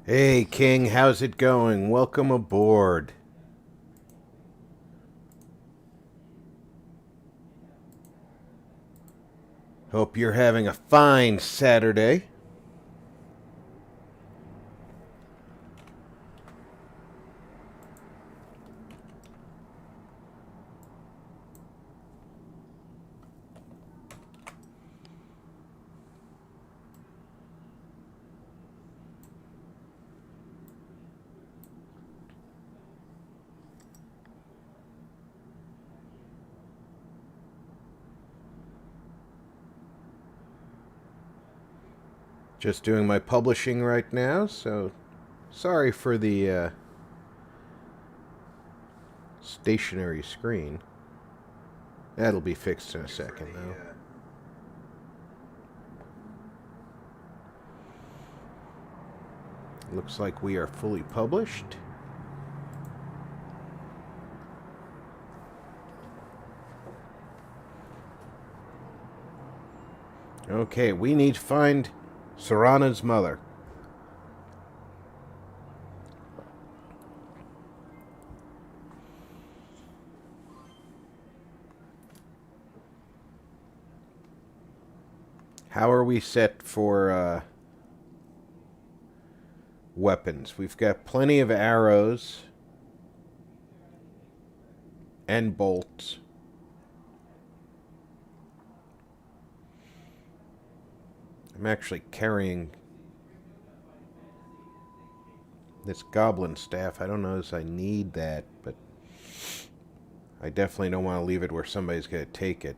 Hey, King, how's it going? Welcome aboard. Hope you're having a fine Saturday. Just doing my publishing right now, so sorry for the stationary screen. That'll be fixed in a second, though. Looks like we are fully published. Okay, we need to find Serana's mother. How are we set for weapons? We've got plenty of arrows and bolts. I'm actually carrying this goblin staff. I don't know if I need that, but I definitely don't want to leave it where somebody's going to take it.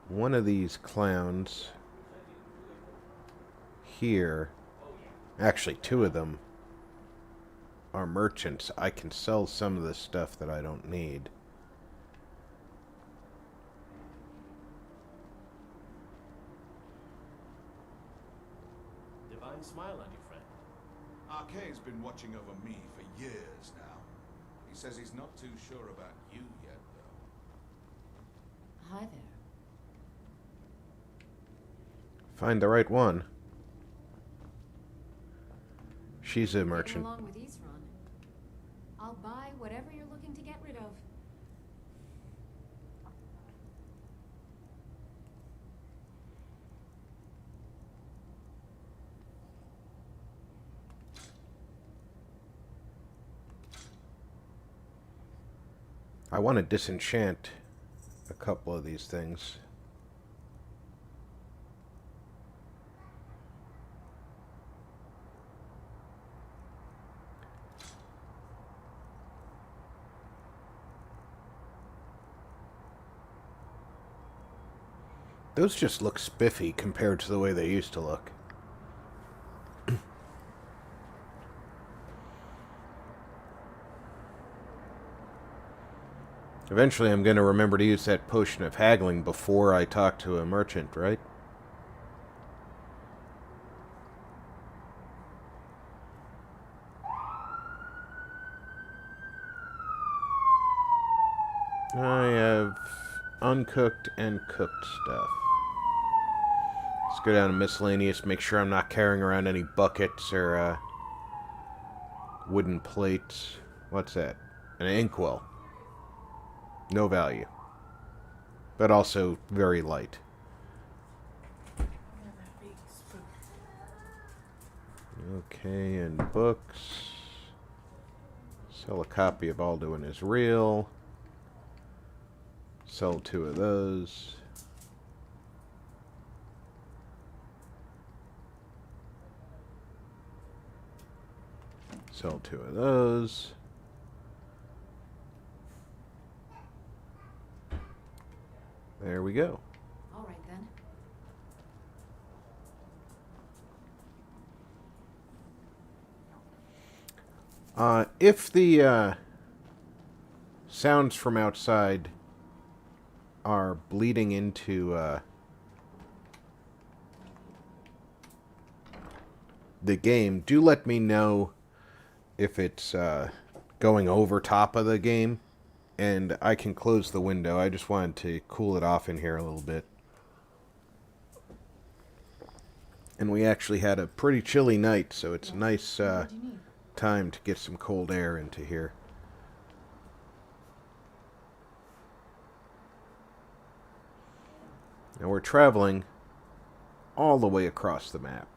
One of these clowns here, actually two of them, are merchants. I can sell some of the stuff that I don't need. Divine smile on you, friend. Arcade's been watching over me for years now. He says he's not too sure about you yet, though. Hi there. Find the right one. She's a merchant. Along with Isran. I'll buy whatever you're looking to get rid of. I want to disenchant a couple of these things. Those just look spiffy compared to the way they used to look. Eventually I'm going to remember to use that potion of haggling before I talk to a merchant, right? I have uncooked and cooked stuff. Let's go down to miscellaneous, make sure I'm not carrying around any buckets or wooden plates. What's that? An inkwell. No value. But also very light. Okay, and books. Sell a copy of Alduin is Real. Sell 2 of those. Sell 2 of those. There we go. All right then. If the sounds from outside are bleeding into the game, do let me know if it's going over top of the game, and I can close the window. I just wanted to cool it off in here a little bit. And we actually had a pretty chilly night, so it's a Yes. nice What did you need? time to get some cold air into here. And we're traveling all the way across the map.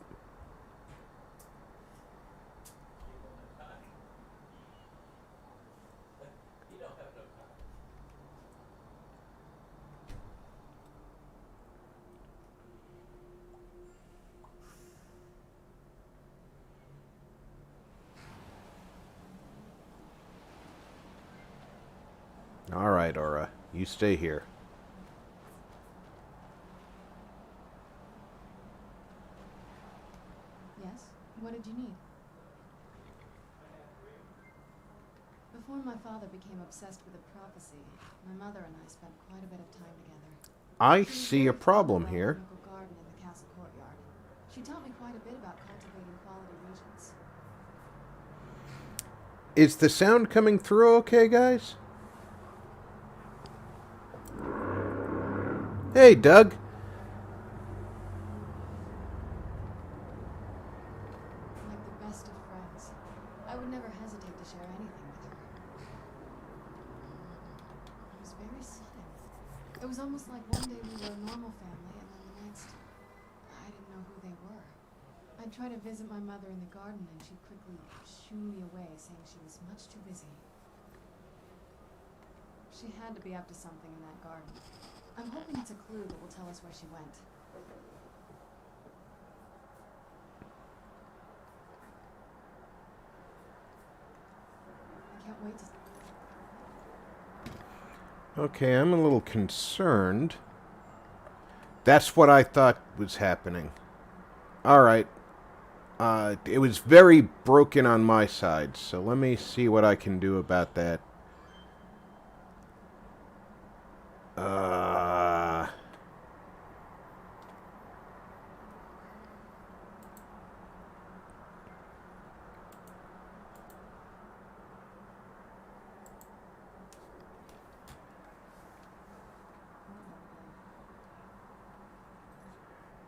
All right, Aura, you stay here. Yes? What did you need? Before my father became obsessed with a prophecy, my mother and I spent quite a bit of time together. I She was see a very fond problem of our here. botanical garden in the castle courtyard. She taught me quite a bit about cultivating quality regions. Is the sound coming through okay, guys? Hey, Doug. Like the best of friends. I would never hesitate to share anything with her. It was very sudden. It was almost like one day we were a normal family, and then the next, I didn't know who they were. I'd try to visit my mother in the garden, and she'd quickly shoo me away, saying she was much too busy. She had to be up to something in that garden. I'm hoping it's a clue that will tell us where she went. I can't wait to... Okay, I'm a little concerned. That's what I thought was happening. Alright. It was very broken on my side, so let me see what I can do about that.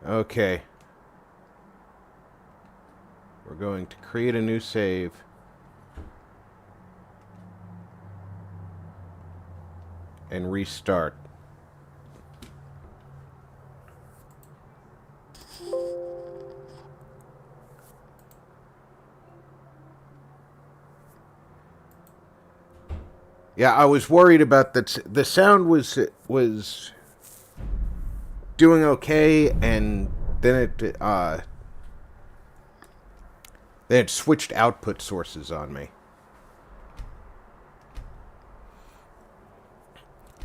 Okay. We're going to create a new save. And restart. Yeah, I was worried about that. The sound was doing okay, and then it switched output sources on me.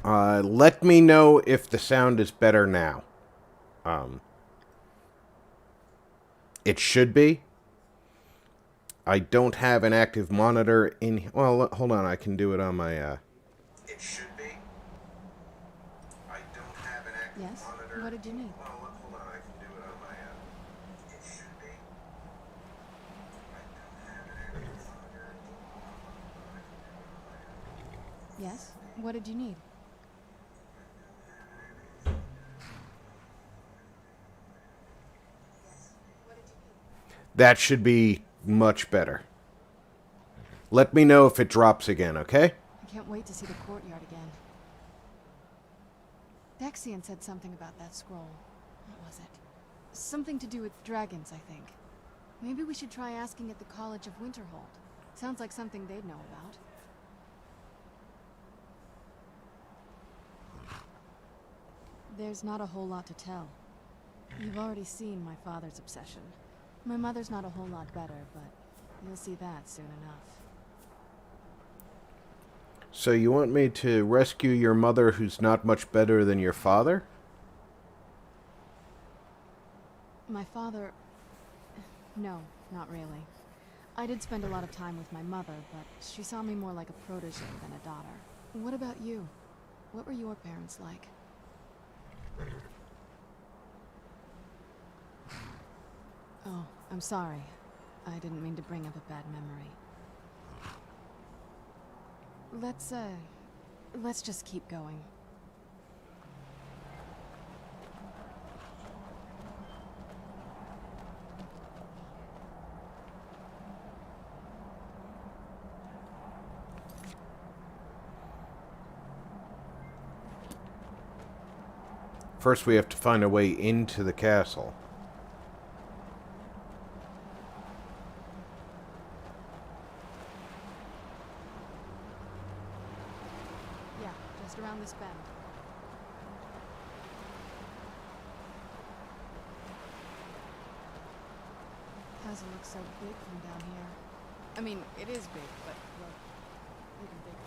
Let me know if the sound is better now. It should be. I don't have an active monitor in... Well, hold on. I can do it on my... It should be. I don't have an active monitor. Yes? What did you need? Well, hold on. I can do it on my... It should be. I don't have an active monitor. Yes? What did you need? That should be much better. Let me know if it drops again, okay? I can't wait to see the courtyard again. Dexian said something about that scroll. What was it? Something to do with dragons, I think. Maybe we should try asking at the College of Winterhold. Sounds like something they'd know about. There's not a whole lot to tell. You've already seen my father's obsession. My mother's not a whole lot better, but you'll see that soon enough. So you want me to rescue your mother who's not much better than your father? My father... No, not really. I did spend a lot of time with my mother, but she saw me more like a protege than a daughter. What about you? What were your parents like? Oh, I'm sorry. I didn't mean to bring up a bad memory. Let's just keep going. First, we have to find a way into the castle. Yeah, just around this bend. Castle looks so big from down here. I mean, it is big, but look, even bigger.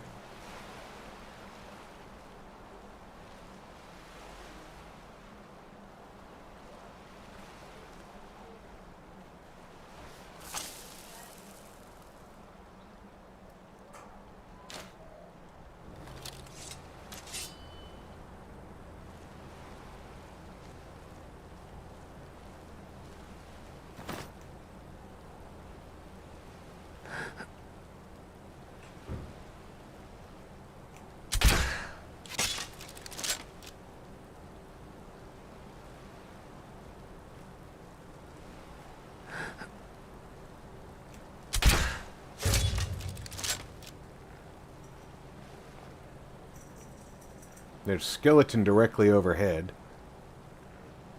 There's a skeleton directly overhead.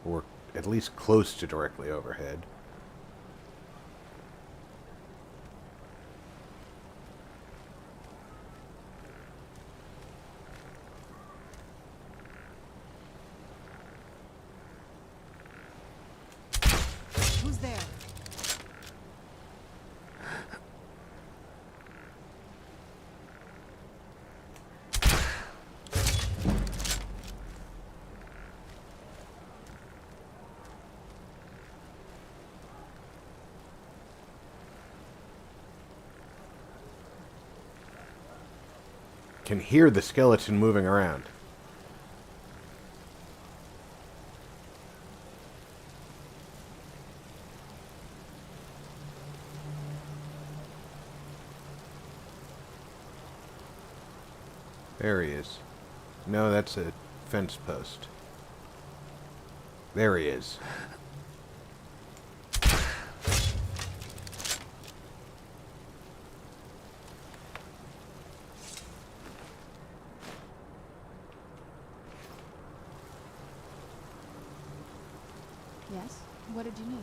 Or at least close to directly overhead. Who's there? Can hear the skeleton moving around. There he is. No, that's a fence post. There he is. Yes? What did you need?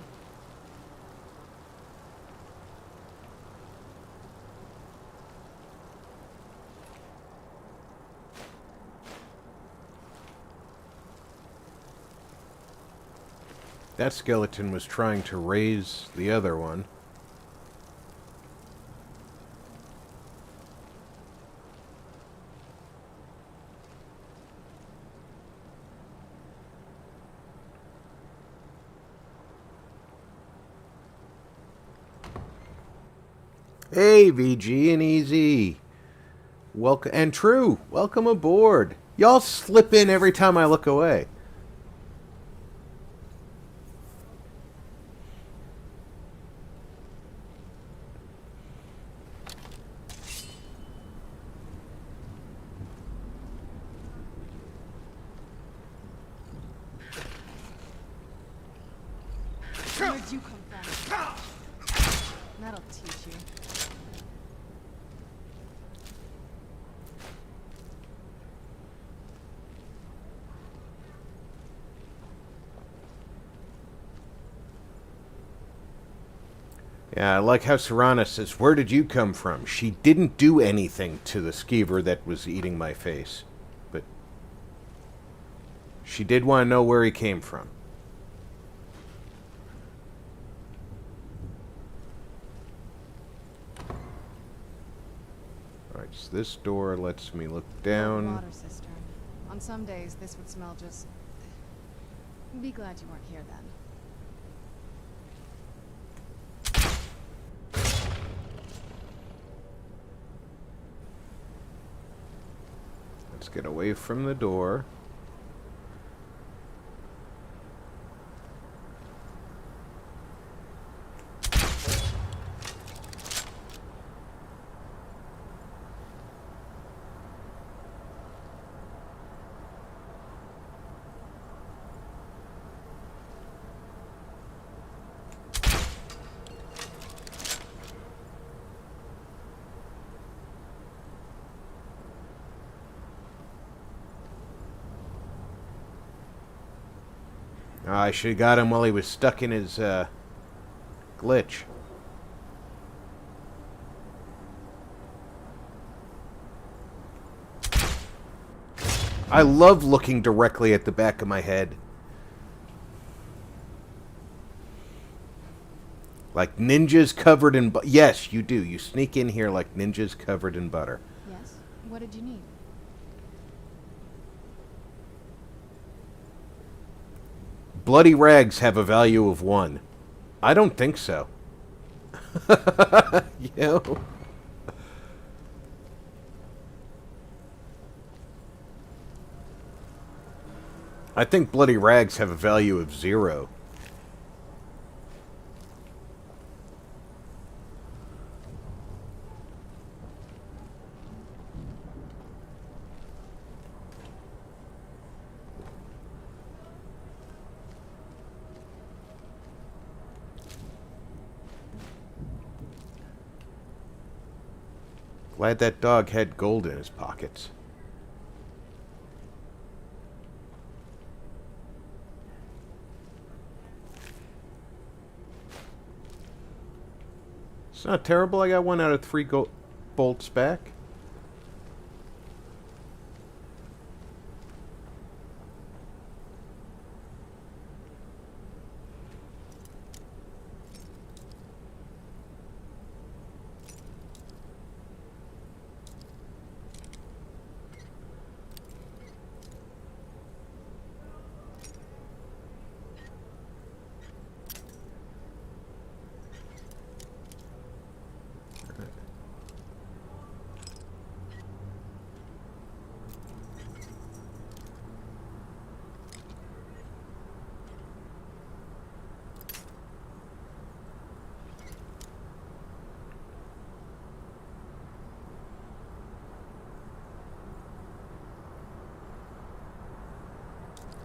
That skeleton was trying to raise the other one. Hey, VG and Easy. Welcome and True. Welcome aboard. Y'all slip in every time I look away. Where'd you come from? That'll teach you. Yeah, I like how Serana says, "Where did you come from?" She didn't do anything to the skeever that was eating my face. But she did want to know where he came from. Alright, so this door lets me look down. Water cistern. On some days, this would smell just... Be glad you weren't here then. Let's get away from the door. I should have got him while he was stuck in his glitch. I love looking directly at the back of my head. Like ninjas covered in butter. Yes, you do. You sneak in here like ninjas covered in butter. Yes? What did you need? Bloody rags have a value of 1. I don't think so. Yo. I think bloody rags have a value of 0. Glad that dog had gold in his pockets. It's not terrible. I got 1 out of 3 bolts back.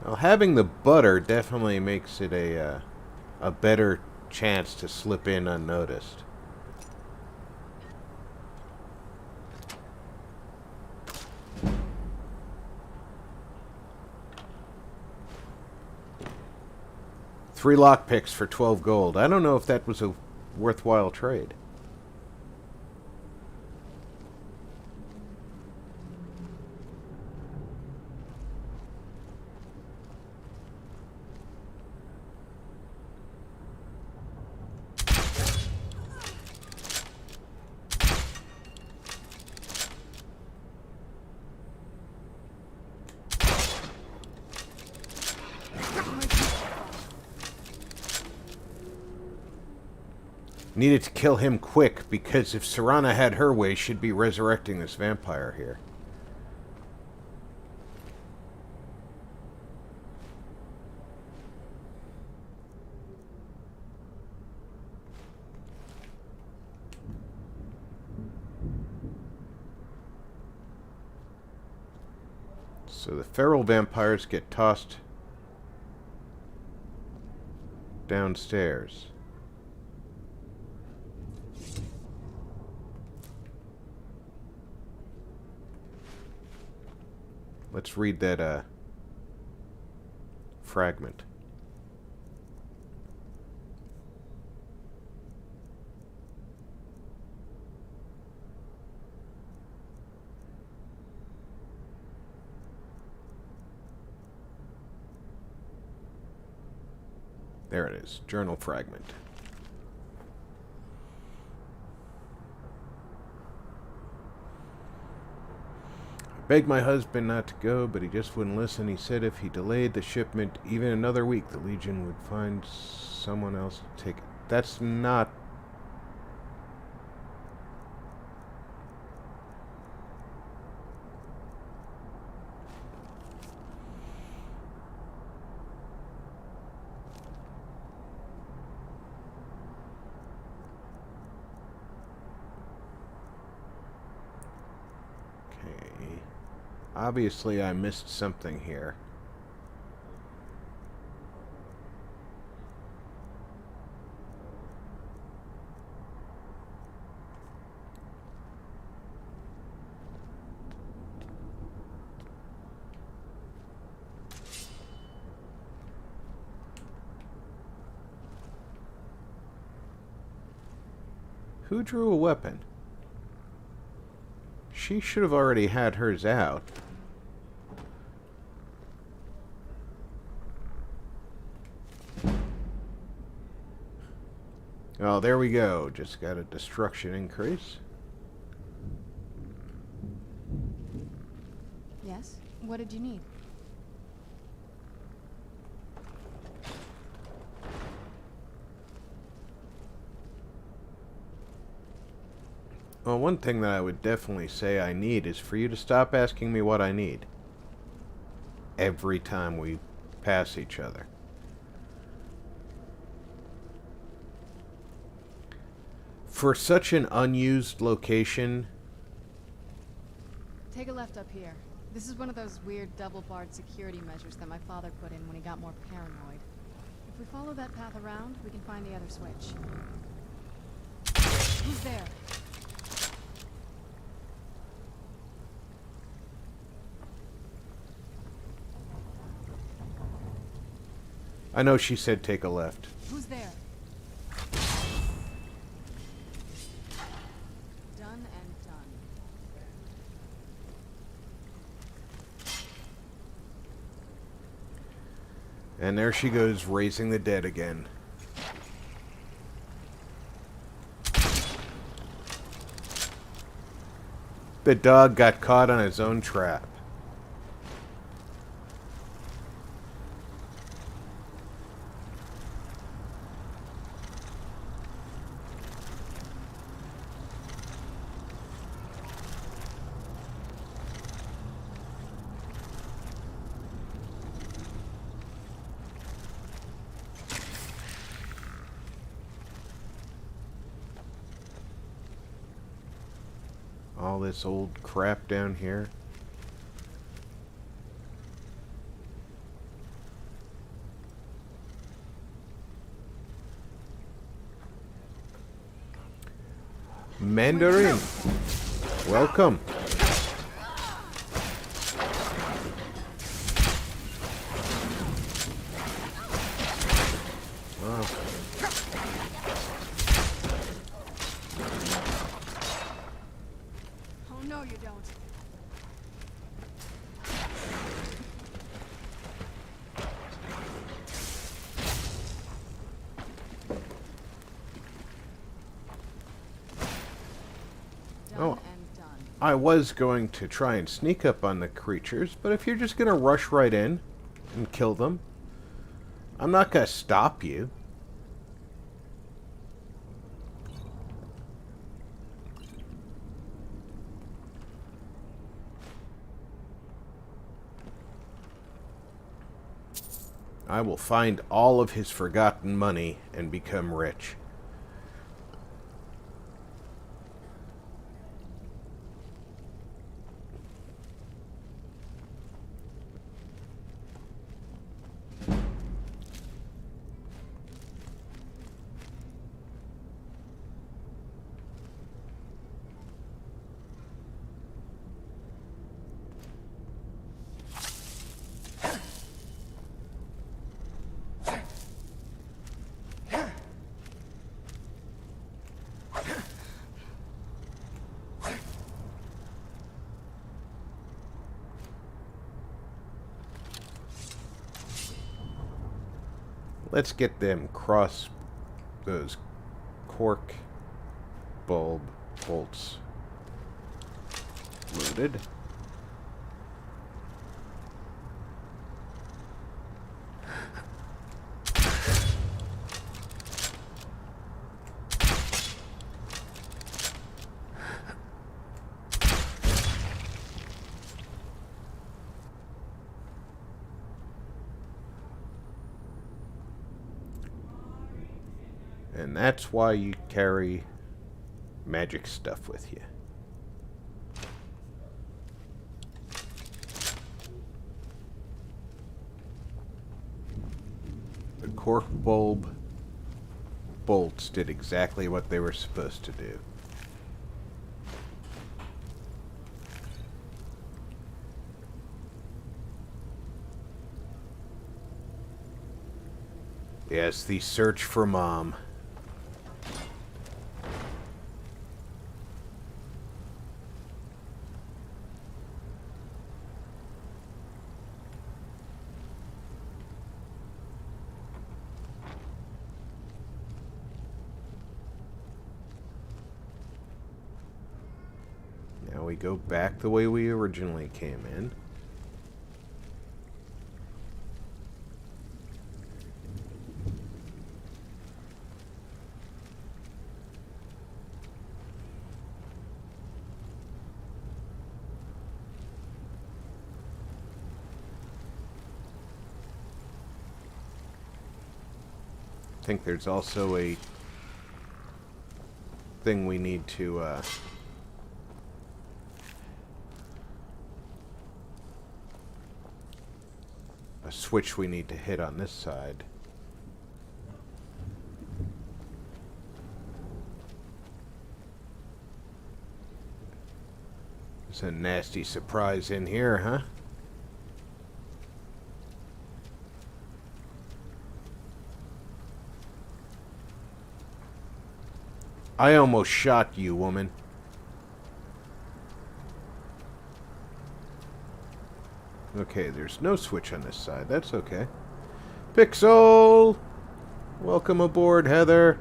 Well, having the butter definitely makes it a better chance to slip in unnoticed. Three lockpicks for 12 gold. I don't know if that was a worthwhile trade. Needed to kill him quick, because if Serana had her way, she'd be resurrecting this vampire here. So the feral vampires get tossed downstairs. Let's read that fragment. There it is, journal fragment. Begged my husband not to go, but he just wouldn't listen. He said if he delayed the shipment even another week, the Legion would find someone else to take it. That's not... Obviously, I missed something here. Who drew a weapon? She should have already had hers out. Oh, there we go. Just got a destruction increase. Yes? What did you need? Well, one thing that I would definitely say I need is for you to stop asking me what I need. Every time we pass each other. For such an unused location... Take a left up here. This is one of those weird double-barred security measures that my father put in when he got more paranoid. If we follow that path around, we can find the other switch. Who's there? I know she said take a left. Who's there? Done and done. And there she goes, raising the dead again. The dog got caught on his own trap. All this old crap down here. Mandarin, welcome. Wow. Oh no, you don't. Oh. And done. I was going to try and sneak up on the creatures, but if you're just going to rush right in and kill them, I'm not going to stop you. I will find all of his forgotten money and become rich. Let's get them those cork bulb bolts loaded. And that's why you carry magic stuff with you. The cork bulb bolts did exactly what they were supposed to do. Yes, the search for Mom. we go back the way we originally came in. I think there's also a thing we need to, a switch we need to hit on this side. There's a nasty surprise in here, huh? I almost shot you, woman. Okay, there's no switch on this side. That's okay. Pixel! Welcome aboard, Heather.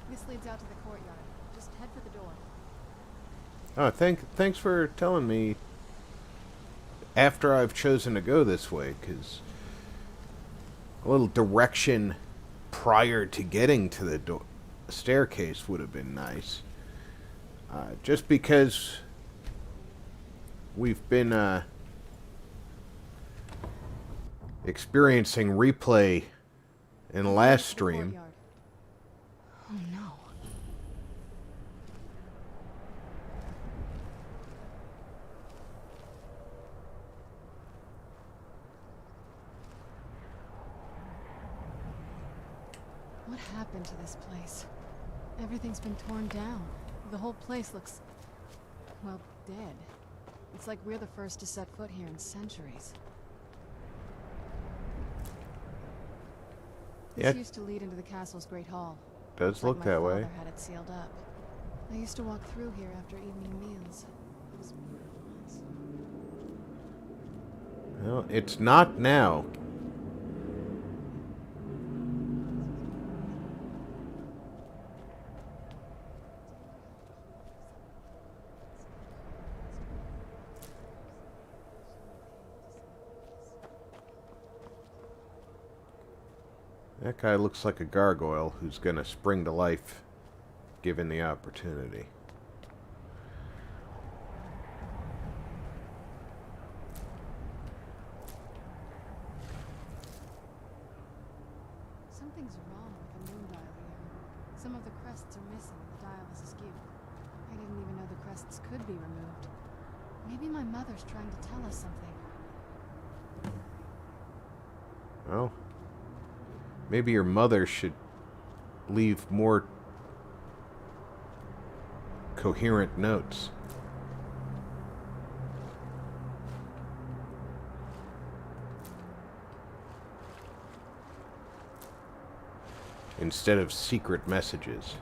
This leads out to the courtyard. Just head for the door. Oh, thanks for telling me after I've chosen to go this way, because a little direction prior to getting to the staircase would have been nice. Just because we've been experiencing replay in the last stream. Courtyard. Oh no. What happened to this place? Everything's been torn down. The whole place looks, well, dead. It's like we're the first to set foot here in centuries. This Yeah. used to lead into the castle's great hall. Does Like look my that father way. had it sealed up. I used to walk through here after evening meals. It was once. Well, it's not now. That guy looks like a gargoyle who's gonna spring to life given the opportunity. Something's wrong with the moon dial here. Some of the crests are missing and the dial is askew. I didn't even know the crests could be removed. Maybe my mother's trying to tell us something. Well, maybe your mother should leave more coherent notes. Instead of secret messages.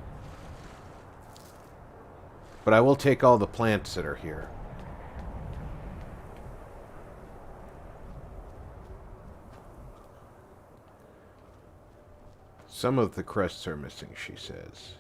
But I will take all the plants that are here. Some of the crests are missing, she says.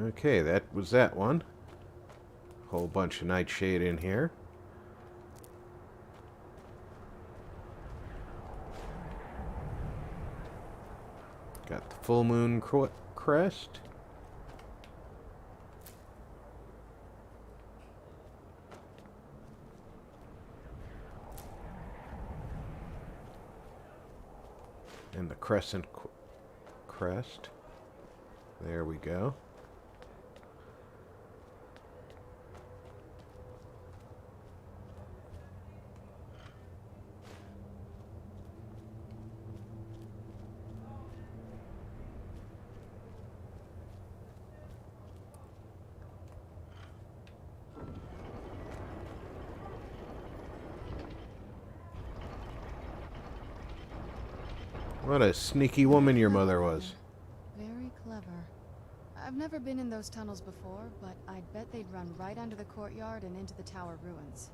Okay, that was that one. Whole bunch of nightshade in here. Got the full moon crest. And the crescent crest. There we go. What a sneaky woman your mother was. Very clever. I've never been in those tunnels before, but I'd bet they'd run right under the courtyard and into the tower ruins.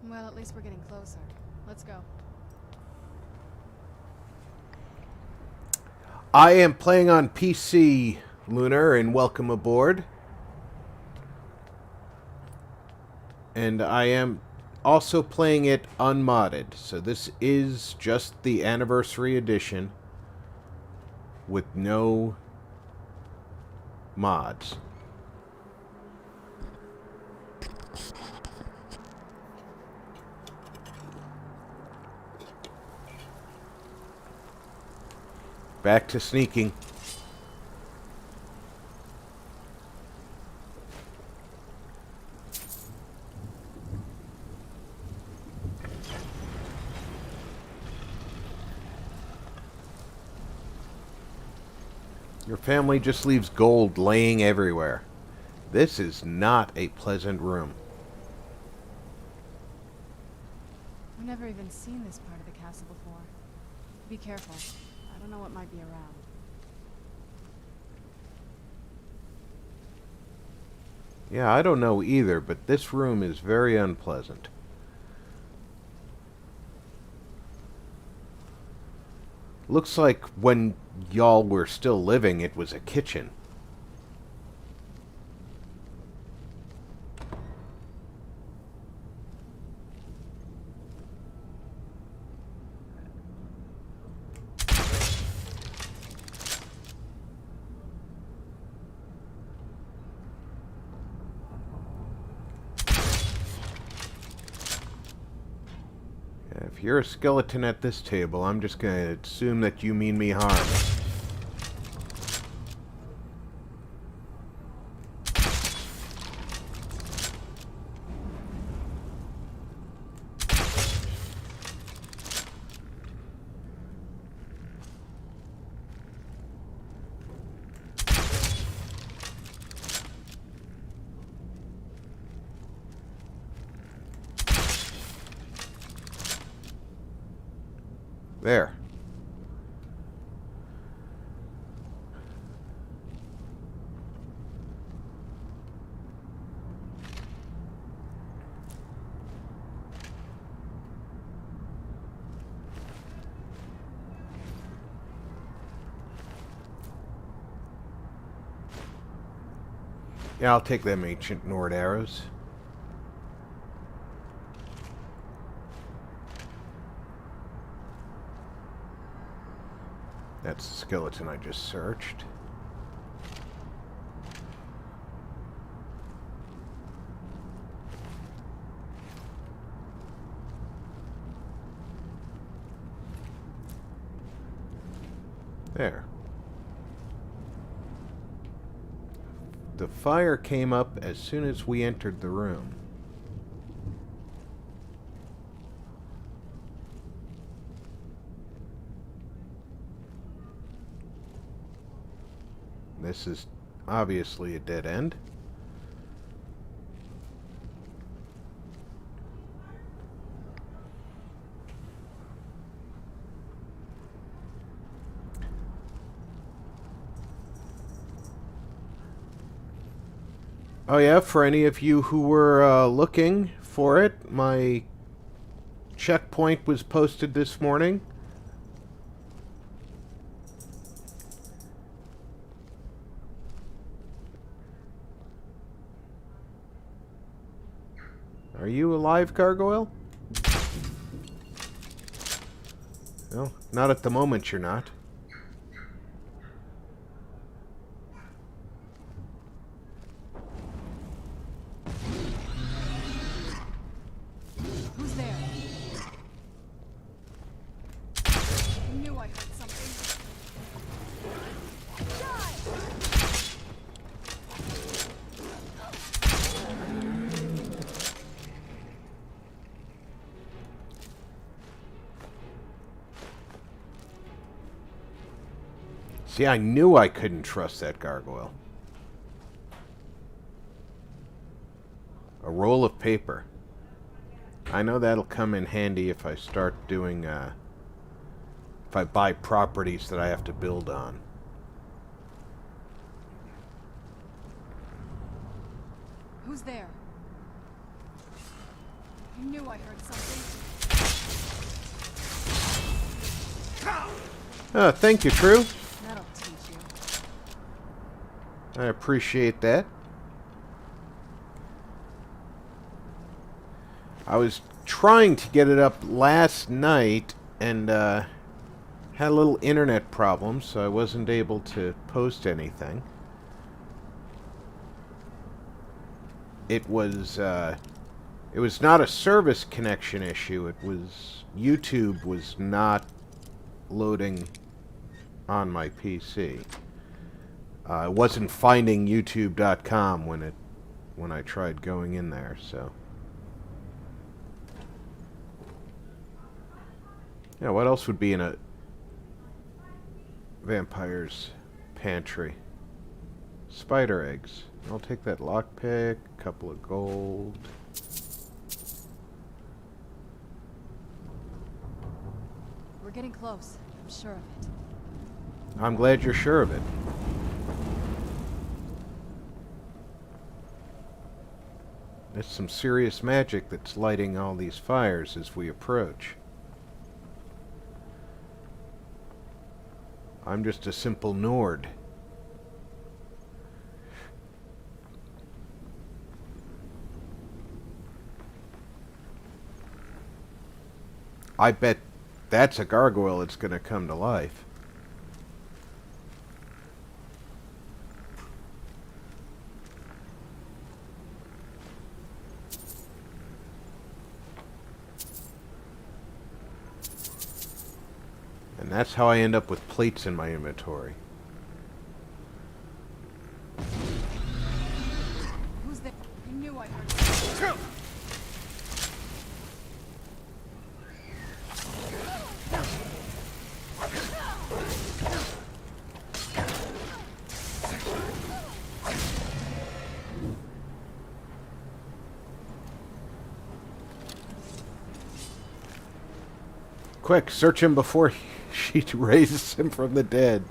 Well, at least we're getting closer. Let's go. I am playing on PC, Lunar, and welcome aboard. And I am also playing it unmodded, so this is just the anniversary edition with no mods. Back to sneaking. Your family just leaves gold laying everywhere. This is not a pleasant room. I've never even seen this part of the castle before. Be careful. I don't know what might be around. Yeah, I don't know either, but this room is very unpleasant. Looks like when y'all were still living, it was a kitchen. If you're a skeleton at this table, I'm just going to assume that you mean me harm. There. Yeah, I'll take them ancient Nord arrows. That's the skeleton I just searched. There. The fire came up as soon as we entered the room. This is obviously a dead end. Oh yeah, for any of you who were looking for it, my checkpoint was posted this morning. Are you alive, Gargoyle? No, not at the moment you're not. Who's there? I knew I heard something. See, I knew I couldn't trust that gargoyle. A roll of paper. I know that'll come in handy if I start doing, if if I buy properties that I have to build on. Who's there? I knew I heard something. Thank you, True. That'll teach you. I appreciate that. I was trying to get it up last night and had a little internet problem, so I wasn't able to post anything. It was not a service connection issue. It was YouTube was not loading on my PC. I wasn't finding YouTube.com when I tried going in there, so. Yeah, what else would be in a vampire's pantry? Spider eggs. I'll take that lockpick, a couple of gold. We're getting close. I'm sure of it. I'm glad you're sure of it. There's some serious magic that's lighting all these fires as we approach. I'm just a simple Nord. I bet that's a gargoyle that's going to come to life. And that's how I end up with plates in my inventory. Who's there? I knew I heard something. Quick, search him before she raises him from the dead.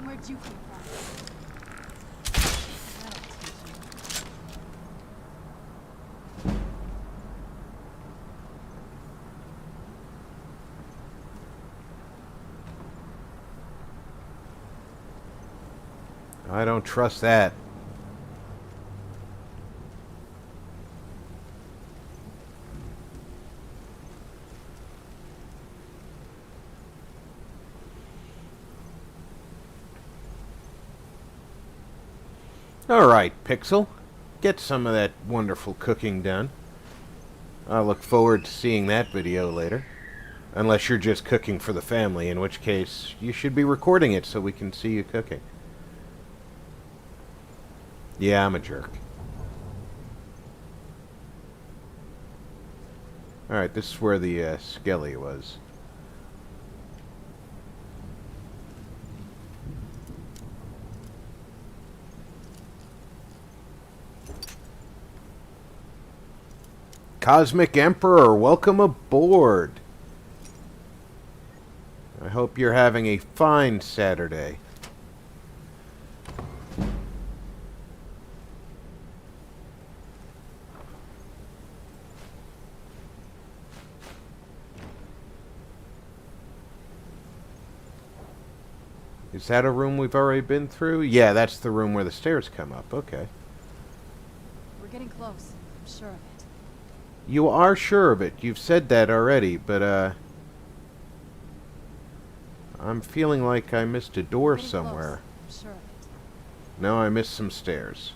Where'd you come from? That'll teach you. I don't trust that. Alright, Pixel. Get some of that wonderful cooking done. I look forward to seeing that video later. Unless you're just cooking for the family, in which case you should be recording it so we can see you cooking. Yeah, I'm a jerk. Alright, this is where the skelly was. Cosmic Emperor, welcome aboard. I hope you're having a fine Saturday. Is that a room we've already been through? Yeah, that's the room where the stairs come up. Okay. We're getting close. I'm sure of it. You are sure of it. You've said that already, but, I'm feeling like I missed a door Getting somewhere. close. I'm sure of it. No, I missed some stairs.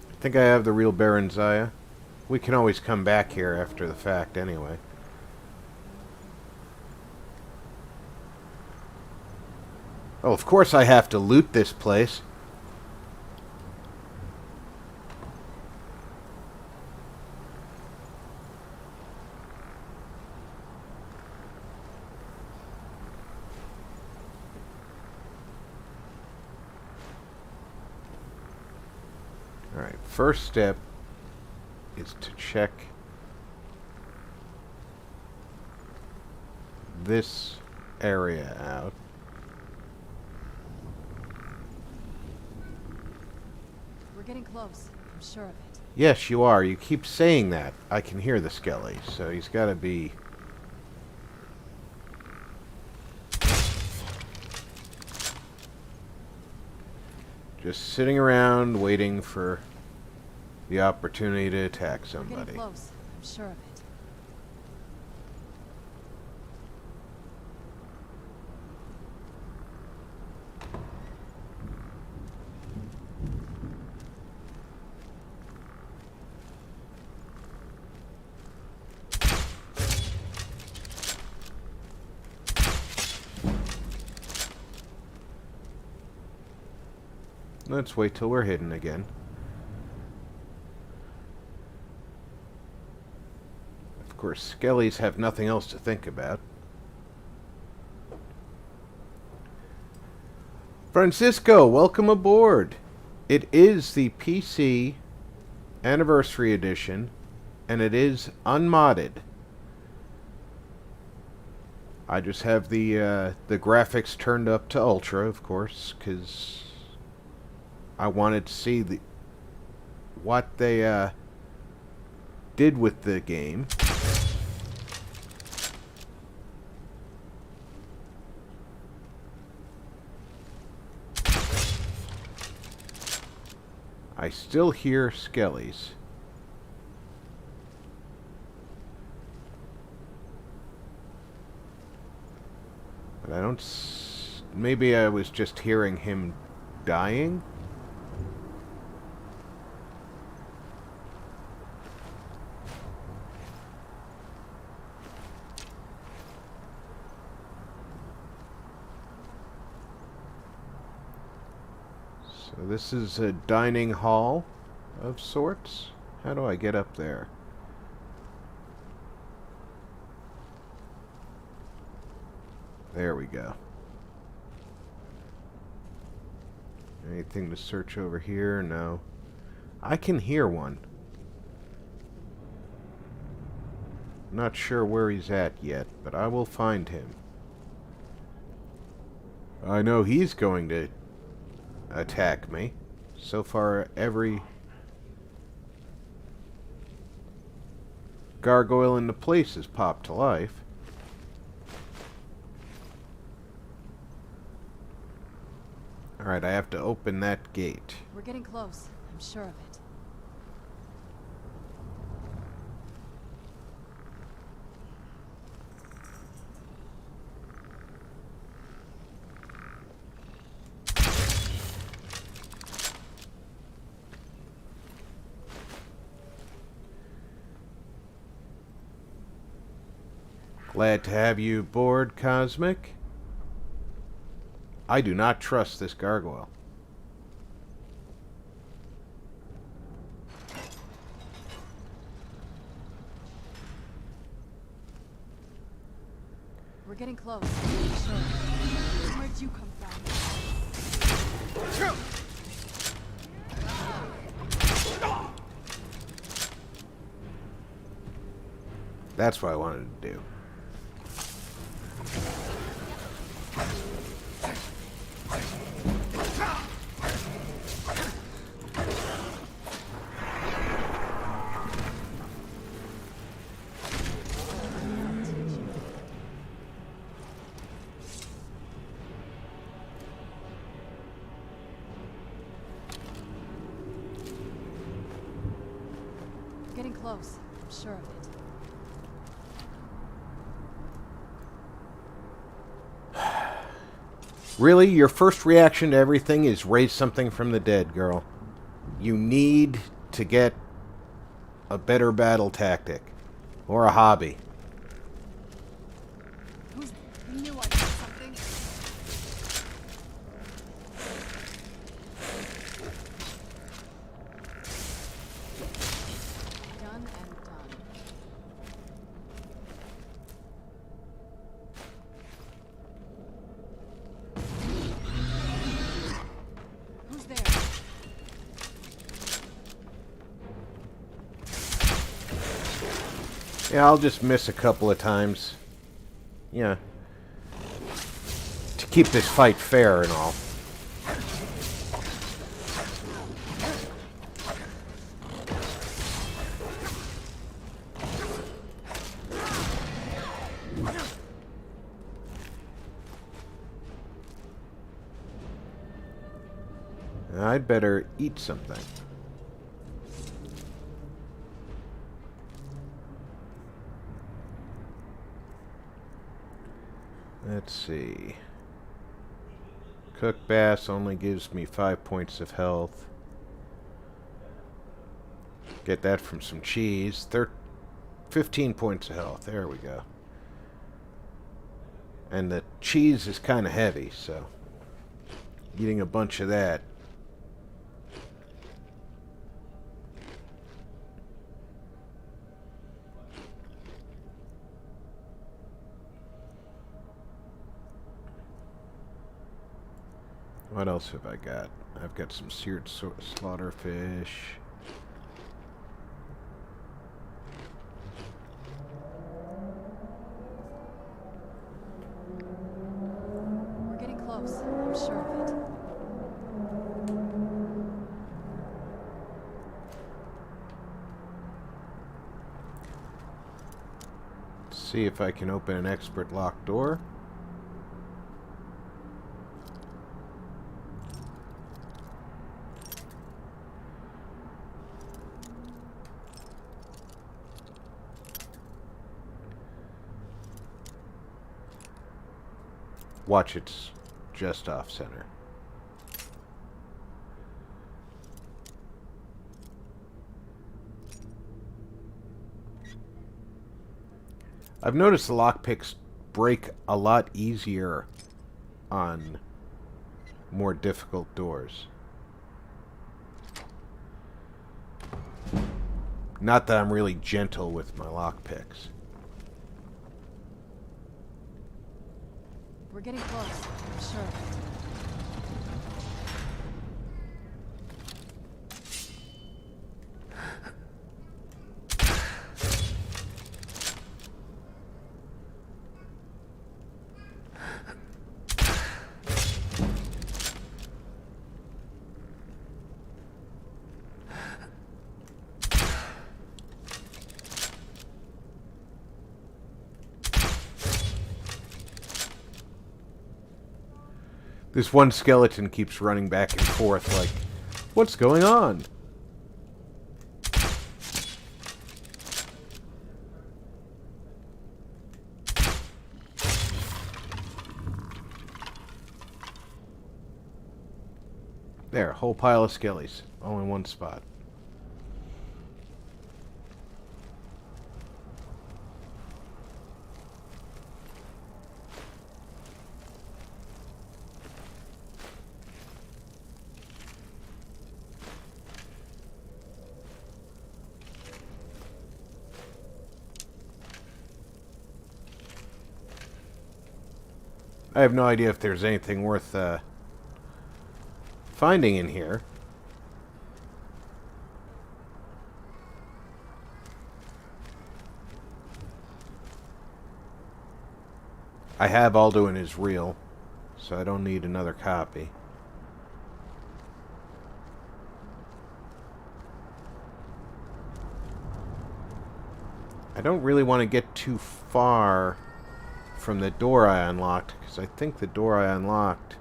I think I have the real Baron Zaya. We can always come back here after the fact anyway. Oh, of course I have to loot this place. Alright, first step is to check this area out. We're getting close. I'm sure of it. Yes, you are. You keep saying that. I can hear the skelly, so he's got to be... just sitting around waiting for the opportunity to attack We're somebody. getting close. I'm sure of it. Let's wait till we're hidden again. Of course, skellies have nothing else to think about. Francisco, welcome aboard. It is the PC Anniversary Edition, and it is unmodded. I just have the graphics turned up to ultra, of course, because I wanted to see what they did with the game. I still hear skellies. But I don't... maybe I was just hearing him dying? So this is a dining hall of sorts. How do I get up there? There we go. Anything to search over here? No. I can hear one. Not sure where he's at yet, but I will find him. I know he's going to attack me. So far, every gargoyle in the place has popped to life. Alright, I have to open that gate. We're getting close. I'm sure of it. Glad to have you aboard, Cosmic. I do not trust this gargoyle. We're getting close. I'm sure. Where'd you come from? That's what I wanted to do. Getting close. I'm sure of it. Really? Your first reaction to everything is raise something from the dead, girl. You need to get a better battle tactic. Or a hobby. Who's... You knew I did something. Done and done. Who's there? Yeah, I'll just miss a couple of times. Yeah. To keep this fight fair and all. I'd better eat something. Let's see. Cooked bass only gives me 5 points of health. Get that from some cheese. 15 points of health. There we go. And the cheese is kind of heavy, so eating a bunch of that. What else have I got? I've got some seared slaughter fish. We're getting close. I'm sure of it. Let's see if I can open an expert lock door. Watch, it's just off center. I've noticed the lockpicks break a lot easier on more difficult doors. Not that I'm really gentle with my lockpicks. We're getting close. I'm sure of it. This one skeleton keeps running back and forth like, what's going on? There, whole pile of skellies. All in one spot. I have no idea if there's anything worth finding in here. I have Alduin is real, so I don't need another copy. I don't really want to get too far from the door I unlocked, because I think the door I unlocked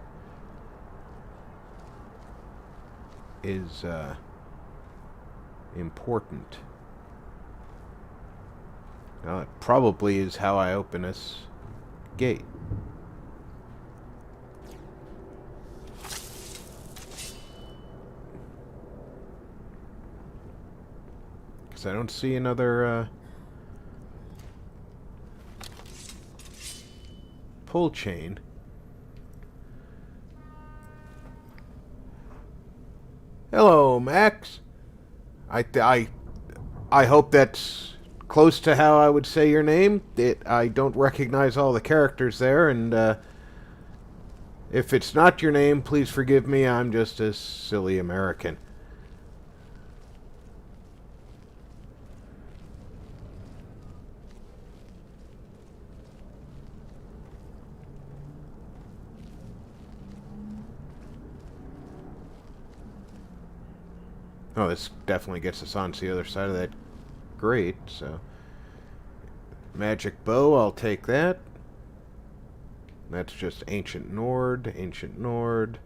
is important. Well, it probably is how I open this gate. Because I don't see another pull chain. Hello, Max. I hope that's close to how I would say your name. I don't recognize all the characters there, and if it's not your name, please forgive me. I'm just a silly American. Oh, this definitely gets us onto the other side of that grate, so... Magic bow, I'll take that. That's just Ancient Nord, Ancient Nord.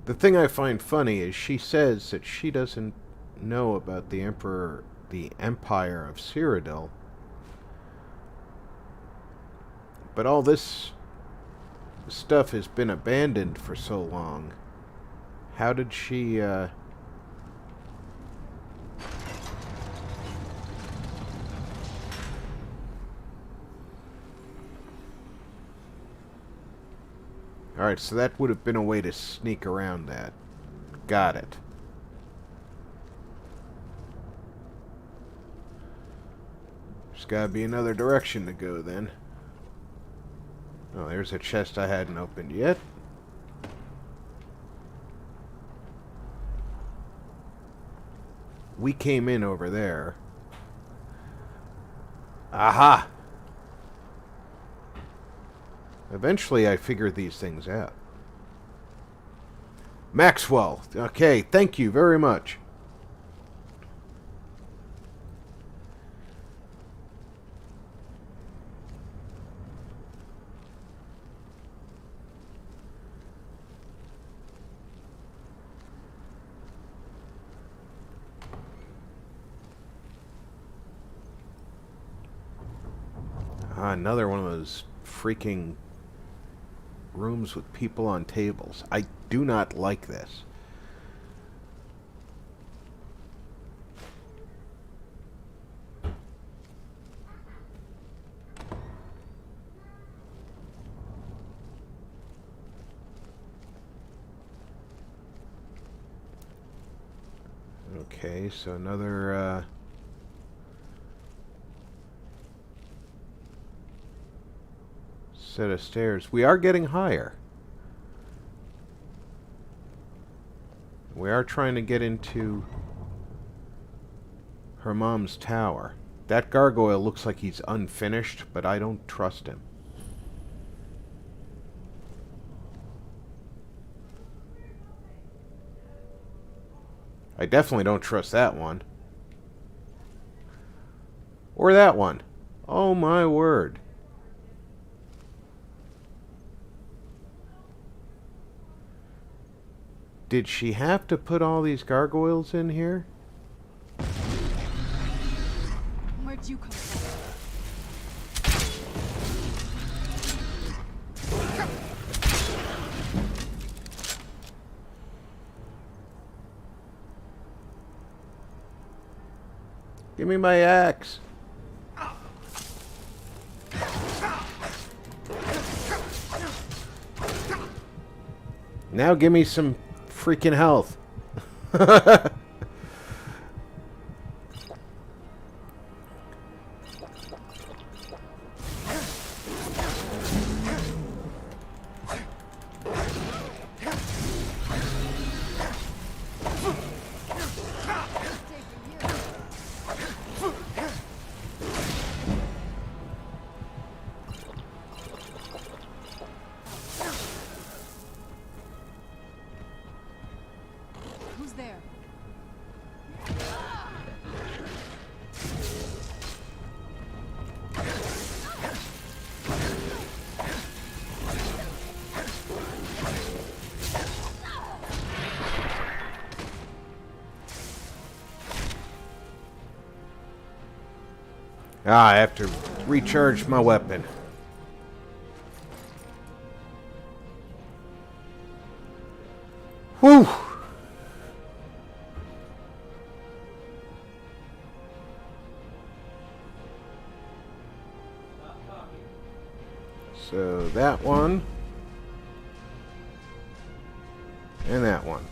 The thing I find funny is she says that she doesn't know about the Empire of Cyrodiil. But all this stuff has been abandoned for so long. How did she, Alright, so that would have been a way to sneak around that. Got it. There's gotta be another direction to go then. Oh, there's a chest I hadn't opened yet. We came in over there. Aha! Eventually I figured these things out. Maxwell! Okay, thank you very much. Ah, another one of those freaking rooms with people on tables. I do not like this. Okay, so another set of stairs. We are getting higher. We are trying to get into her mom's tower. That gargoyle looks like he's unfinished, but I don't trust him. I definitely don't trust that one. Or that one. Oh my word. Did she have to put all these gargoyles in here? Where'd you come from? Give me my axe. Now give me some freaking health. Who's there? Ah, I have to recharge my weapon. Whew! So that one. And that one.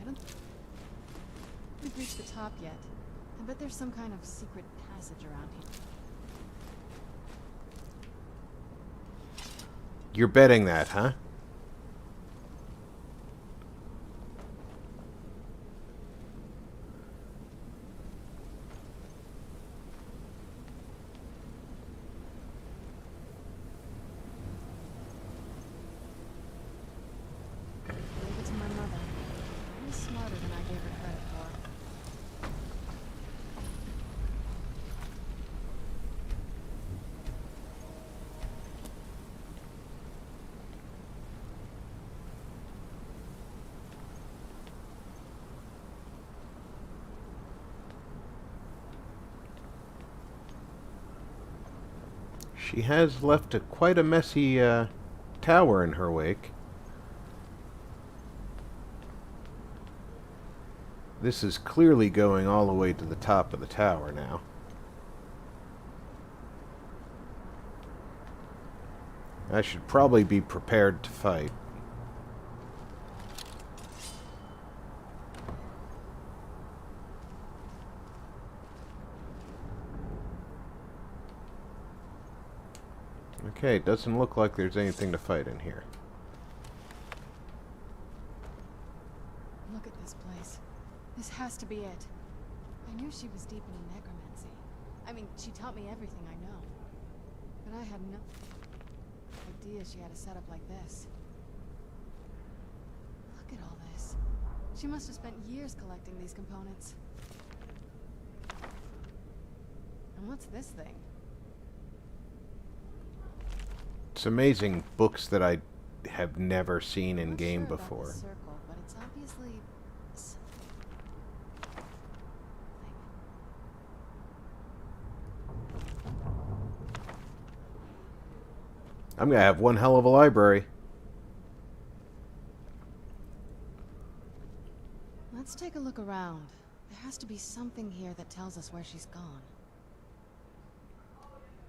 I don't think we've reached the top yet. I bet there's some kind of secret passage around here. You're betting that, huh? harder than I gave her credit for. She has left quite a messy tower in her wake. This is clearly going all the way to the top of the tower now. I should probably be prepared to fight. Okay, it doesn't look like there's anything to fight in here. Look at this place. This has to be it. I knew she was deep into necromancy. I mean, she taught me everything I know. But I had no idea she had a setup like this. Look at all this. She must have spent years collecting these components. And what's this thing? It's amazing books that I have never seen in I'm not game sure about before. this circle, but it's obviously something. I'm gonna have one hell of a library. Let's take a look around. There has to be something here that tells us where she's gone.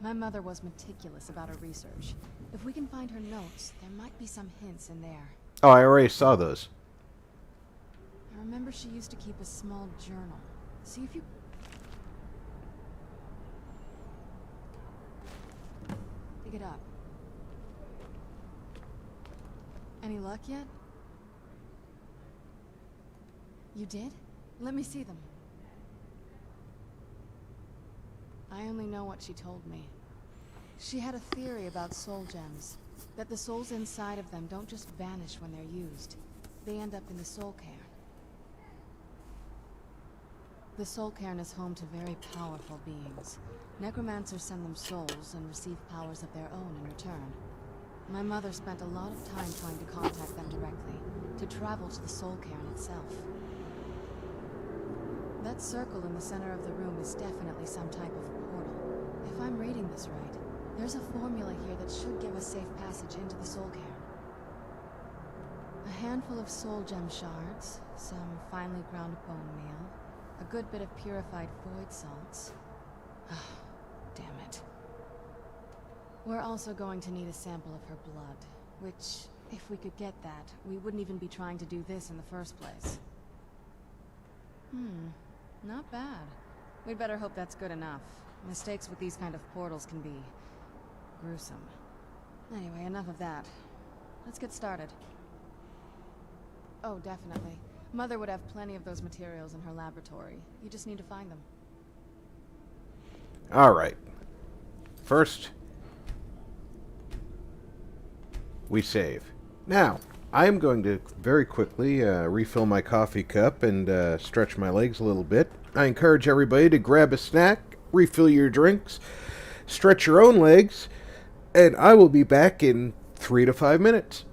My mother was meticulous about her research. If we can find her notes, there might be some hints in there. Oh, I already saw those. I remember she used to keep a small journal. See if you... Pick it up. Any luck yet? You did? Let me see them. I only know what she told me. She had a theory about soul gems. That the souls inside of them don't just vanish when they're used. They end up in the soul cairn. The soul cairn is home to very powerful beings. Necromancers send them souls and receive powers of their own in return. My mother spent a lot of time trying to contact them directly, to travel to the soul cairn itself. That circle in the center of the room is definitely some type of portal. If I'm reading this right, there's a formula here that should give us safe passage into the soul cairn. A handful of soul gem shards, some finely ground bone meal, a good bit of purified void salts. Damn it. We're also going to need a sample of her blood, which, if we could get that, we wouldn't even be trying to do this in the first place. Not bad. We'd better hope that's good enough. Mistakes with these kind of portals can be gruesome. Anyway, enough of that. Let's get started. Oh, definitely. Mother would have plenty of those materials in her laboratory. You just need to find them. Alright. First, we save. Now, I am going to very quickly refill my coffee cup and stretch my legs a little bit. I encourage everybody to grab a snack, refill your drinks, stretch your own legs, and I will be back in 3 to 5 minutes.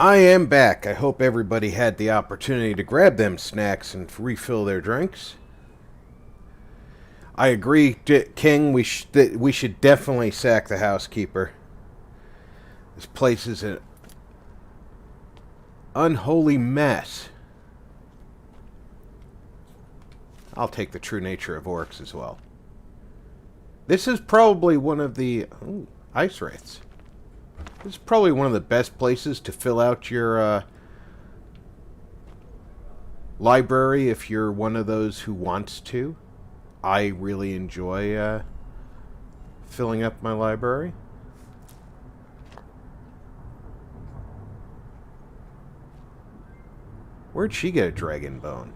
I am back. I hope everybody had the opportunity to grab them snacks and refill their drinks. I agree, King. We should definitely sack the housekeeper. This place is an unholy mess. I'll take the true nature of orcs as well. This is probably one of the... Ooh, ice wraiths. This is probably one of the best places to fill out your library if you're one of those who wants to. I really enjoy filling up my library. Where'd she get a dragon bone?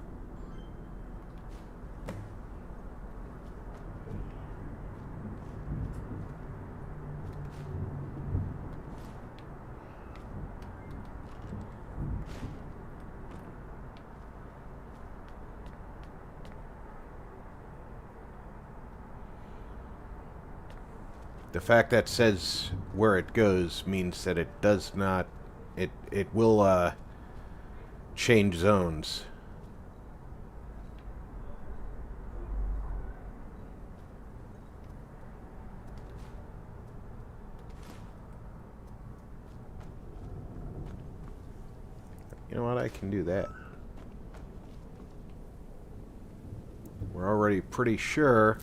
The fact that says where it goes means that it does not... It will change zones. You know what? I can do that. We're already pretty sure.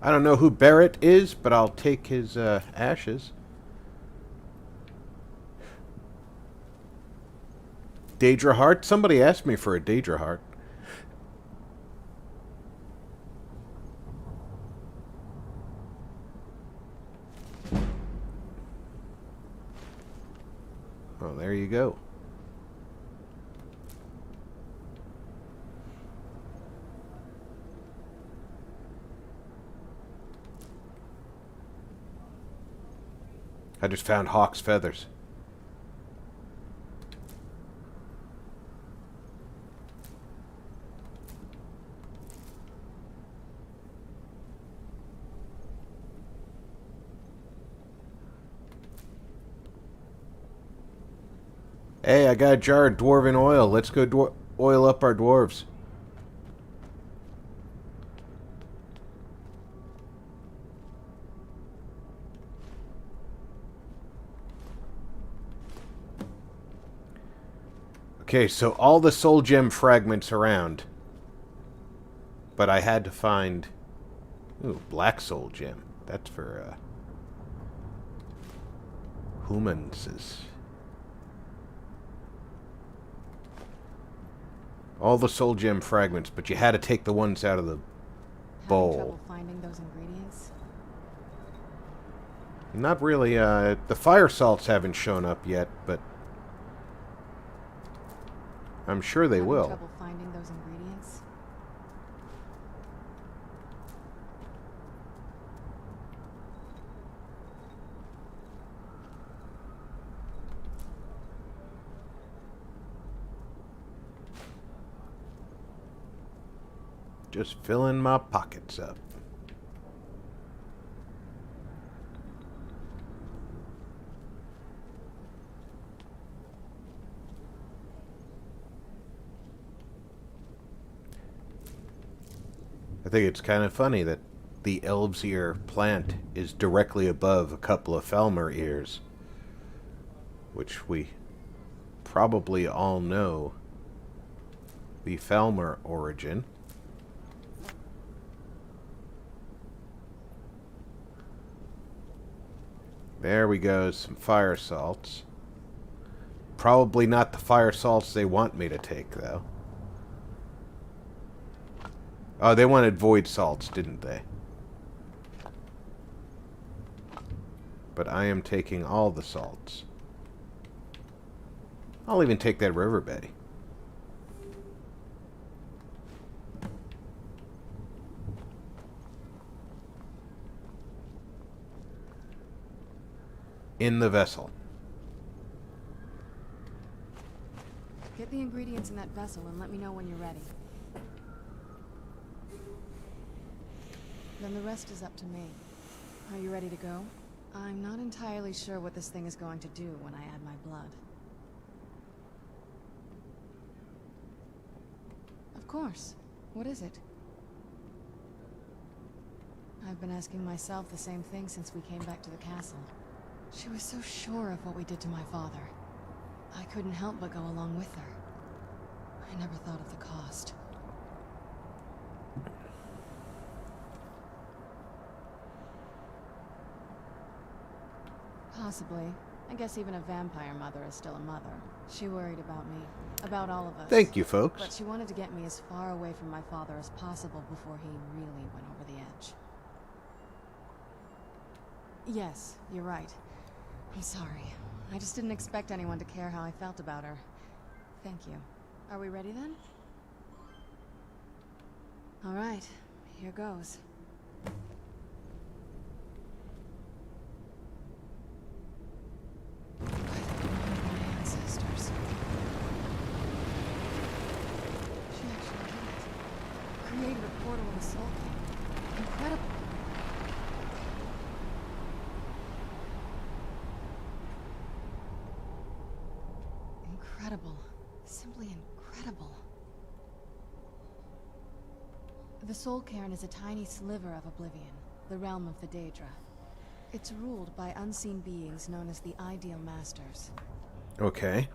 I don't know who Barrett is, but I'll take his ashes. Daedra heart? Somebody asked me for a Daedra heart. Oh, there you go. I just found hawk's feathers. Hey, I got a jar of dwarven oil. Let's go oil up our dwarves. Okay, so all the soul gem fragments around. But I had to find... Ooh, black soul gem. That's for, humans. All the soul gem fragments, but you had to take the ones out of the bowl. Having trouble finding those ingredients? Not really, the fire salts haven't shown up yet, but... I'm sure they will. Trouble finding those ingredients? Just filling my pockets up. I think it's kind of funny that the elf's ear plant is directly above a couple of Falmer ears, which we probably all know the Falmer origin. There we go, some fire salts. Probably not the fire salts they want me to take, though. Oh, they wanted void salts, didn't they? But I am taking all the salts. I'll even take that river Betty. In the vessel. Get the ingredients in that vessel and let me know when you're ready. Then the rest is up to me. Are you ready to go? I'm not entirely sure what this thing is going to do when I add my blood. Of course. What is it? I've been asking myself the same thing since we came back to the castle. She was so sure of what we did to my father. I couldn't help but go along with her. I never thought of the cost. Possibly. I guess even a vampire mother is still a mother. She worried about me. About all of us. Thank you, folks. But she wanted to get me as far away from my father as possible before he really went over the edge. Yes, you're right. I'm sorry. I just didn't expect anyone to care how I felt about her. Thank you. Are we ready then? All right, here goes. By the blood of my ancestors. She actually did it. Created a portal in the Soul King. Incredible. Incredible. Simply incredible. The Soul Cairn is a tiny sliver of Oblivion, the realm of the Daedra. It's ruled by unseen beings known as the Ideal Masters. Okay.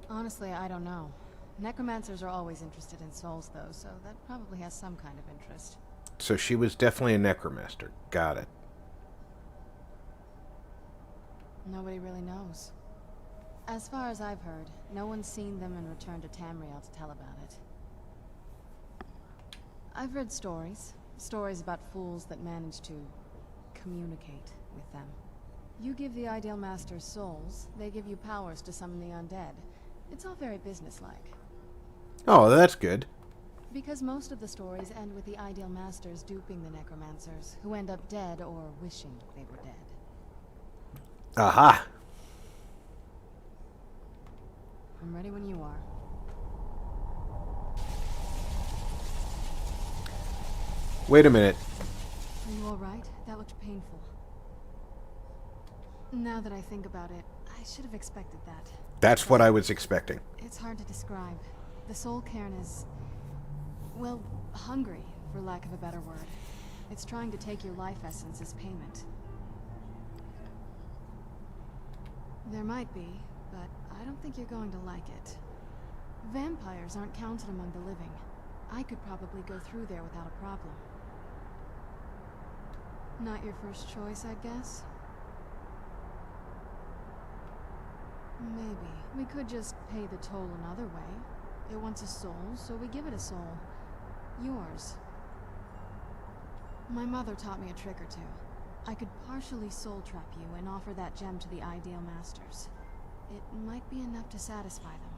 Honestly, I don't know. Necromancers are always interested in souls, though, so that probably has some kind of interest. So she was definitely a necromancer. Got it. Nobody really knows. As far as I've heard, no one's seen them and returned to Tamriel to tell about it. I've read stories. Stories about fools that manage to communicate with them. You give the Ideal Masters souls, they give you powers to summon the undead. It's all very businesslike. Oh, that's good. Because most of the stories end with the Ideal Masters duping the necromancers, who end up dead or wishing they were dead. Aha! I'm ready when you are. Wait a minute. Are you alright? That looked painful. Now that I think about it, I should have expected that. That's what I was expecting. It's hard to describe. The Soul Cairn is, well, hungry, for lack of a better word. It's trying to take your life essence as payment. There might be, but I don't think you're going to like it. Vampires aren't counted among the living. I could probably go through there without a problem. Not your first choice, I'd guess? Maybe. We could just pay the toll another way. It wants a soul, so we give it a soul. Yours. My mother taught me a trick or two. I could partially soul trap you and offer that gem to the Ideal Masters. It might be enough to satisfy them.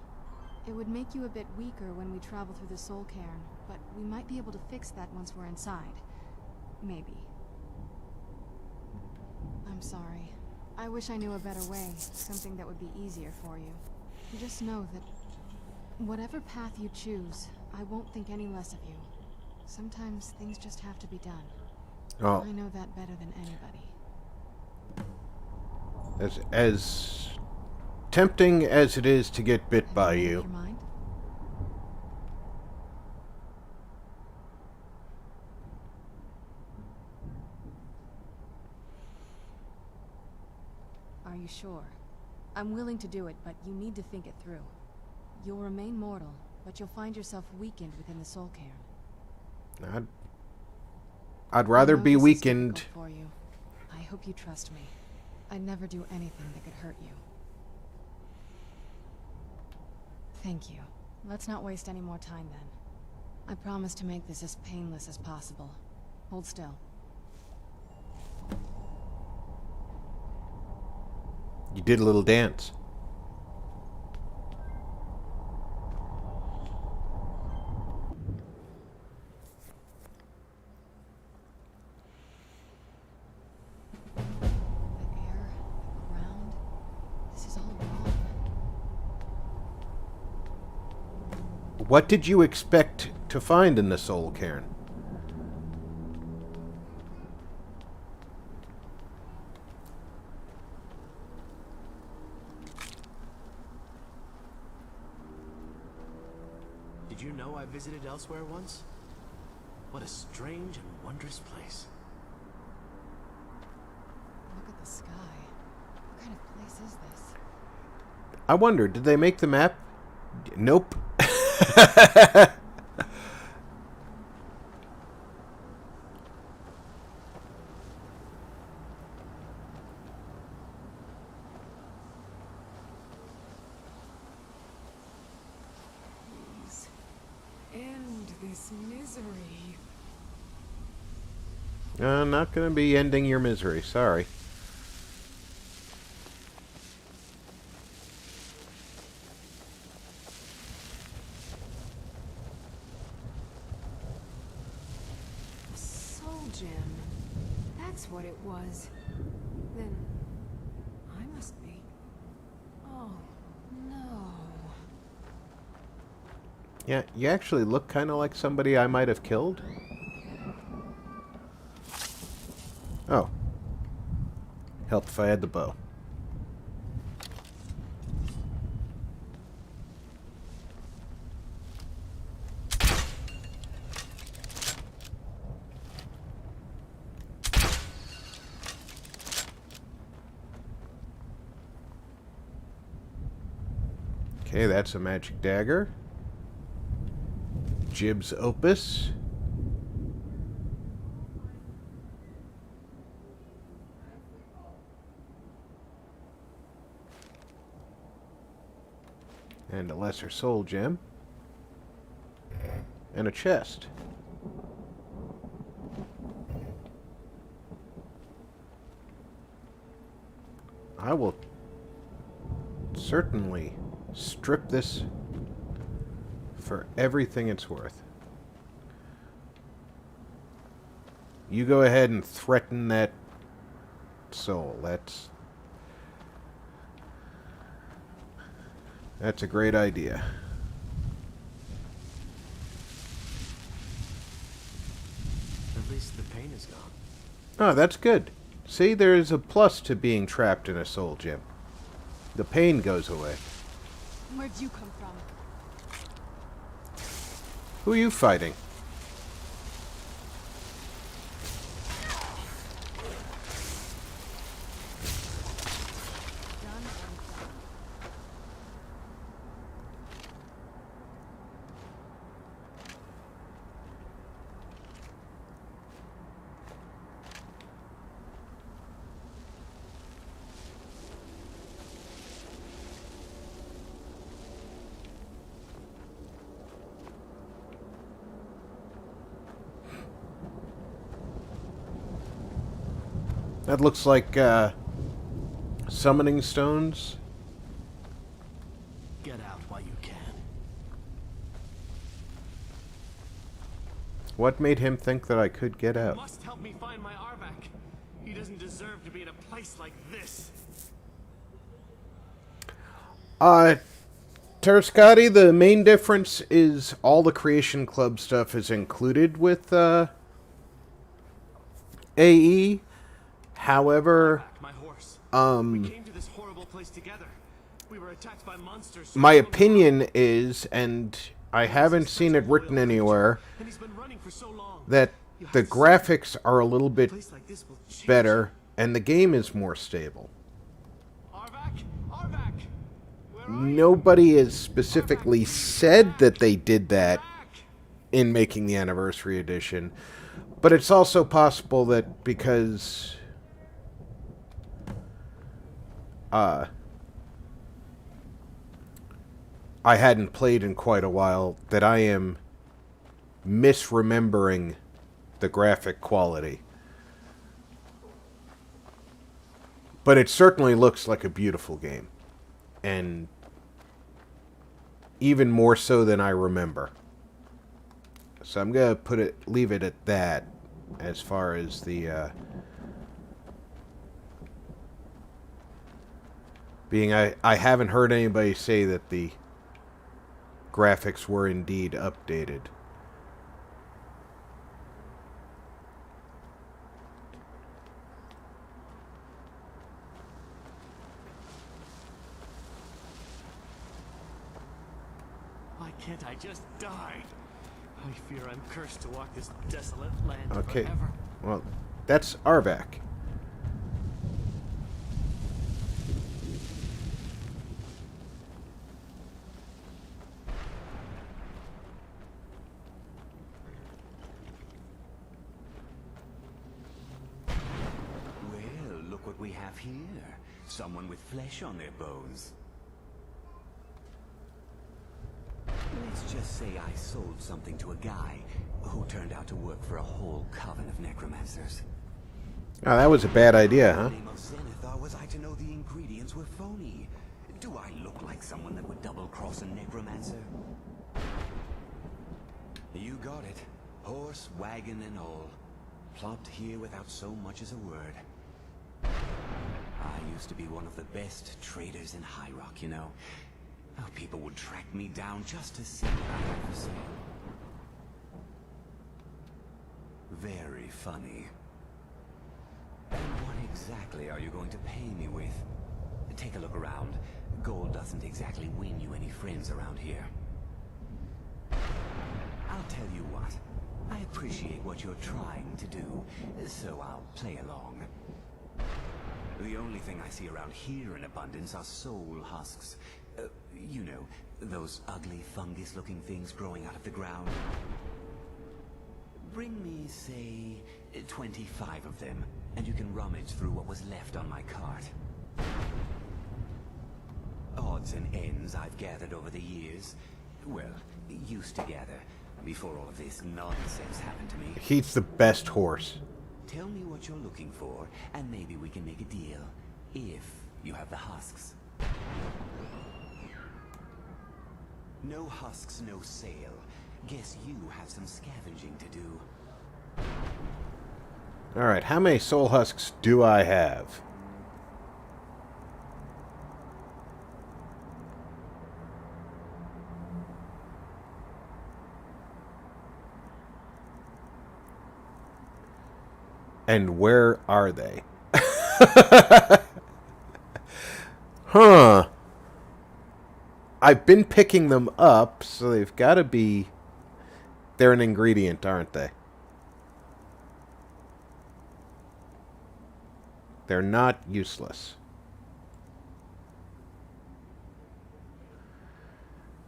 It would make you a bit weaker when we travel through the Soul Cairn, but we might be able to fix that once we're inside. Maybe. I'm sorry. I wish I knew a better way, something that would be easier for you. Just know that whatever path you choose, I won't think any less of you. Sometimes things just have to be done. Oh, I know that better than anybody. as tempting as it is to get bit by Have you made you. up your mind? Are you sure? I'm willing to do it, but you need to think it through. You'll remain mortal, but you'll find yourself weakened within the Soul Cairn. I'd rather I know be this is weakened. difficult for you. I hope you trust me. I'd never do anything that could hurt you. Thank you. Let's not waste any more time then. I promise to make this as painless as possible. Hold still. You did a little dance. The air, the ground. This is all wrong. What did you expect to find in the Soul Cairn? Did you know I visited elsewhere once? What a strange and wondrous place. Look at the sky. What kind of place is this? I wonder, did they make the map? Nope. Please, end this misery. Not gonna be ending your misery, sorry. A soul gem. That's what it was. Then I must be. Oh, no. Yeah, you actually look kind of like somebody I might have killed. Oh. Help if I had the bow. Okay, that's a magic dagger. Jib's opus. And a lesser soul gem. And a chest. I will certainly strip this for everything it's worth. You go ahead and threaten that soul. That's a great idea. At least the pain is gone. Oh, that's good. See, there's a plus to being trapped in a soul gem. The pain goes away. Where'd you come from? Who are you fighting? Done and done. That looks like summoning stones. Get out while you can. What made him think that I could get You out? must help me find my Arvak. He doesn't deserve to be in a place like this. Terrascotti, the main difference is all the Creation Club stuff is included with AE. However, Arvak, my horse. um, We came to this horrible place together. We were attacked by monsters. my opinion is, and I haven't seen it written anywhere, And he's been running for so long. that the graphics are a little A bit place like this will change. better and the game is more stable. Arvak, Arvak. Where are you? Nobody has specifically said that they did that Arvak! in making the Anniversary Edition, but it's also possible that because I hadn't played in quite a while, that I am misremembering the graphic quality. But it certainly looks like a beautiful game. And even more so than I remember. So I'm going to leave it at that as far as the being I haven't heard anybody say that the graphics were indeed updated. What? Why can't I just die? I fear I'm cursed to walk this desolate land Okay. forever. Well, that's Arvak. Well, look what we have here. Someone with flesh on their bones. Let's just say I sold something to a guy who turned out to work for a whole coven of necromancers. Oh, that was a bad idea, huh? In the name of Zenithar, was I to know the ingredients were phony? Do I look like someone that would double-cross a necromancer? You got it. Horse, wagon, and all. Plopped here without so much as a word. I used to be one of the best traders in High Rock, you know. How people would track me down just to see what I had for sale. Very funny. And what exactly are you going to pay me with? Take a look around. Gold doesn't exactly win you any friends around here. I'll tell you what. I appreciate what you're trying to do, so I'll play along. The only thing I see around here in abundance are soul husks. You know, those ugly fungus-looking things growing out of the ground. Bring me, say, 25 of them, and you can rummage through what was left on my cart. Odds and ends I've gathered over the years. Well, used to gather, before all of this nonsense happened to me. He's the best horse. Tell me what you're looking for, and maybe we can make a deal. If you have the husks. No husks, no sale. Guess you have some scavenging to do. Alright, how many soul husks do I have? And where are they? Huh. I've been picking them up, so they've got to be... They're an ingredient, aren't they? They're not useless.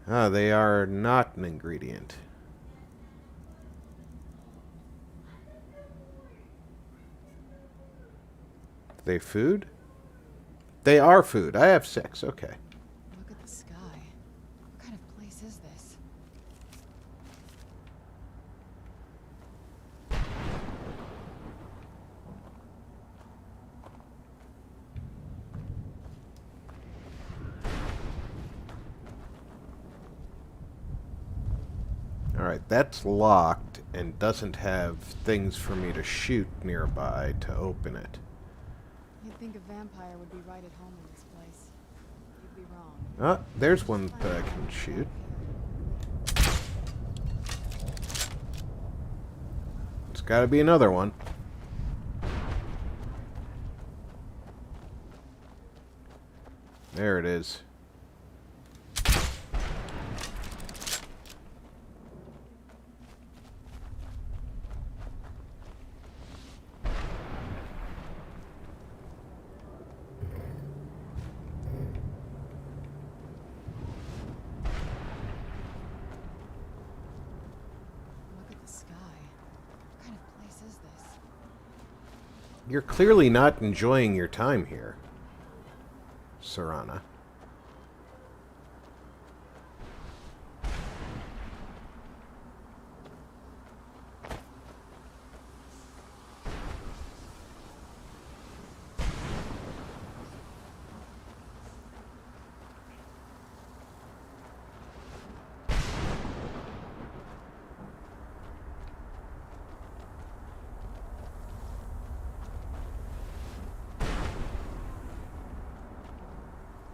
Ah, they are not an ingredient. Are they food? They are food. I have 6. Okay. Look at the sky. What kind of place is this? Alright, that's locked and doesn't have things for me to shoot nearby to open it. You'd think a vampire would be right at home in this place. You'd be wrong. Ah, there's one that I can shoot. It's gotta be another one. There it is. Look at the sky. What kind of place is this? You're clearly not enjoying your time here, Serana.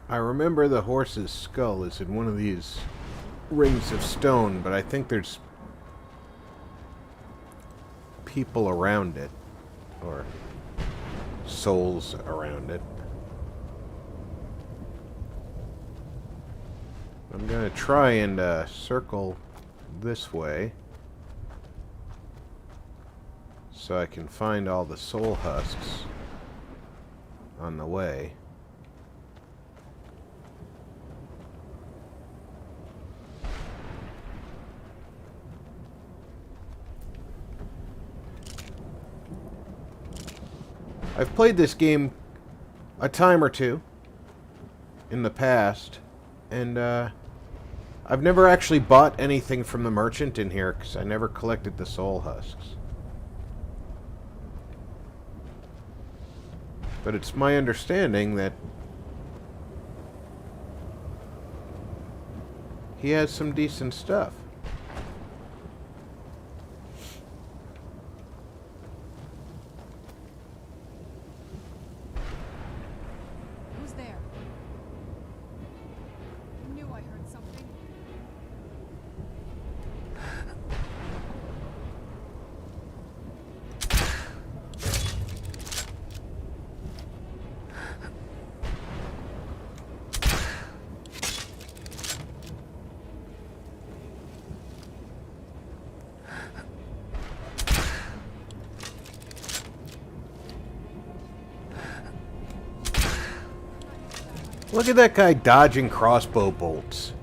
I remember the horse's skull is in one of these rings of stone, but I think there's people around it, or souls around it. I'm gonna try and circle this way so I can find all the soul husks on the way. I've played this game a time or two in the past, and I've never actually bought anything from the merchant in here because I never collected the soul husks. But it's my understanding that he has some decent stuff. Who's there? I knew I heard something. Look at that guy dodging crossbow bolts.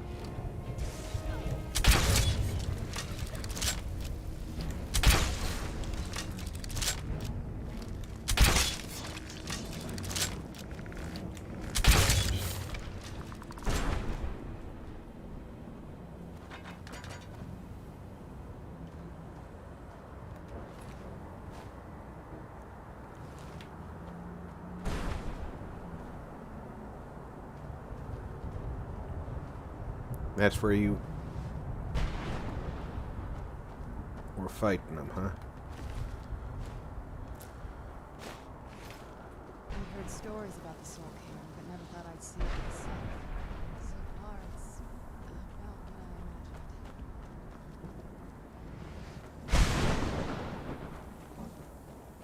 That's where you were fighting them, huh? I've heard stories about the Soul King, but never thought I'd see it myself. So far, it's about what I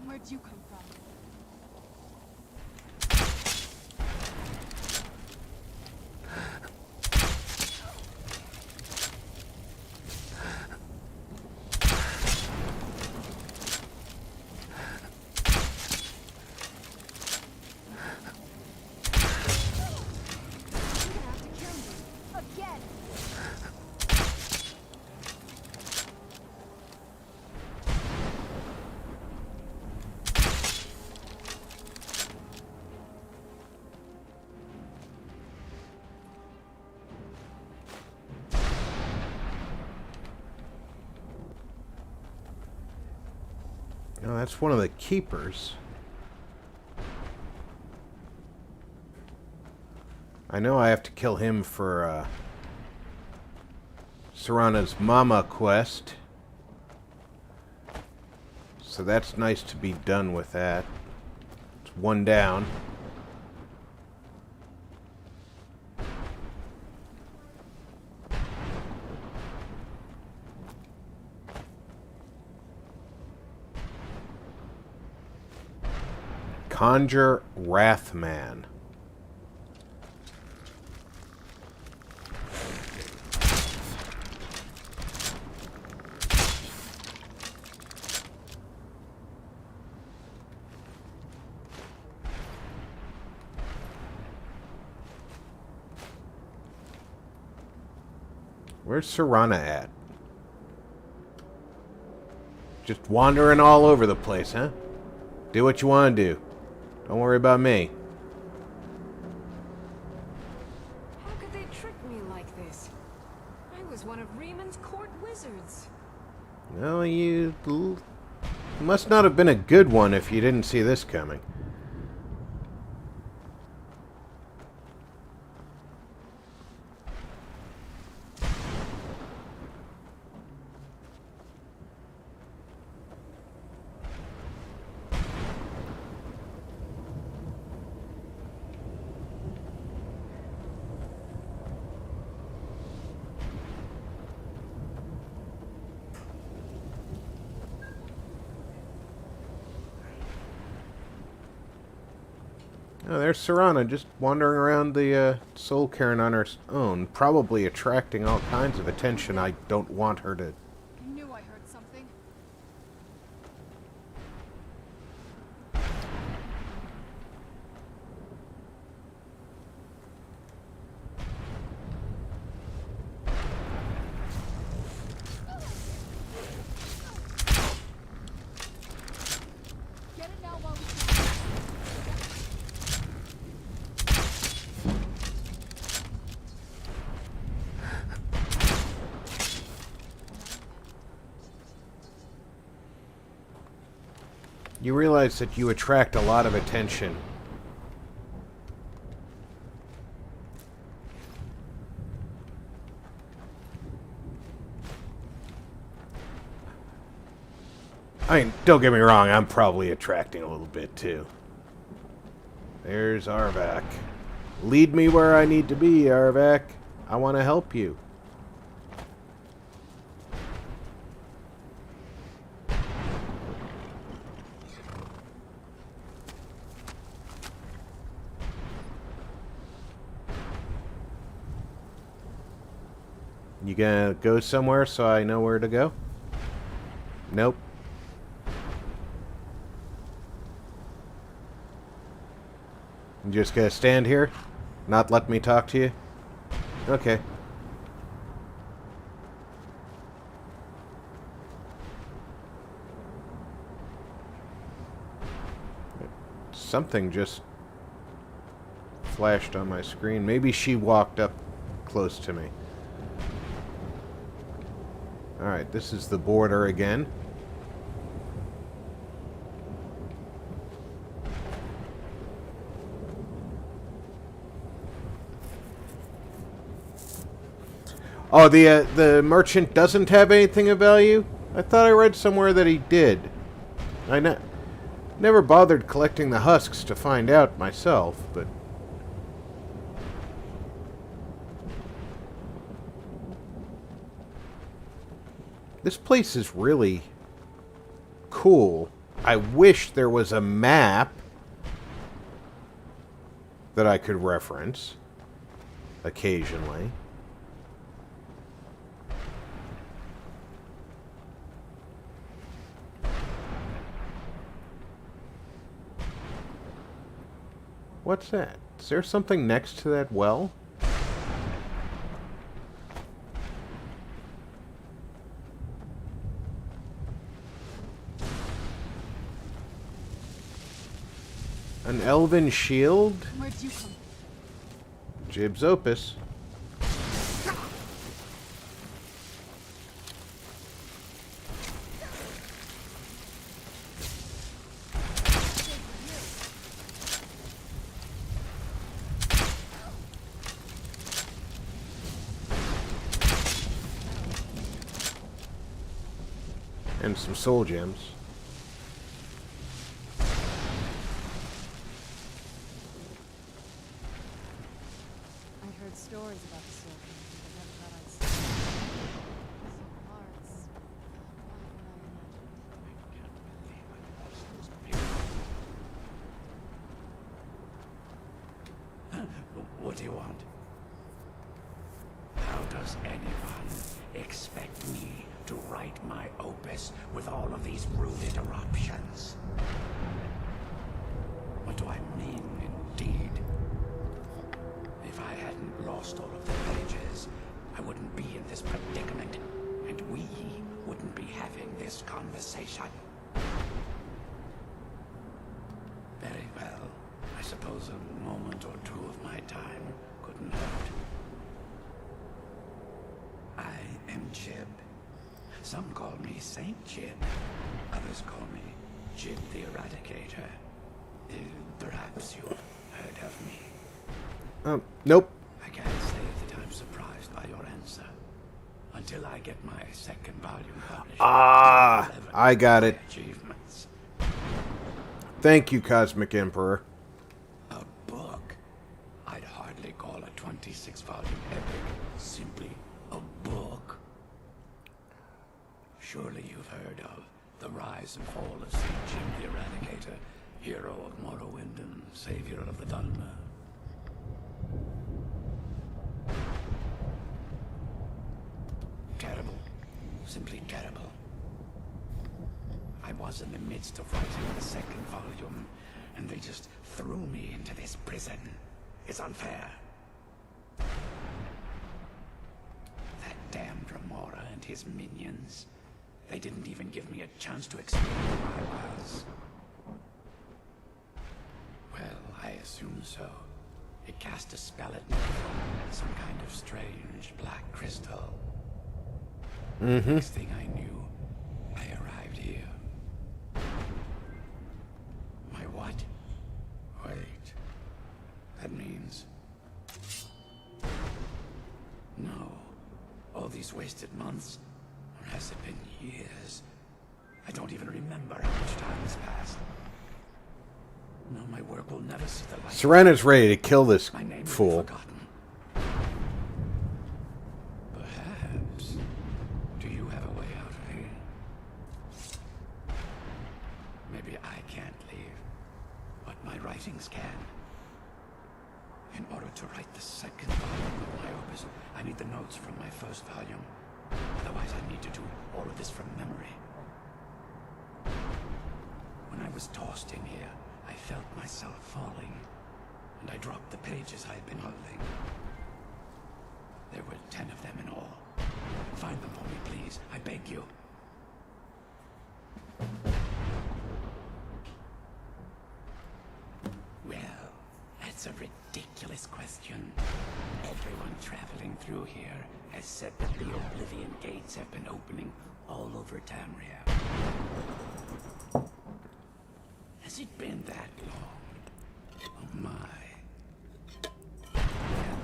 imagined. Where'd you come from? No, that's one of the keepers. I know I have to kill him for Serana's mama quest. So that's nice to be done with that. It's one down. Conjure Wrathman. Where's Serana at? Just wandering all over the place, huh? Do what you want to do. Don't worry about me. How could they trick me like this? I was one of Reman's court wizards. Well, you must not have been a good one if you didn't see this coming. Oh, there's Serana just wandering around the soul cairn on her own, probably attracting all kinds of attention I don't want her to. I knew I heard something. Get it now while we can. You realize that you attract a lot of attention. I mean, don't get me wrong, I'm probably attracting a little bit too. There's Arvak. Lead me where I need to be, Arvak. I want to help you. You gonna go somewhere so I know where to go? Nope. You just gonna stand here? Not let me talk to you? Okay. Something just flashed on my screen. Maybe she walked up close to me. Alright, this is the border again. Oh, the merchant doesn't have anything of value? I thought I read somewhere that he did. I never bothered collecting the husks to find out myself, but... This place is really cool. I wish there was a map that I could reference occasionally. What's that? Is there something next to that well? An elven shield? Where'd you come? Jib's Opus. And some soul gems. I'd heard stories about the Stor Bjorn, but never thought I'd see it. Some parts, quite what I imagined. What do you want? How does anyone expect me to write my opus with all of these rude interruptions? What do I mean, indeed? If I hadn't lost all of the pages, I wouldn't be in this predicament, and we wouldn't be having this conversation. Very well. I suppose a moment or two of my time couldn't hurt. I am Jib. Some call me Saint Jib. Others call me Jib the Eradicator. Perhaps you've heard of me. Nope. I can't say that I'm surprised by your answer. Until I get my second volume published. Ah, I got it. Achievements. Thank you, Cosmic Emperor. A book? I'd hardly call a 26-volume epic simply a book. Surely you've heard of the rise and fall of St. Jim the Eradicator hero of Morrowind and savior of the Dharma. Terrible. Simply terrible. I was in the midst of writing the second volume, and they just threw me into this prison. It's unfair. That damned Remora and his minions. They didn't even give me a chance to explain who I was. Well, I assume so. It cast a spell at me from some kind of strange black crystal. Next thing I knew, I arrived here. My what? Wait. That means... No. All these wasted months? Or has it been years? I don't even remember how much time has passed. No, my work will never see the light. Serana's ready to kill this My name will be fool. forgotten. Perhaps. Do you have a way out of here? Maybe I can't leave, but my writings can. In order to write the second volume of my opus, I need the notes from my first volume. Otherwise, I need to do all of this from memory. When I was tossed in here, I felt myself falling, and I dropped the pages I had been holding. There were 10 of them in all. Find them for me, please. I beg you. Well, that's a ridiculous question. Everyone traveling through here has said that the Oblivion Gates have been opening all over Tamriel. Has it been that long? Oh my. Well,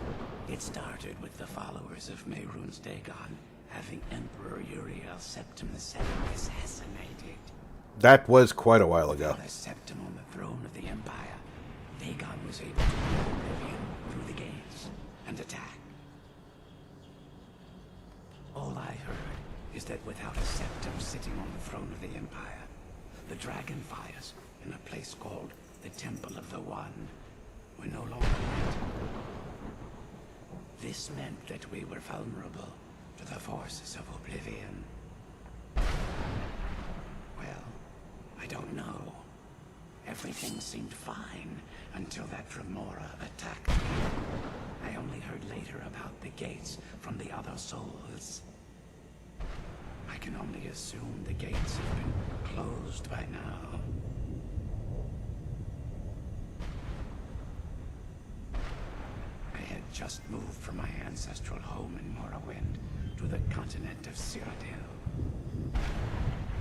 it started with the followers of Mehrunes Dagon having Emperor Uriel Septim II assassinated. That was quite a while ago. Without a Septim on the throne of the Empire, Dagon was able to bring Oblivion through the gates and attack. All I heard is that without a Septim sitting on the throne of the Empire, the dragon fires in a place called the Temple of the One were no longer lit. This meant that we were vulnerable to the forces of Oblivion. Well, I don't know. Everything seemed fine until that Remora attacked me. I only heard later about the gates from the other souls. I can only assume the gates have been closed by now. I had just moved from my ancestral home in Morrowind to the continent of Cyrodiil.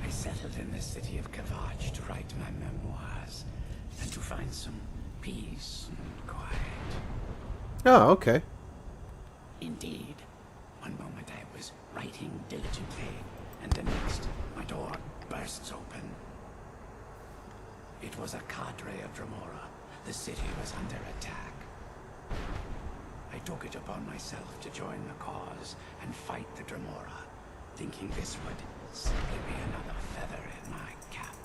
I settled in the city of Kavach to write my memoirs and to find some peace and quiet. Oh, okay. Indeed, one moment I was writing diligently, and the next, my door bursts open. It was a cadre of Dremora. The city was under attack. I took it upon myself to join the cause and fight the Dremora, thinking this would simply be another feather in my cap.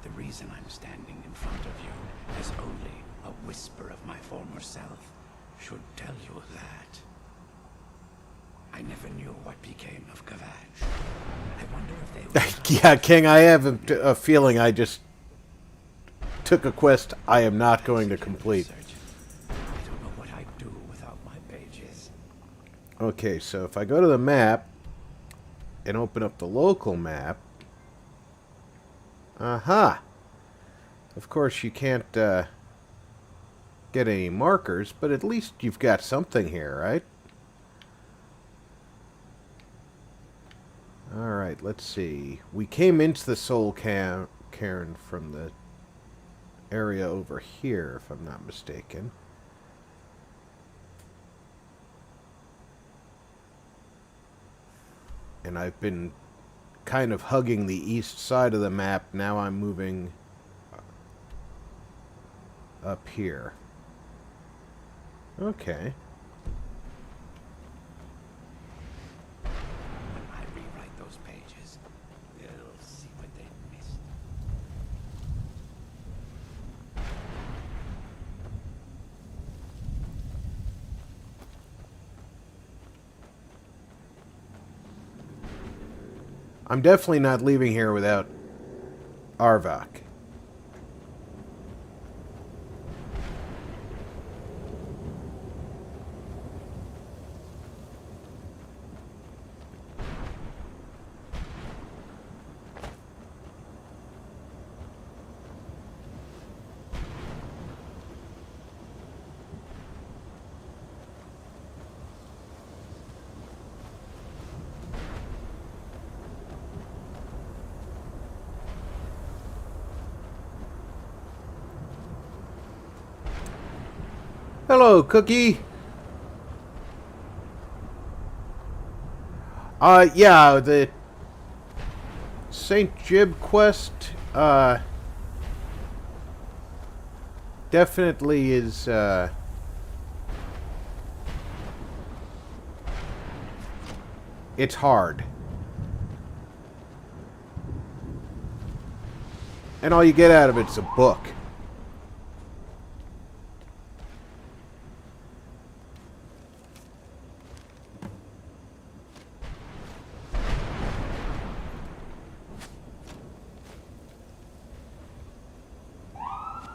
The reason I'm standing in front of you as only a whisper of my former self should tell you that. I never knew what became of Kavach. I wonder if they were... Yeah, King, I have a feeling I just took a quest I am not going to complete. I don't know what I'd do without my pages. Okay, so if I go to the map and open up the local map... Aha! Of course, you can't get any markers, but at least you've got something here, right? Alright, let's see. We came into the Soul Cairn from the area over here, if I'm not mistaken. And I've been kind of hugging the east side of the map. Now I'm moving up here. Okay. When I rewrite those pages, they'll see what they missed. I'm definitely not leaving here without Arvok. Hello, Cookie. Yeah, the St. Jib quest, definitely is, it's hard. And all you get out of it's a book.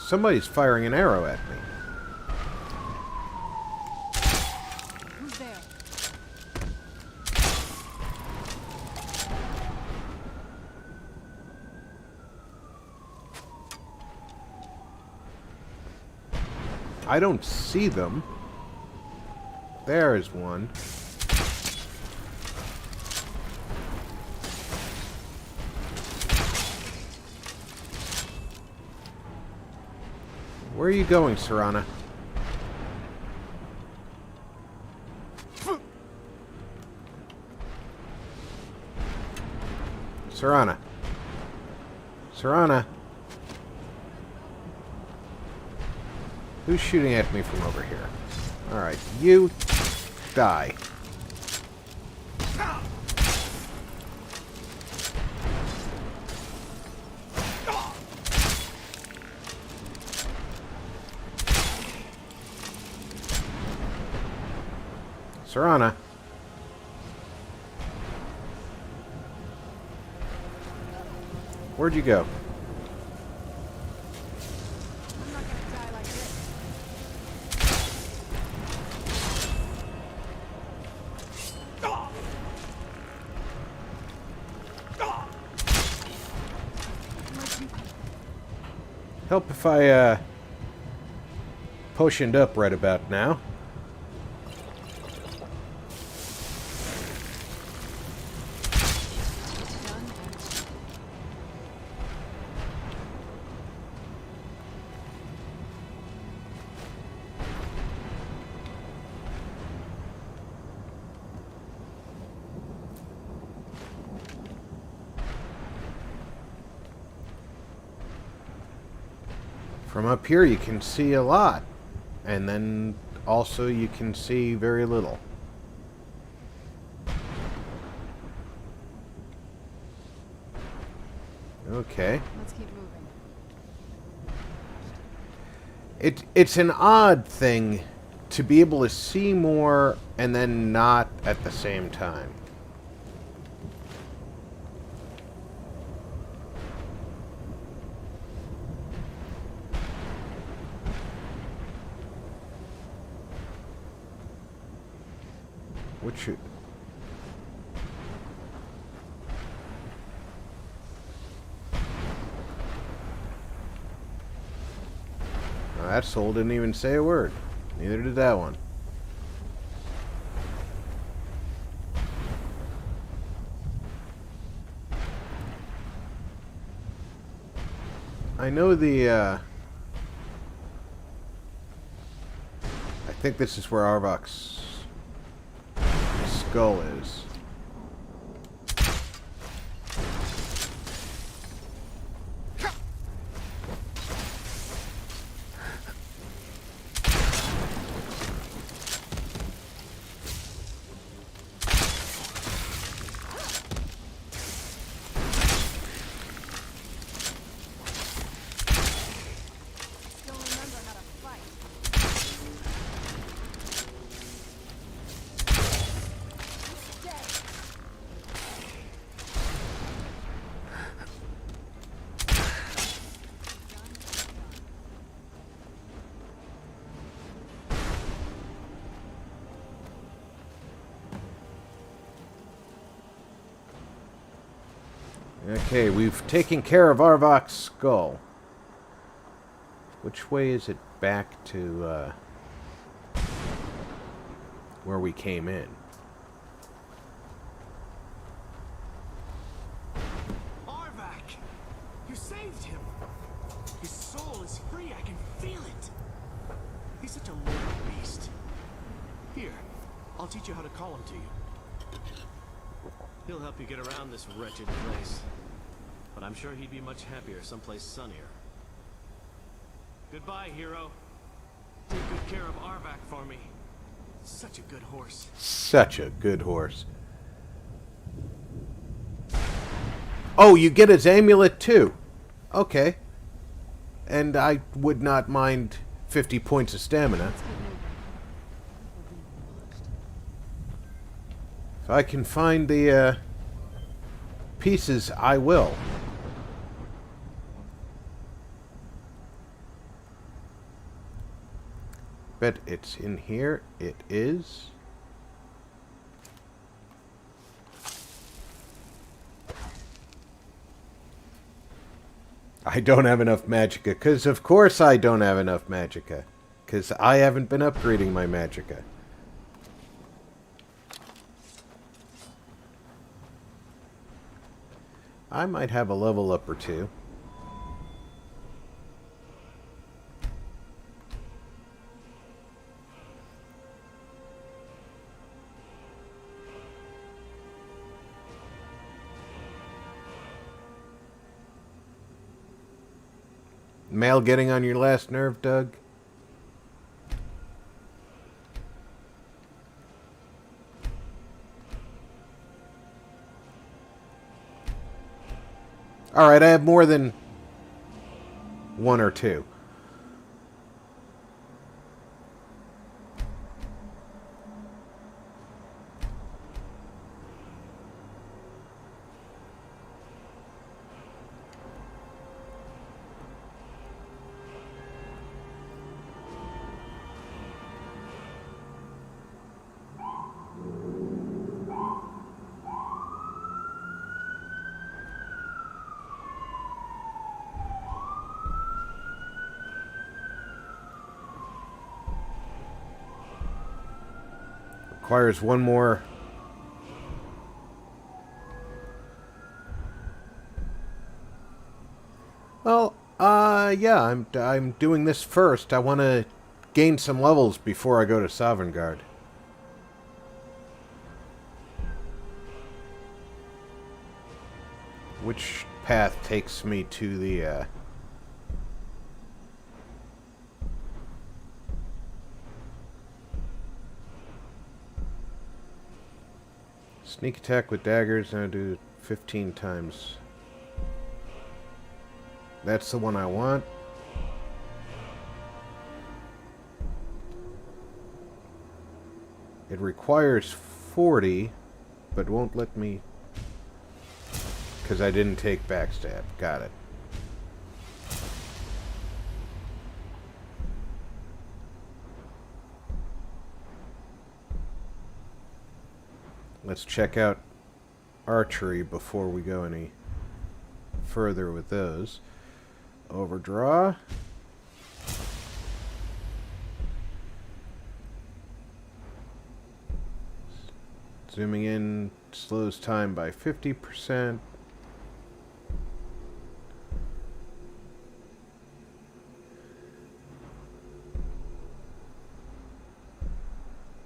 Somebody's firing an arrow at me. Who's there? I don't see them. There is one. Where are you going, Serana? Serana. Serana. Who's shooting at me from over here? Alright, you die. Serana. Where'd you go? I'm not gonna die like this. Help if I, potioned up right about now. From up here you can see a lot, and then also you can see very little. Okay. Let's keep moving. It's an odd thing to be able to see more and then not at the same time. Which... that soul didn't even say a word. Neither did that one. I know the, I think this is where Arvok's skull is. Okay, we've taken care of Arvok's skull. Which way is it back to, where we came in? Arvak! You saved him! His soul is free, I can feel it! He's such a little beast. Here, I'll teach you how to call him to you. He'll help you get around this wretched place. But I'm sure he'd be much happier someplace sunnier. Goodbye, hero. Take good care of Arvak for me. Such a good horse. Such a good horse. Oh, you get his amulet too. Okay. And I would not mind 50 points of stamina. If I can find the pieces, I will. Bet it's in here. It is. I don't have enough magicka, because of course I don't have enough magicka. Because I haven't been upgrading my magicka. I might have a level up or two. Mail getting on your last nerve, Doug? Alright, I have more than one or two. Requires one more. Well, yeah, I'm doing this first. I want to gain some levels before I go to Sovngarde. Which path takes me to the, sneak attack with daggers, and I do 15 times. That's the one I want. It requires 40, but won't let me, because I didn't take backstab. Got it. Let's check out archery before we go any further with those. Overdraw. Zooming in slows time by 50%.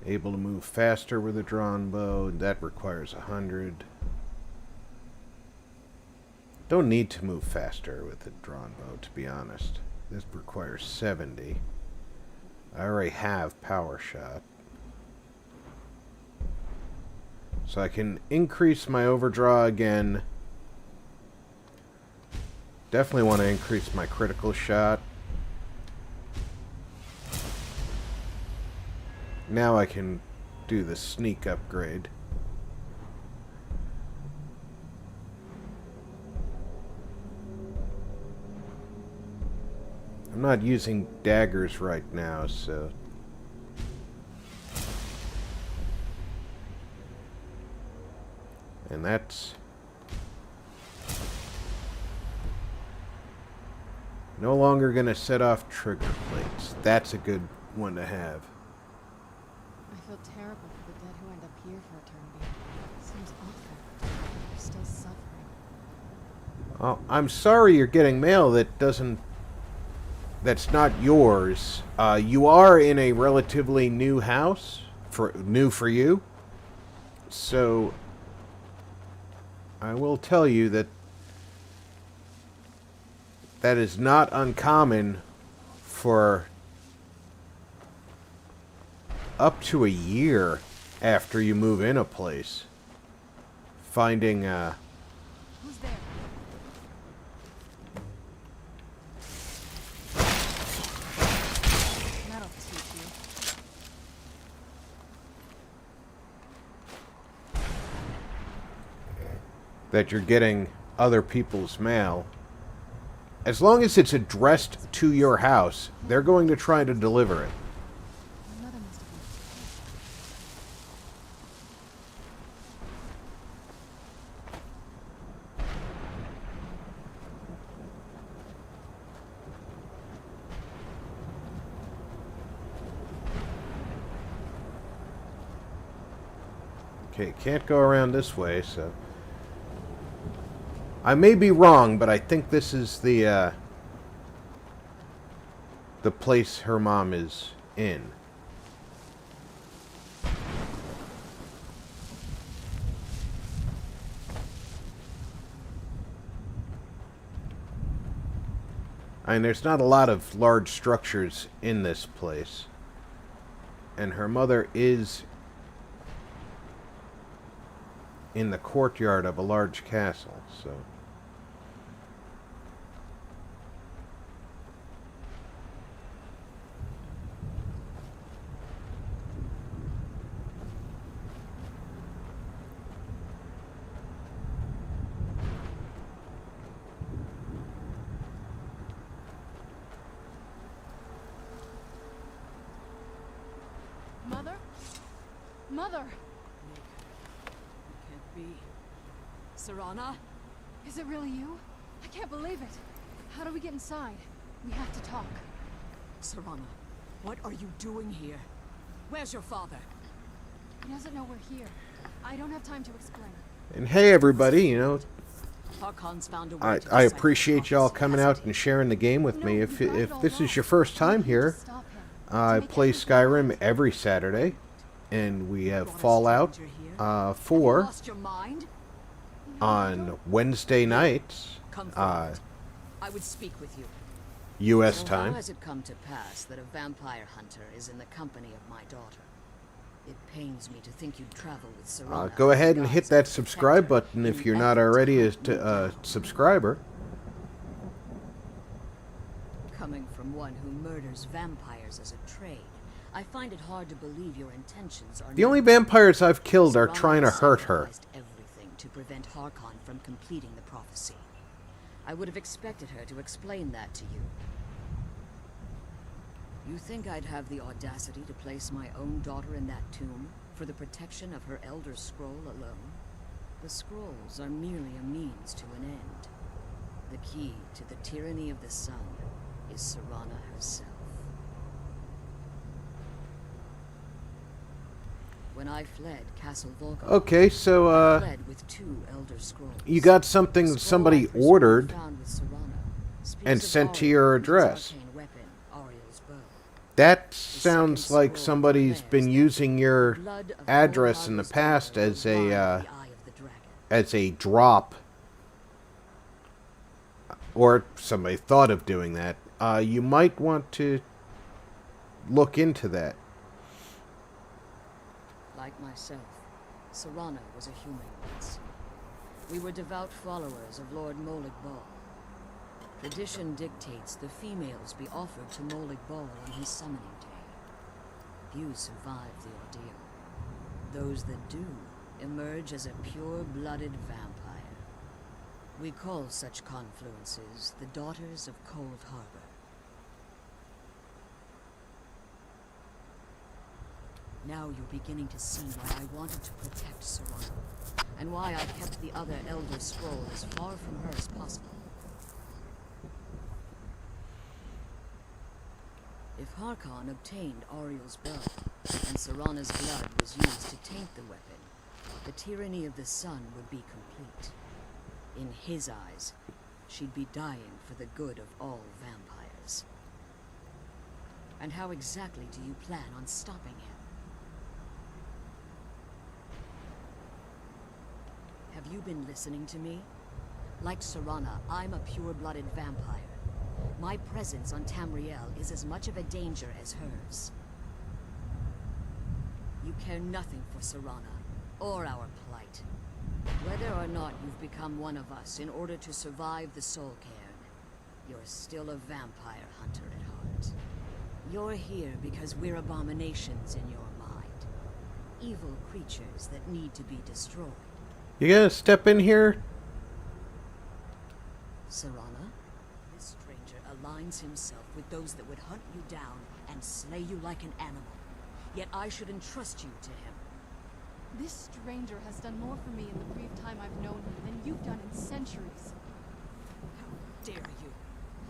Able to move faster with a drawn bow. That requires 100. Don't need to move faster with a drawn bow, to be honest. This requires 70. I already have power shot. So I can increase my overdraw again. Definitely want to increase my critical shot. Now I can do the sneak upgrade. I'm not using daggers right now, so... And that's No longer going to set off trigger plates. That's a good one to have. I feel terrible for the dead who end up here for eternity. Seems awful. They're still suffering. Oh, I'm sorry you're getting mail that's not yours. You are in a relatively new house, new for you. So I will tell you that is not uncommon for up to a year after you move in a place. Finding Who's there? That'll teach you. that you're getting other people's mail. As long as it's addressed to your house, they're going to try to deliver it. My mother must have been. Okay, can't go around this way, so... I may be wrong, but I think this is the place her mom is in. I mean, there's not a lot of large structures in this place. And her mother is in the courtyard of a large castle, so... Mother? Mother! Can't be. Serana? Is it really you? I can't believe it. How do we get inside? We have to talk. Serana, what are you doing here? Where's your father? He doesn't know we're here. I don't have time to explain. And hey, everybody, you know, Harkon's found a way I to decipher appreciate y'all prophecy, coming hasn't out he? and sharing the game with me. If this is your first time We need here, to stop him. I To make play everything Skyrim right. every Saturday, and we have Brought a Fallout stranger here? 4 Lost your mind? on Wednesday nights, Come forward. I would speak with you. U.S. So time. how has it come to pass that a vampire hunter is in the company of my daughter? It pains me to think you'd travel with Serana. Go ahead and hit that God's subscribe protector button if in you're an not effort to already a hunt me subscriber. Coming from one who murders vampires as a trade, I find it hard to believe your intentions are The only noble. vampires I've killed are Serana trying to hurt her. sacrificed everything to prevent Harkon from completing the prophecy. I would have expected her to explain that to you. You think I'd have the audacity to place my own daughter in that tomb for the protection of her Elder Scroll alone? The scrolls are merely a means to an end. The key to the tyranny of the sun is Serana herself. When I fled Castle Volga, Okay, so I fled with 2 Elder Scrolls. you got something The scroll somebody I presume ordered found with Serana speaks and of sent to Ariel your and his address. arcane weapon, Ariel's bow. That sounds like somebody's been using your Blood of address in the Goldharvest past River as will blind a the eye of the dragon. as a drop, or somebody thought of doing that. You might want to look into that. Like myself, Serana was a human once. We were devout followers of Lord Molig Bal. Tradition dictates the females be offered to Molig Bal on his summoning day. Few survive the ordeal. Those that do emerge as a pure-blooded vampire. We call such confluences the Daughters of Cold Harbor. Now you're beginning to see why I wanted to protect Serana, and why I kept the other Elder Scroll as far from her as possible. Karkon obtained Ariel's bow, and Serana's blood was used to taint the weapon, the tyranny of the sun would be complete. In his eyes, she'd be dying for the good of all vampires. And how exactly do you plan on stopping him? Have you been listening to me? Like Serana, I'm a pure-blooded vampire. My presence on Tamriel is as much of a danger as hers. You care nothing for Serana, or our plight. Whether or not you've become one of us in order to survive the Soul Cairn, you're still a vampire hunter at heart. You're here because we're abominations in your mind. Evil creatures that need to be destroyed. You gonna step in here? Serana, this stranger aligns himself with those that would hunt you down and slay you like an animal. Yet I should entrust you to him. This stranger has done more for me in the brief time I've known him than you've done in centuries. How dare you?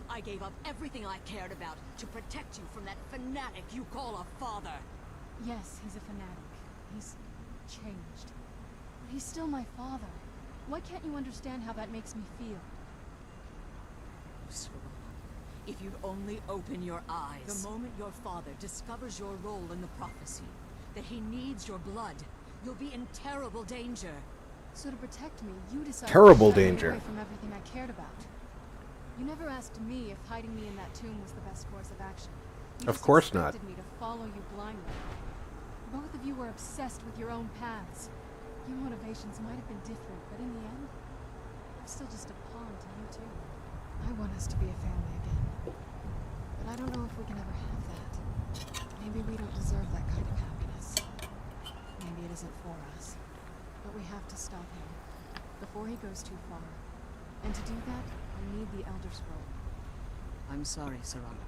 I gave up everything I cared about to protect you from that fanatic you call a father. Yes, he's a fanatic. He's changed. But he's still my father. Why can't you understand how that makes me feel? Serana, if you'd only open your eyes. The moment your father discovers your role in the prophecy, that he needs your blood, you'll be in terrible danger. So to protect me, you decided Terrible to shy me danger. away from everything I cared about. You never asked me if hiding me in that tomb was the best course of action. You Of just course not. expected me to follow you blindly. Both of you were obsessed with your own paths. Your motivations might have been different, but in the end, I'm still just a pawn to you two. I want us to be a family again. But I don't know if we can ever have that. Maybe we don't deserve that kind of happiness. Maybe it isn't for us. But we have to stop him before he goes too far. And to do that, we need the Elder Scroll. I'm sorry, Serana.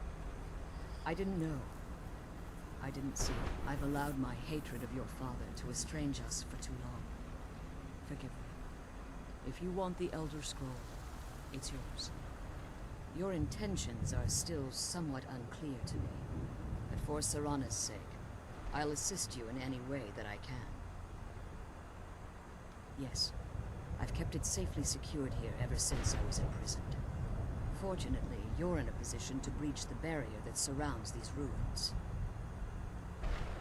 I didn't know. I didn't see. I've allowed my hatred of your father to estrange us for too long. Forgive me. If you want the Elder Scroll, it's yours. Your intentions are still somewhat unclear to me, but for Serana's sake, I'll assist you in any way that I can. Yes, I've kept it safely secured here ever since I was imprisoned. Fortunately, you're in a position to breach the barrier that surrounds these ruins.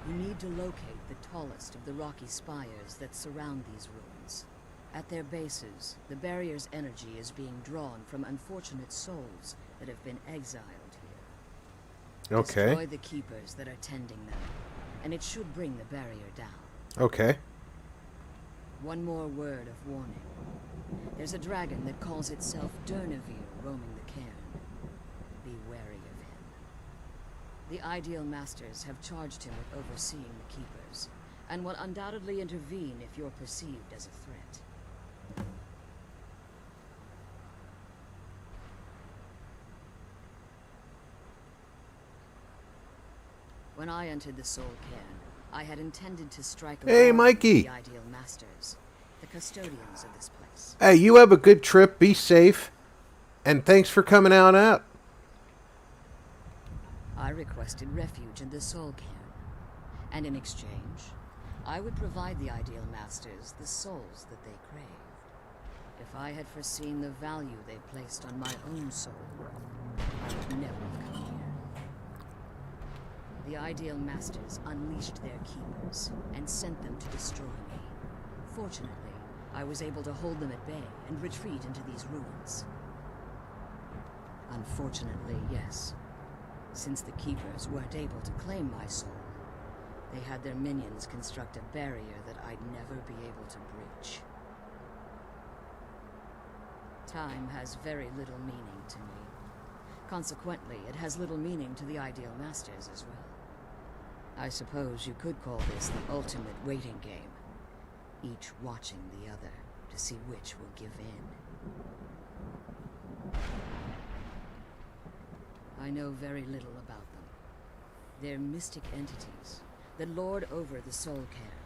You need to locate the tallest of the rocky spires that surround these ruins. At their bases, the barrier's energy is being drawn from unfortunate souls that have been exiled here. Okay. Destroy the keepers that are tending them, and it should bring the barrier down. Okay. One more word of warning. There's a dragon that calls itself Durnevere roaming the cairn. Be wary of him. The Ideal Masters have charged him with overseeing the keepers, and will undoubtedly intervene if you're perceived as a threat. When I entered the Soul Cairn, I had intended to strike a Hey, bargain with Mikey. the Ideal Masters, the custodians of this place. Hey, you have a good trip. Be safe. And thanks for coming out. I requested refuge in the Soul Cairn, and in exchange, I would provide the Ideal Masters the souls that they craved. If I had foreseen the value they placed on my own soul, I would never have come here. The Ideal Masters unleashed their keepers and sent them to destroy me. Fortunately, I was able to hold them at bay and retreat into these ruins. Unfortunately, yes. Since the keepers weren't able to claim my soul, they had their minions construct a barrier that I'd never be able to breach. Time has very little meaning to me. Consequently, it has little meaning to the Ideal Masters as well. I suppose you could call this the ultimate waiting game, each watching the other to see which will give in. I know very little about them. They're mystic entities that lord over the Soul Cairn,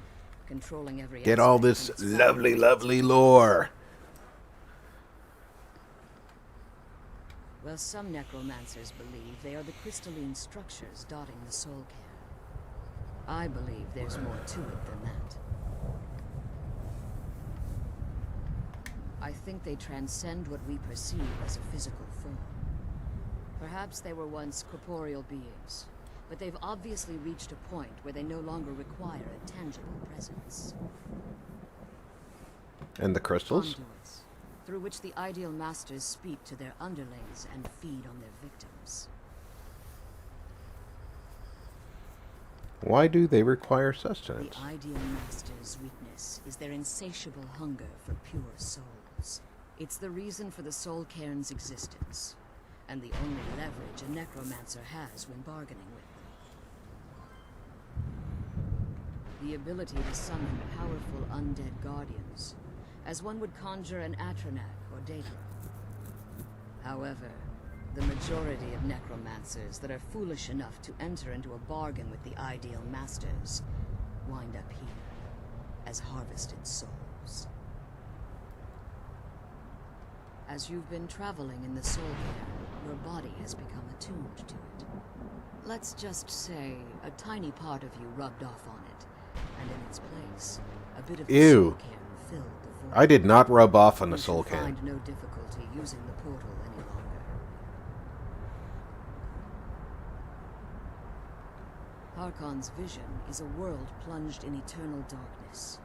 controlling every Get all aspect this of its lovely lore. Well, some necromancers believe they are the crystalline structures dotting the soul cairn. I believe there's more to it than that. I think they transcend what we perceive as a physical form. Perhaps they were once corporeal beings, but they've obviously reached a point where they no longer require a tangible presence. And the crystals? Conduits, through which the ideal masters speak to their underlings and feed on their victims. Why do they require sustenance? The ideal master's weakness is their insatiable hunger for pure souls. It's the reason for the soul cairn's existence, and the only leverage a necromancer has when bargaining with them. The ability to summon powerful undead guardians, as one would conjure an Atronak or Daedra. However, the majority of necromancers that are foolish enough to enter into a bargain with the ideal masters wind up here as harvested souls. As you've been traveling in the soul cairn, your body has become attuned to it. Let's just say a tiny part of you rubbed off on it, and in its place, a bit of the Ew. soul cairn filled the void. I did not rub off on the You soul should cairn. find no difficulty using the portal any longer. Harkon's vision is a world plunged in eternal darkness,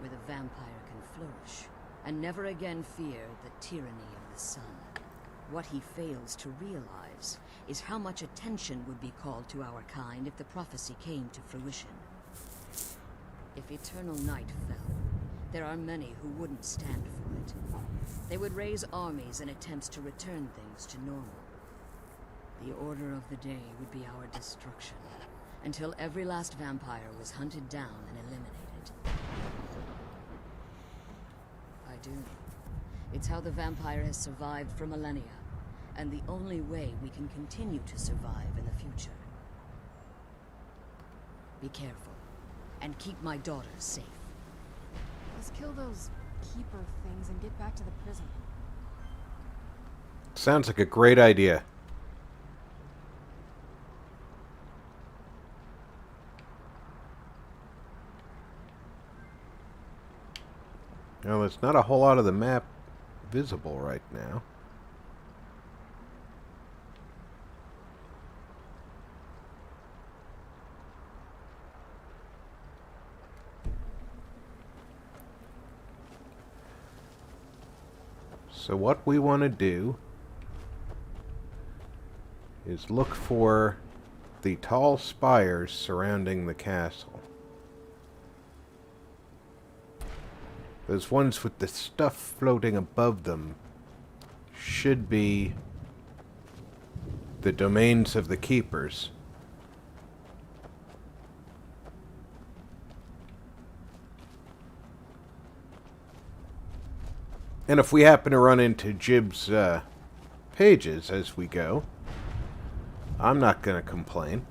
where the vampire can flourish, and never again fear the tyranny of the sun. What he fails to realize is how much attention would be called to our kind if the prophecy came to fruition. If eternal night fell, there are many who wouldn't stand for it. They would raise armies in attempts to return things to normal. The order of the day would be our destruction, until every last vampire was hunted down and eliminated. I do. It's how the vampire has survived for millennia, and the only way we can continue to survive in the future. Be careful, and keep my daughter safe. Let's kill those keeper things and get back to the prison. Sounds like a great idea. Now, there's not a whole lot of the map visible right now. So what we want to do is look for the tall spires surrounding the castle. Those ones with the stuff floating above them should be the domains of the keepers. And if we happen to run into Jib's pages as we go, I'm not going to complain.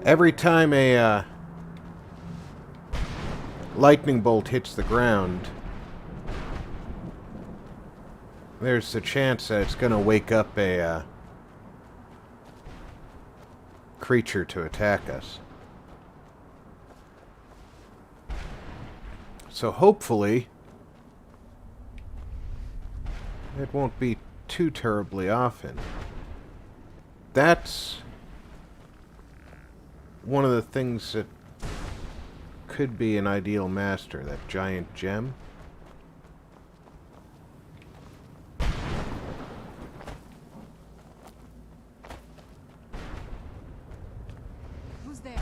Every time a lightning bolt hits the ground, there's a chance that it's going to wake up a creature to attack us. So hopefully it won't be too terribly often. That's one of the things that could be an ideal master, that giant gem. Who's there?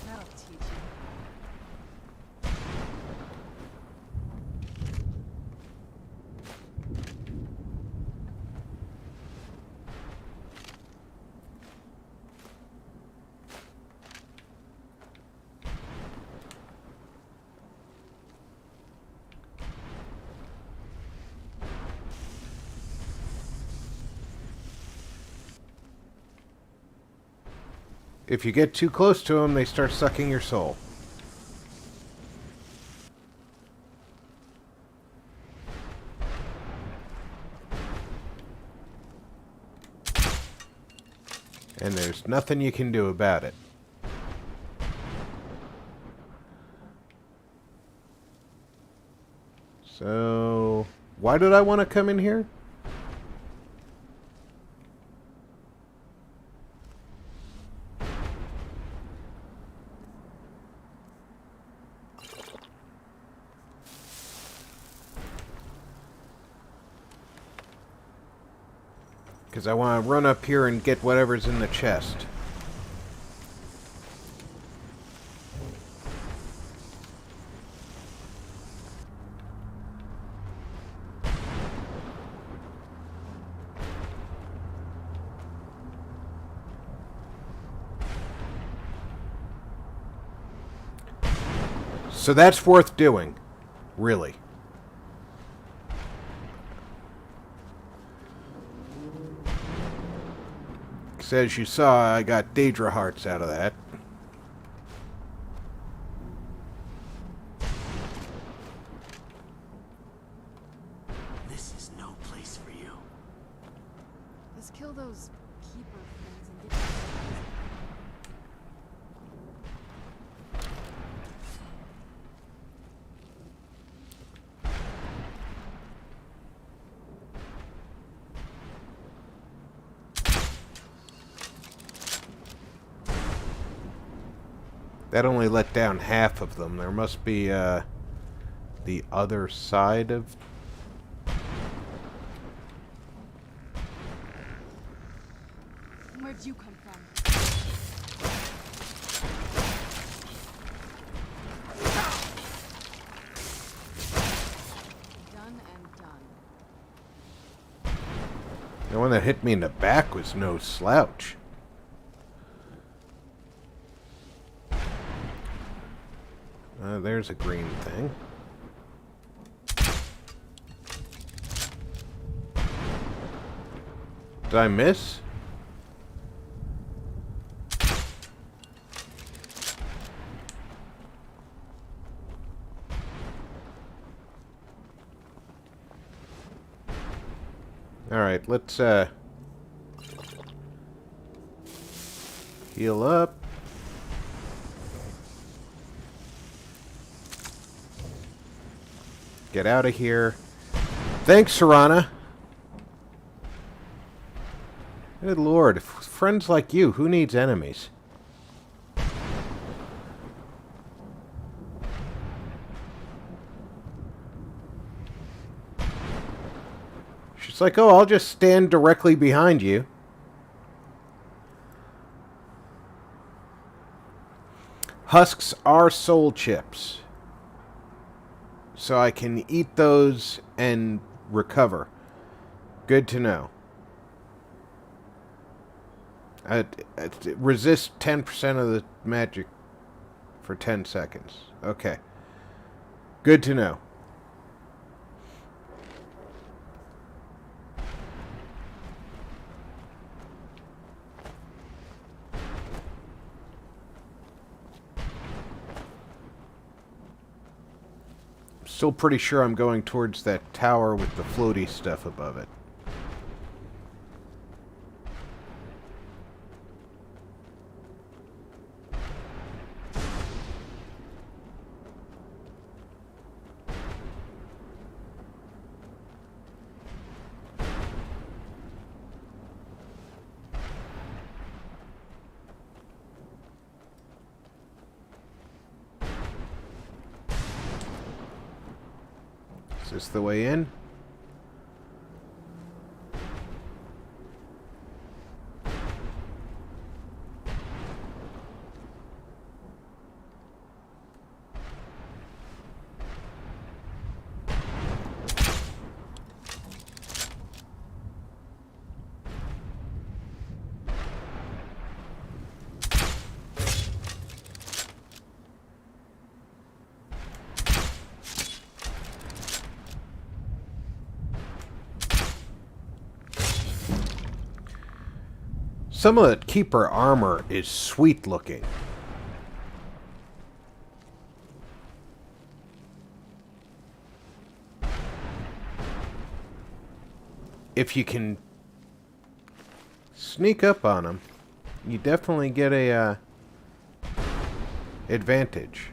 That'll teach you. If you get too close to them, they start sucking your soul. And there's nothing you can do about it. So, why did I want to come in here? Because I want to run up here and get whatever's in the chest. So that's worth doing. Really. Because as you saw, I got Daedra hearts out of that. This is no place for you. Let's kill those keeper things and get That only let down half of them. There must be the other side of... Where'd you come from? Done and done. The one that hit me in the back was no slouch. There's a green thing. Did I miss? Alright, let's heal up. Get out of here. Thanks, Serana. Good lord. Friends like you, who needs enemies? She's like, oh, I'll just stand directly behind you. Husks are soul chips. So I can eat those and recover. Good to know. Resist 10% of the magic for 10 seconds. Okay. Good to know. Still pretty sure I'm going towards that tower with the floaty stuff above it. Is this the way in? Some of the Keeper armor is sweet looking. If you can sneak up on them, you definitely get a advantage.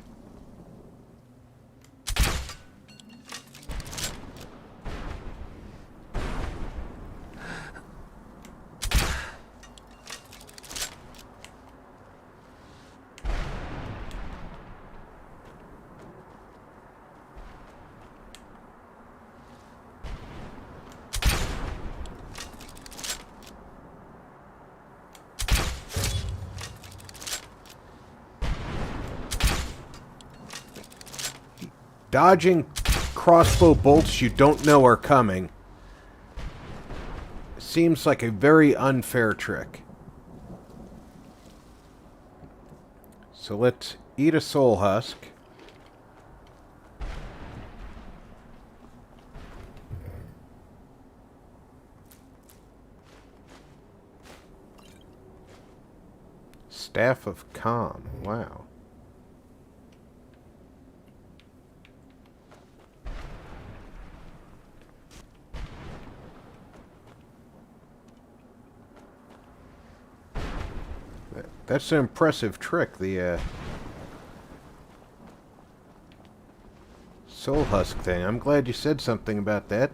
Dodging crossbow bolts you don't know are coming seems like a very unfair trick. So let's eat a soul husk. Staff of Calm. Wow. That's an impressive trick, the soul husk thing. I'm glad you said something about that.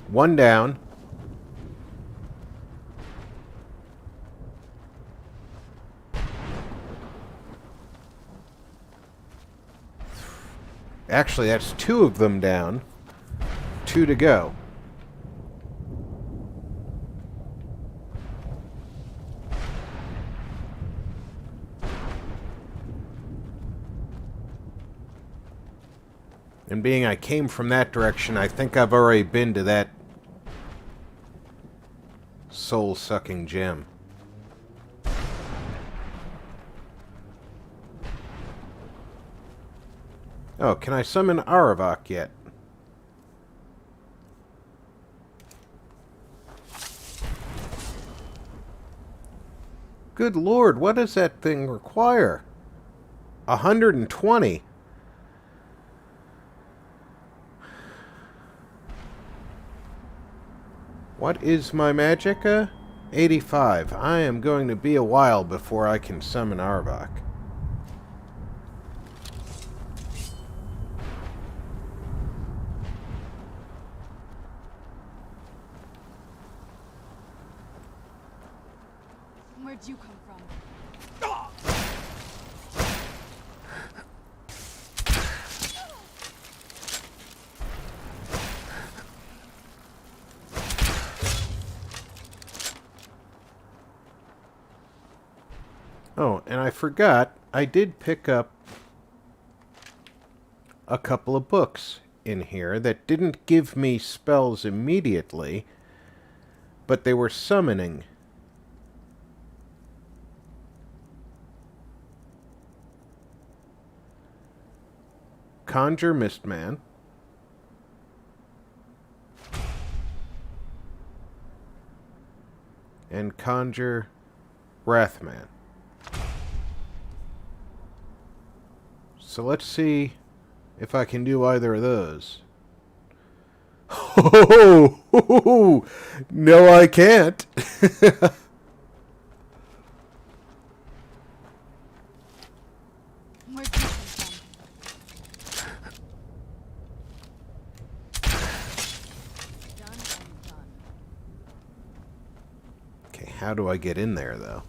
One down. Actually, that's two of them down. Two to go. And being I came from that direction, I think I've already been to that soul-sucking gem. Oh, can I summon Aravok yet? Good lord, what does that thing require? 120. What is my magicka? 85. I am going to be a while before I can summon Aravok. Where'd you come from? Oh, and I forgot, I did pick up a couple of books in here that didn't give me spells immediately, but they were summoning. Conjure Mistman. And Conjure Wrathman. So let's see if I can do either of those. Oh, no, I can't. Where'd you come from? Done and done. Okay, how do I get in there, though?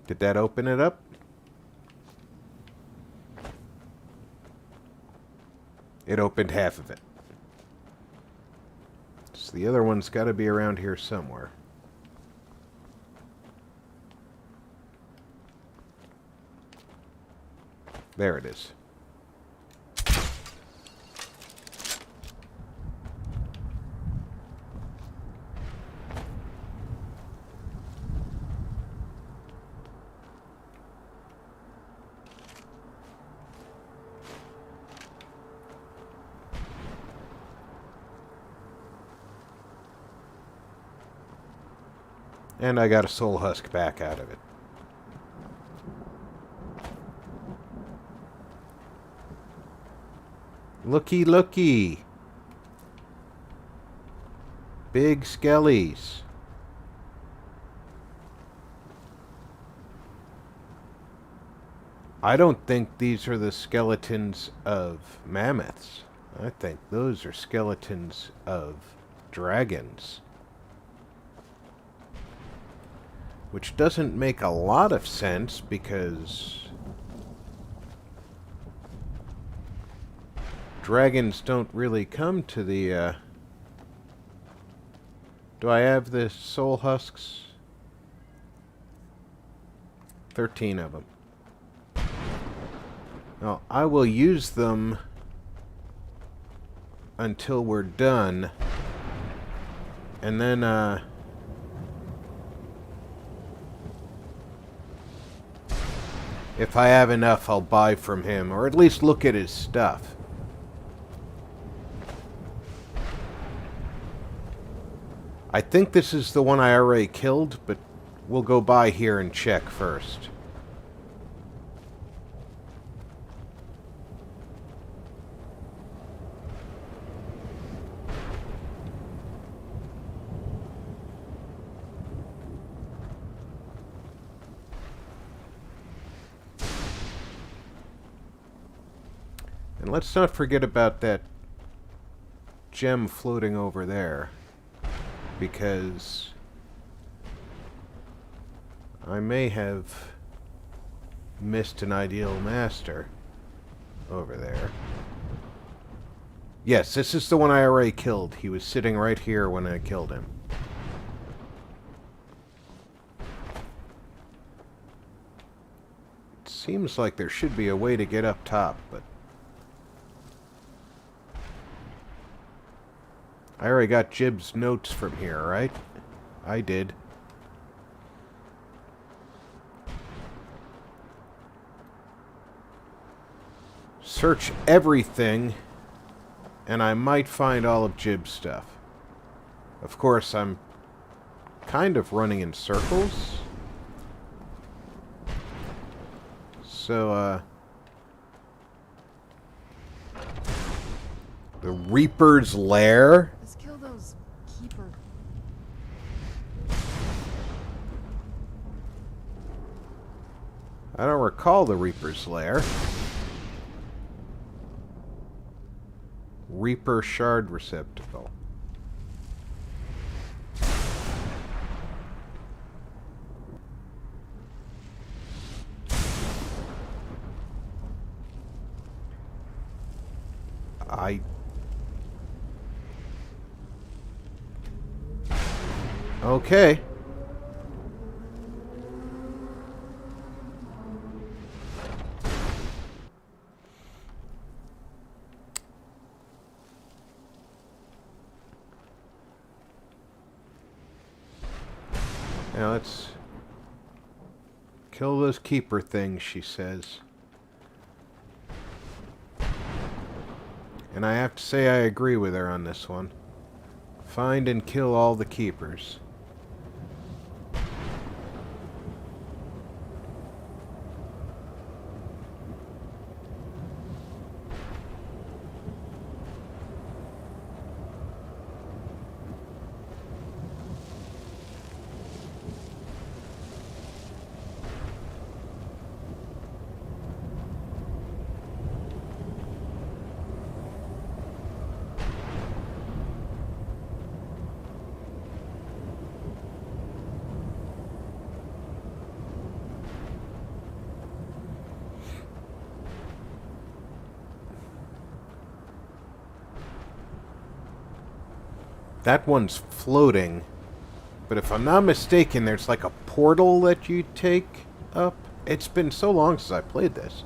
Did that open it up? It opened half of it. So the other one's got to be around here somewhere. There it is. And I got a soul husk back out of it. Looky, looky. Big skellies. I don't think these are the skeletons of mammoths. I think those are skeletons of dragons. Which doesn't make a lot of sense because dragons don't really come to the, Do I have the soul husks? 13 of them. Now, I will use them until we're done. And then, if I have enough, I'll buy from him, or at least look at his stuff. I think this is the one I already killed, but we'll go by here and check first. And let's not forget about that gem floating over there, because I may have missed an ideal master over there. Yes, this is the one I already killed. He was sitting right here when I killed him. It seems like there should be a way to get up top, but I already got Jib's notes from here, right? I did. Search everything, and I might find all of Jib's stuff. Of course, I'm kind of running in circles. So, the Reaper's Lair? Let's kill those keeper. I don't recall the Reaper's Lair. Reaper Shard Receptacle. Okay. Now let's kill those keeper things, she says. And I have to say I agree with her on this one. Find and kill all the keepers. That one's floating, but if I'm not mistaken, there's like a portal that you take up. It's been so long since I played this.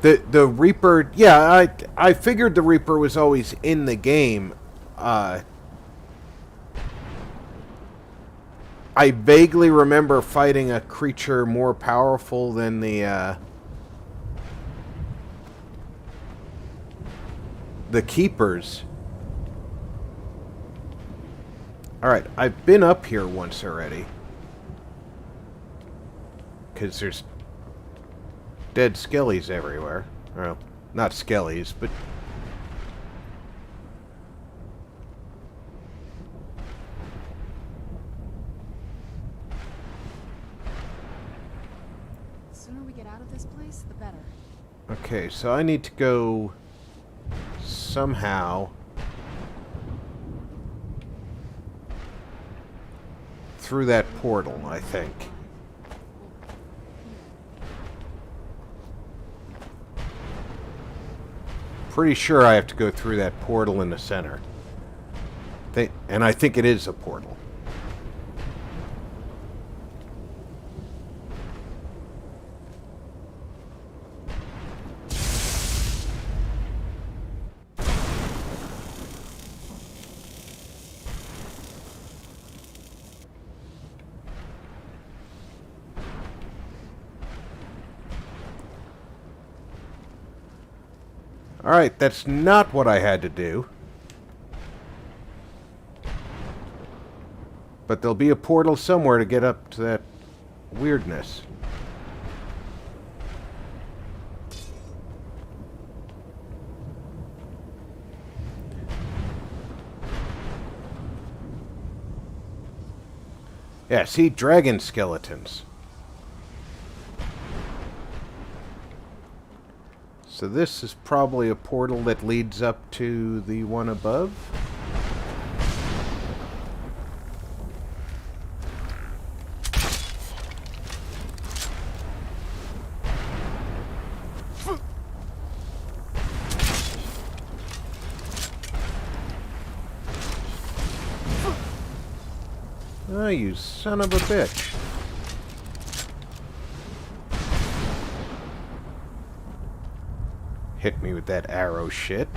The Reaper, yeah, I figured the Reaper was always in the game. I vaguely remember fighting a creature more powerful than the keepers. Alright, I've been up here once already. Because there's dead skellies everywhere. Well, not skellies, but... The sooner we get out of this place, the better. Okay, so I need to go somehow through that portal, I think. Pretty sure I have to go through that portal in the center. And I think it is a portal. Alright, that's not what I had to do. But there'll be a portal somewhere to get up to that weirdness. Yeah, see, dragon skeletons. So this is probably a portal that leads up to the one above. Oh, you son of a bitch. Hit me with that arrow shit.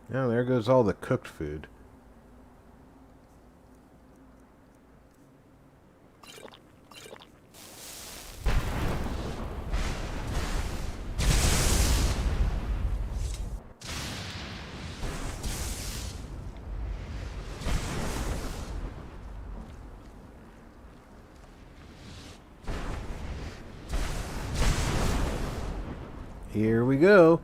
Now there goes all the cooked food. Here we go.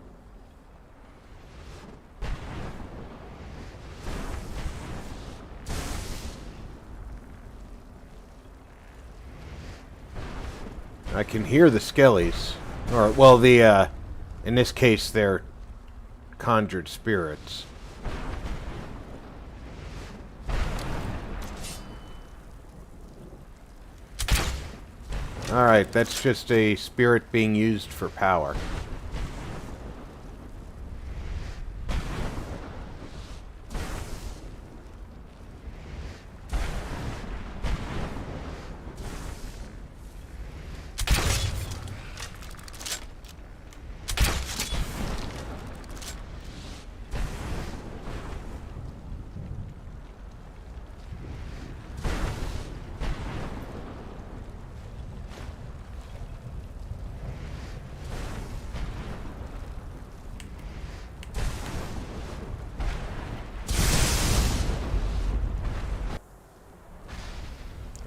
I can hear the skellies. Or, well, in this case, they're conjured spirits. Alright, that's just a spirit being used for power.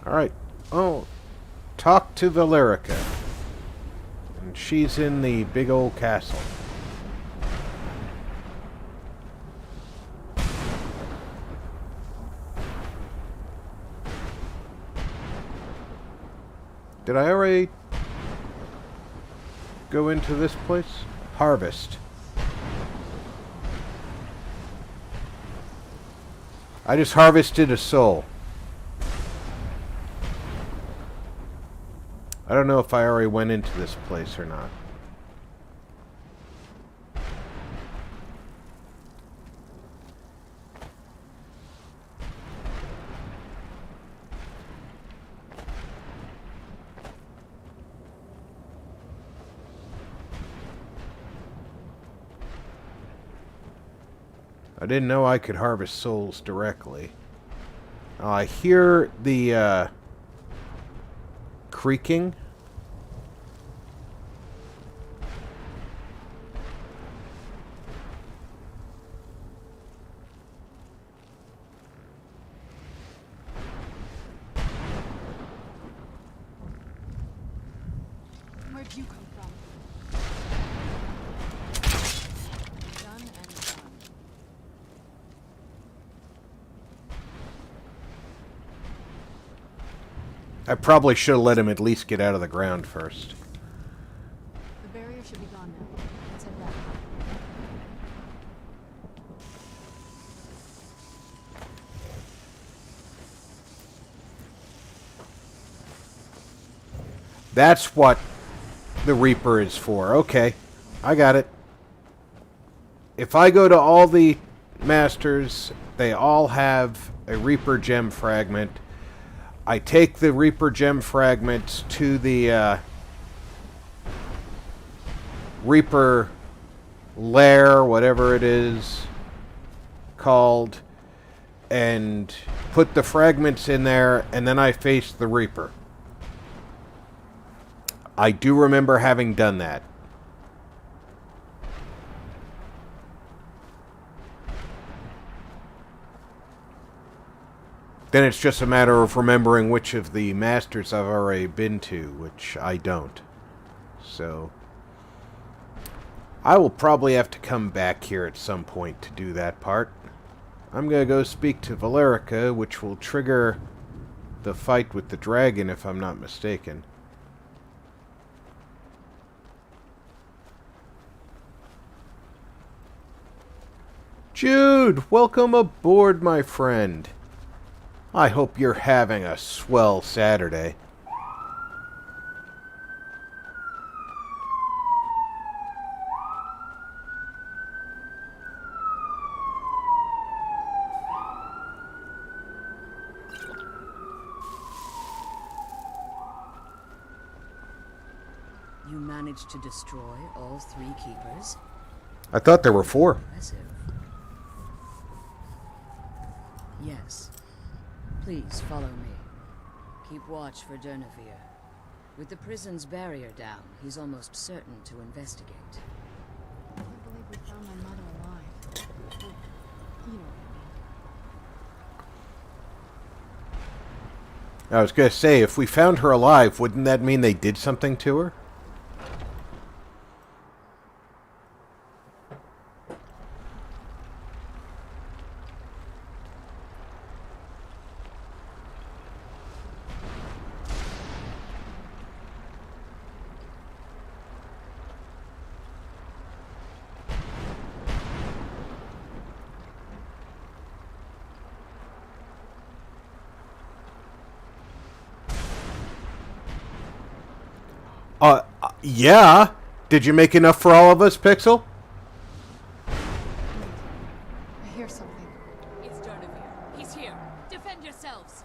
Alright. Oh, talk to Valerica. And she's in the big old castle. Did I already go into this place? Harvest. I just harvested a soul. I don't know if I already went into this place or not. I didn't know I could harvest souls directly. I hear the creaking. Where'd you come from? Done and done. I probably should have let him at least get out of the ground first. The barrier should be gone now. Let's head back. That's what the Reaper is for. Okay, I got it. If I go to all the masters, they all have a Reaper gem fragment. I take the Reaper gem fragments to the Reaper lair, whatever it is called, and put the fragments in there, and then I face the Reaper. I do remember having done that. Then it's just a matter of remembering which of the masters I've already been to, which I don't. So I will probably have to come back here at some point to do that part. I'm going to go speak to Valerica, which will trigger the fight with the dragon, if I'm not mistaken. Jude, welcome aboard, my friend. I hope you're having a swell Saturday. You managed to destroy all 3 keepers? I thought there were 4. Impressive. Yes. Please follow me. Keep watch for Durnevere. With the prison's barrier down, he's almost certain to investigate. I can't believe we found my mother alive. Well, you know what I was going to say, if we found her alive, wouldn't that mean they did something to her? Yeah. Did you make enough for all of us, Pixel? I hear something. It's Durnevere. He's here. Defend yourselves.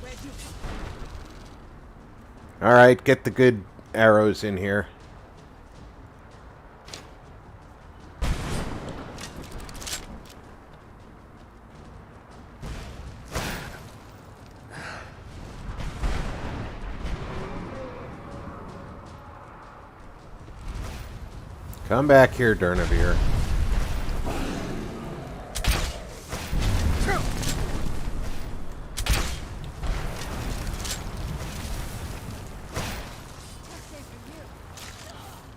Where'd you come? Alright, get the good arrows in here. Come back here, Durnevere.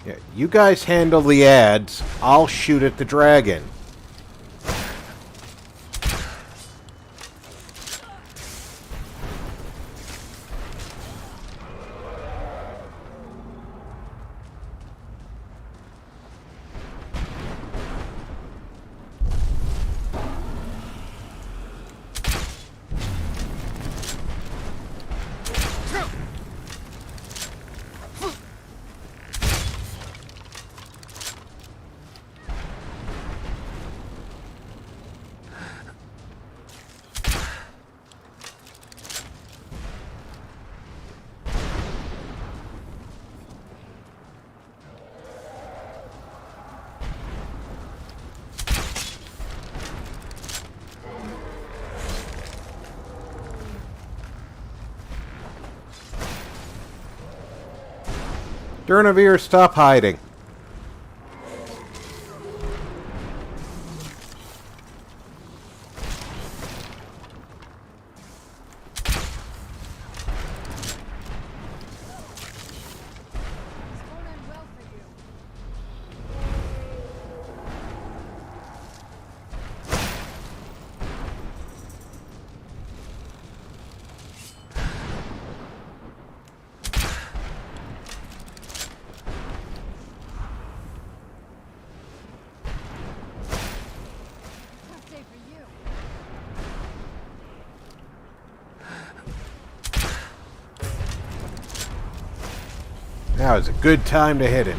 Yeah, you guys handle the ads. I'll shoot at the dragon. Durnavir, stop hiding. It's going on well for you. Tough day for you. Now is a good time to hit it.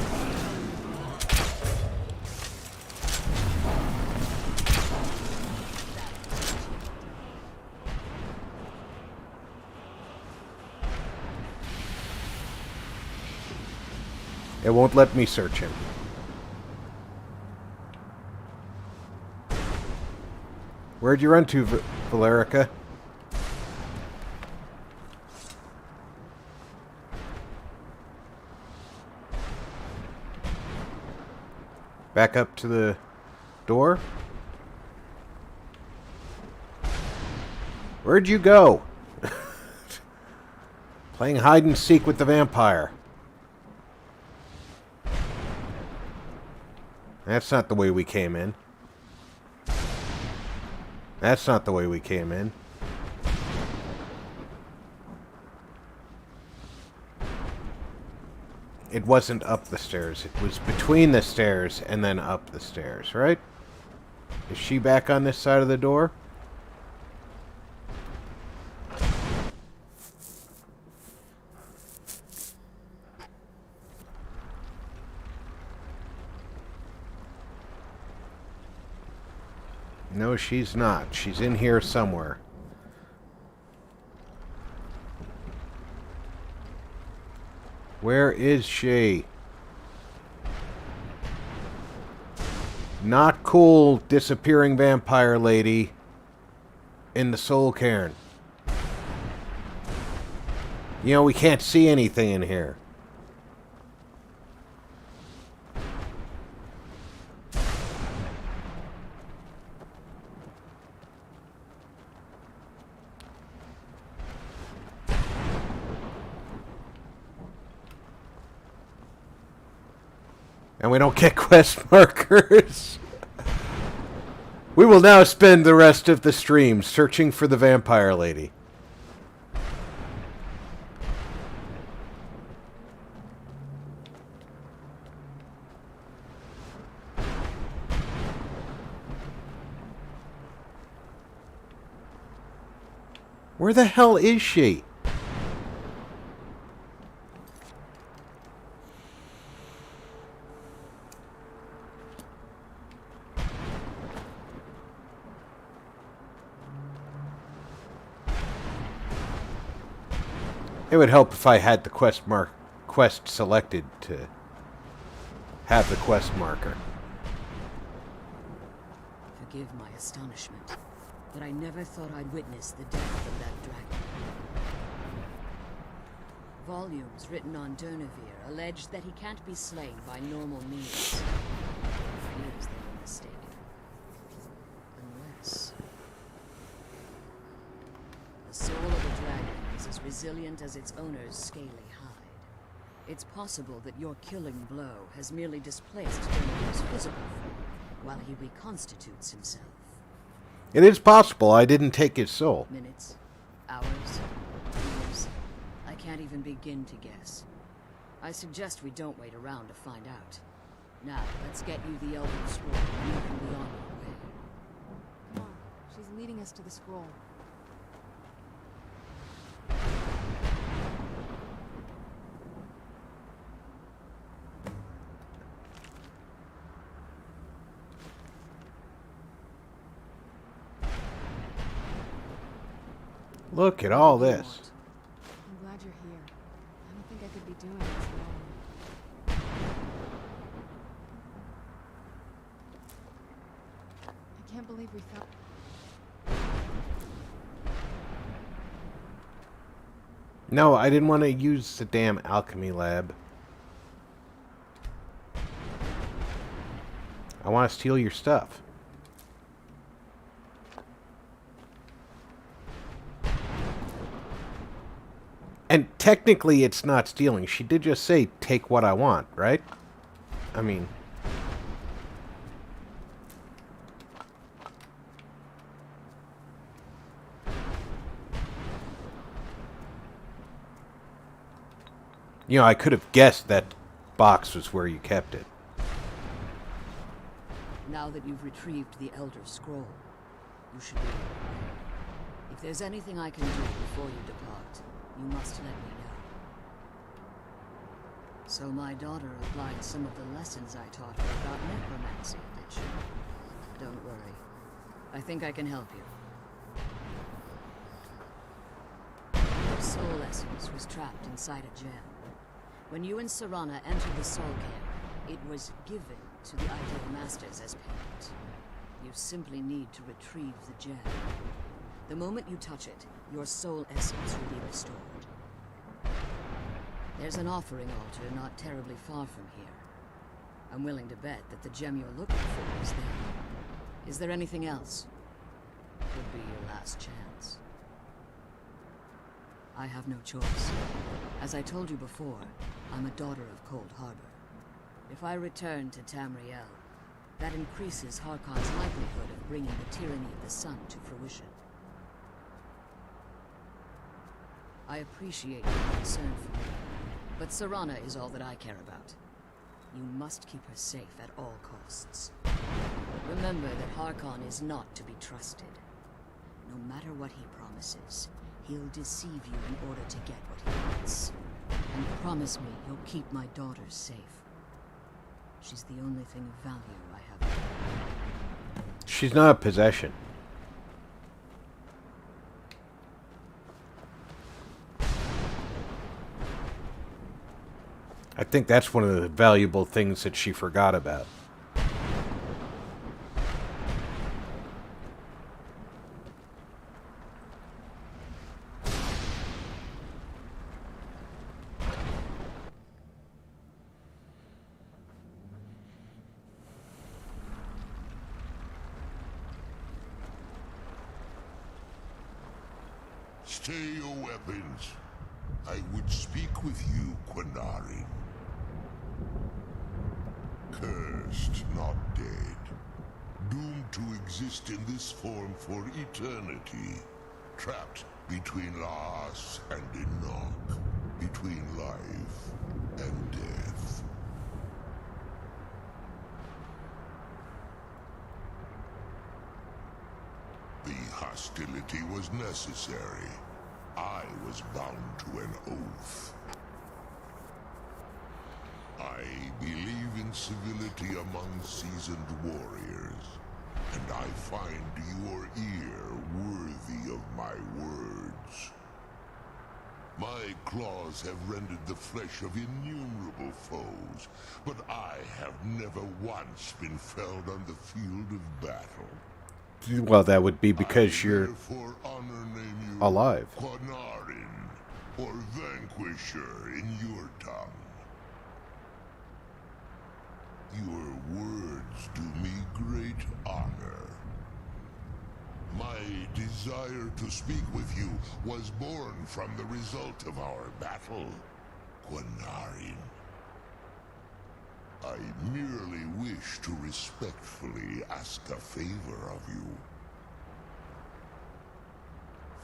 It won't let me search him. Where'd you run to, Valerica? Back up to the door? Where'd you go? Playing hide and seek with the vampire. That's not the way we came in. That's not the way we came in. It wasn't up the stairs. It was between the stairs and then up the stairs, right? Is she back on this side of the door? No, she's not. She's in here somewhere. Where is she? Not cool, disappearing vampire lady in the soul cairn. You know, we can't see anything in here. And we don't get quest markers. We will now spend the rest of the stream searching for the vampire lady. Where the hell is she? It would help if I had the quest selected to have the quest marker. Forgive my astonishment, but I never thought I'd witness the death of that dragon. Volumes written on Durnavir allege that he can't be slain by normal means. It appears they were mistaken. Unless... the soul of a dragon is as resilient as its owner's scaly hide. It's possible that your killing blow has merely displaced Durnavir's physical form while he reconstitutes himself. It is possible I didn't take his soul. Minutes, hours, years. I can't even begin to guess. I suggest we don't wait around to find out. Now, let's get you the Elder Scroll and you can be on your way. Come on, she's leading us to the scroll. Look at all this. I'm glad you're here. I don't think I could be doing this alone. I can't believe we found... No, I didn't want to use the damn alchemy lab. I want to steal your stuff. And technically, it's not stealing. She did just say, take what I want, right? I mean... You know, I could have guessed that box was where you kept it. Now that you've retrieved the Elder Scroll, you should be prepared. If there's anything I can do before you depart, you must let me know. So my daughter applied some of the lessons I taught her about necromancy, did she? Don't worry. I think I can help you. Your soul essence was trapped inside a gem. When you and Serana entered the Soul Camp, it was given to the Ideal Masters as payment. You simply need to retrieve the gem. The moment you touch it, your soul essence will be restored. There's an offering altar not terribly far from here. I'm willing to bet that the gem you're looking for is there. Is there anything else? Could be your last chance. I have no choice. As I told you before, I'm a daughter of Cold Harbor. If I return to Tamriel, that increases Harkon's likelihood of bringing the tyranny of the sun to fruition. I appreciate your concern for me, but Serana is all that I care about. You must keep her safe at all costs. Remember that Harkon is not to be trusted. No matter what he promises, he'll deceive you in order to get what he wants. And promise me you'll keep my daughter safe. She's the only thing of value I have. She's not a possession. I think that's one of the valuable things that she forgot about. Stay your weapons. I would speak with you, Quinarin. Cursed, not dead. Doomed to exist in this form for eternity. Trapped between Laas and Enoch. Between life and death. The hostility was necessary. I was bound to an oath. I believe in civility among seasoned warriors, and I find your ear worthy of my words. My claws have rended the flesh of innumerable foes, but I have never once been felled on the field of battle. Well, that would be because you're alive. Quinarin, or Vanquisher in your tongue. Your words do me great honor. My desire to speak with you was born from the result of our battle, Quinarin. I merely wish to respectfully ask a favor of you.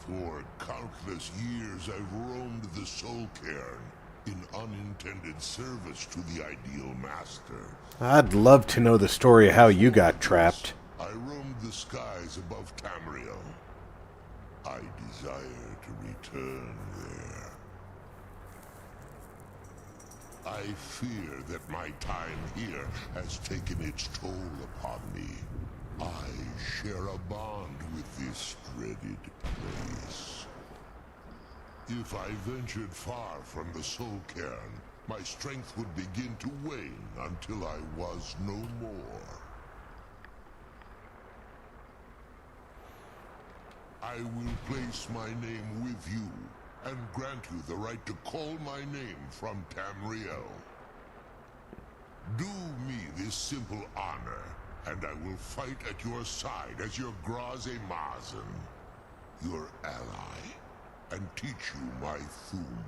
For countless years I've roamed the Soul Cairn in unintended service to the Ideal Master. I'd love to know the story of how you got trapped. I roamed the skies above Tamriel. I desire to return there. I fear that my time here has taken its toll upon me. I share a bond with this dreaded place. If I ventured far from the Soul Cairn, my strength would begin to wane until I was no more. I will place my name with you, and grant you the right to call my name from Tamriel. Do me this simple honor, and I will fight at your side as your Graze Mazen, your ally, and teach you my Thum.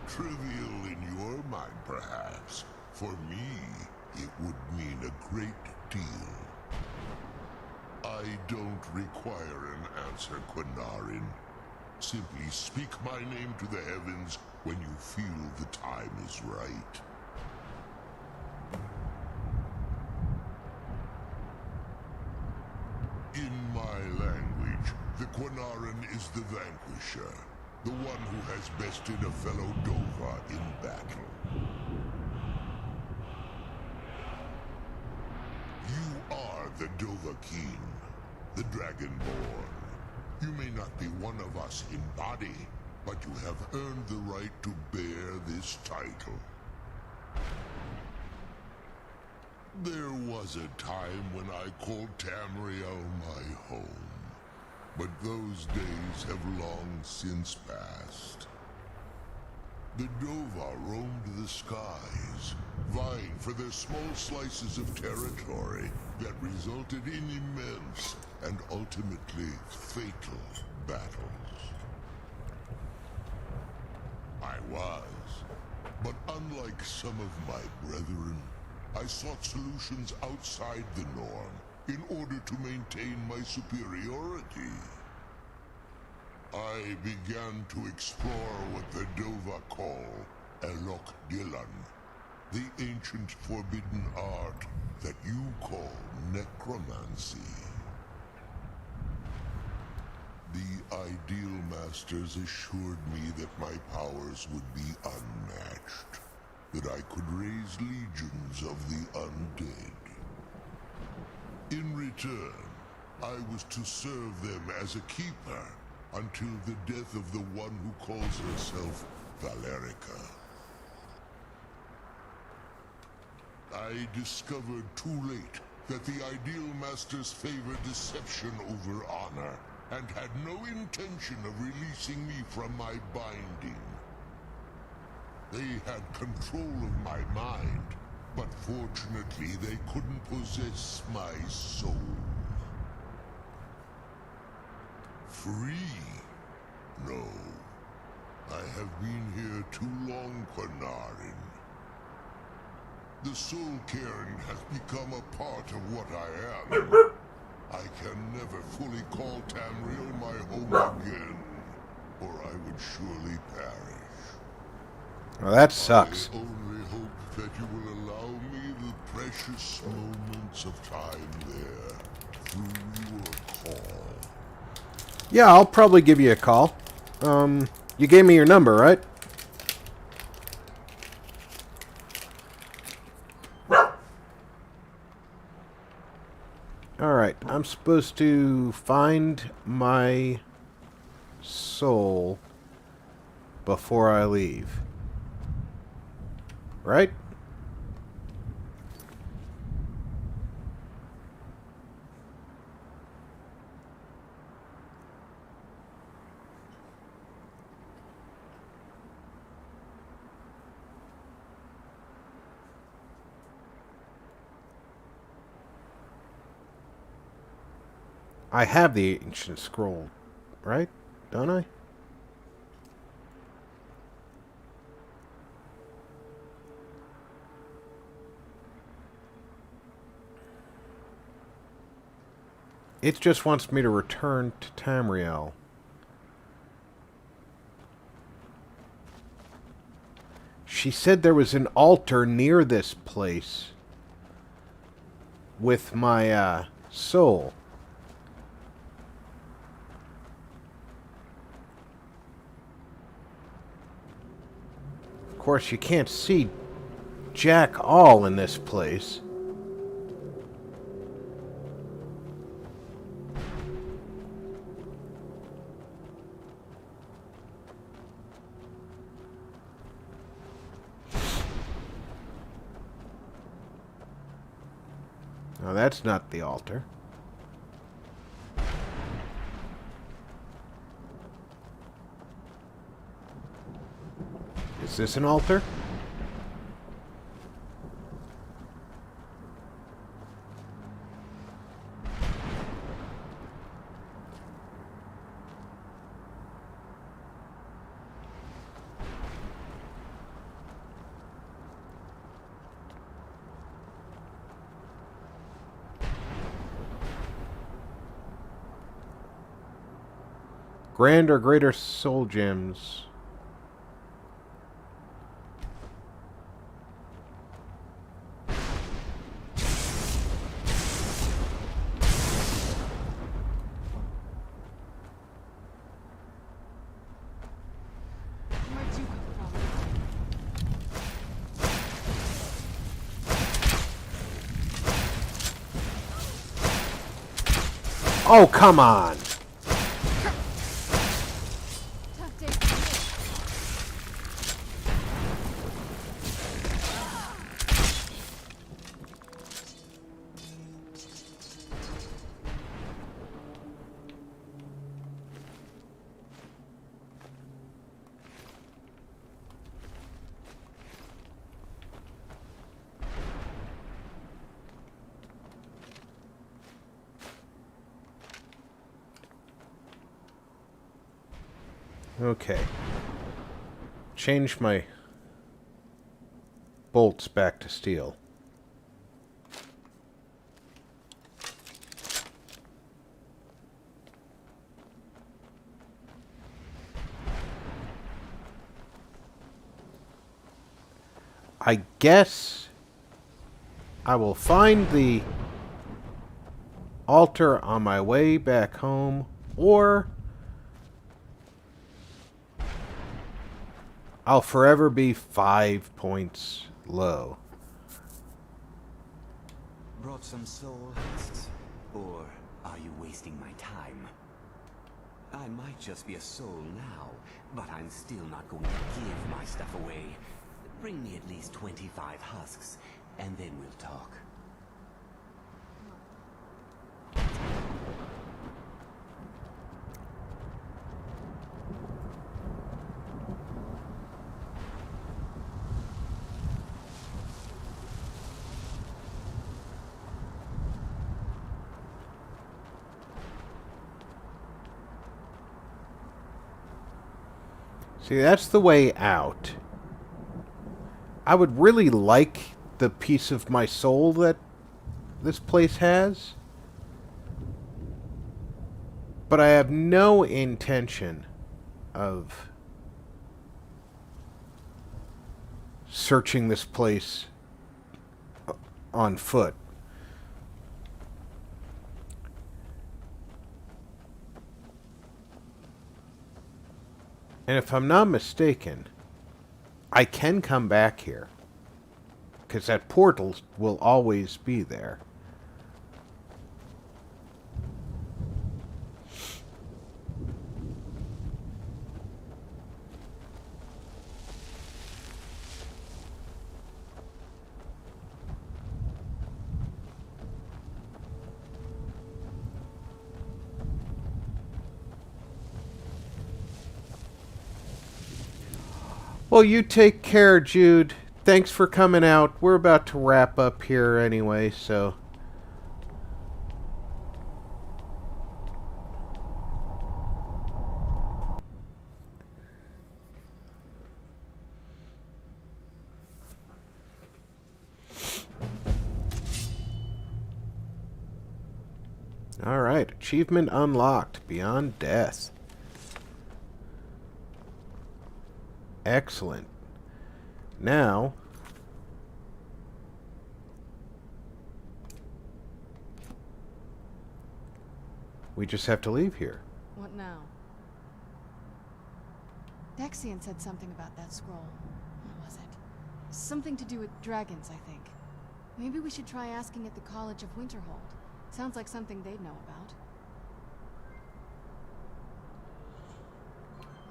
Trivial in your mind, perhaps. For me, it would mean a great deal. I don't require an answer, Quinarin. Simply speak my name to the heavens when you feel the time is right. In my language, the Quinarin is the vanquisher, the one who has bested a fellow Dova in battle. You are the Dovahkiin, the Dragonborn. You may not be one of us in body, but you have earned the right to bear this title. There was a time when I called Tamriel my home, but those days have long since passed. The Dova roamed the skies, vying for their small slices of territory that resulted in immense and ultimately fatal battles. I was, but unlike some of my brethren, I sought solutions outside the norm in order to maintain my superiority. I began to explore what the Dova call Elok Dylan, the ancient forbidden art that you call necromancy. The Ideal Masters assured me that my powers would be unmatched, that I could raise legions of the undead. In return, I was to serve them as a keeper until the death of the one who calls herself Valerica. I discovered too late that the Ideal Masters favor deception over honor, and had no intention of releasing me from my binding. They had control of my mind, but fortunately they couldn't possess my soul. Free? No. I have been here too long, Quinarin. The Soul Cairn has become a part of what I am. I can never fully call Tamriel my home again, or I would surely perish. Well, that sucks. I only hope that you will allow me the precious moments of time there, through your call. Yeah, I'll probably give you a call. You gave me your number, right? Alright, I'm supposed to find my soul before I leave. Right? I have the ancient scroll, right? Don't I? It just wants me to return to Tamriel. She said there was an altar near this place with my soul. Of course, you can't see jack all in this place. Now that's not the altar. Is this an altar? Grand or greater soul gems. Where'd you come from? Oh, come on! Tough day for Okay. Change my bolts back to steel. I guess I will find the altar on my way back home, or I'll forever be 5 points low. Brought some soul husks? Or are you wasting my time? I might just be a soul now, but I'm still not going to give my stuff away. Bring me at least 25 husks, and then we'll talk. See, that's the way out. I would really like the piece of my soul that this place has, but I have no intention of searching this place on foot. And if I'm not mistaken, I can come back here, because that portal will always be there. Well, you take care, Jude. Thanks for coming out. We're about to wrap up here anyway, so... Alright, achievement unlocked. Beyond Death. Excellent. Now... we just have to leave here. What now? Dexian said something about that scroll. What was it? Something to do with dragons, I think. Maybe we should try asking at the College of Winterhold. Sounds like something they'd know about.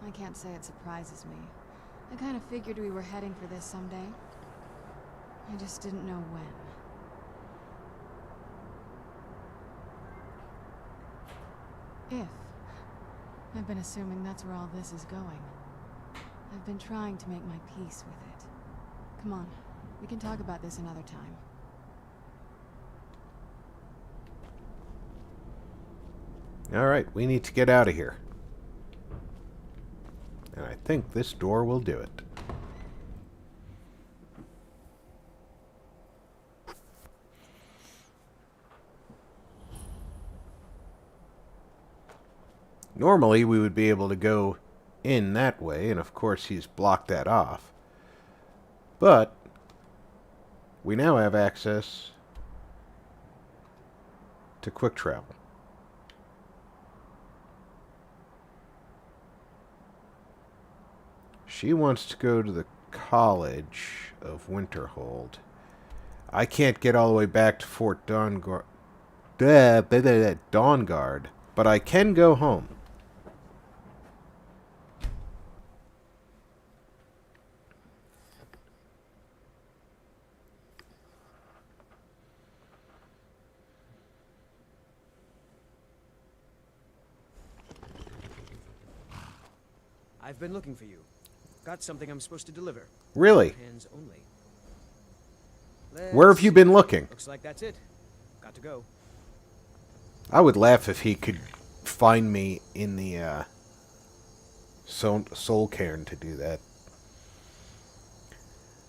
I can't say it surprises me. I kind of figured we were heading for this someday. I just didn't know when. If. I've been assuming that's where all this is going. I've been trying to make my peace with it. Come on, we can talk about this another time. Alright, we need to get out of here. And I think this door will do it. Normally, we would be able to go in that way, and of course he's blocked that off. But we now have access to quick travel. She wants to go to the College of Winterhold. I can't get all the way back to Fort Dawnguard, but I can go home. I've been looking for you. Got something I'm supposed to deliver. Really? Hands only. Where have you been looking? Looks like that's it. Got to go. I would laugh if he could find me in the soul cairn to do that.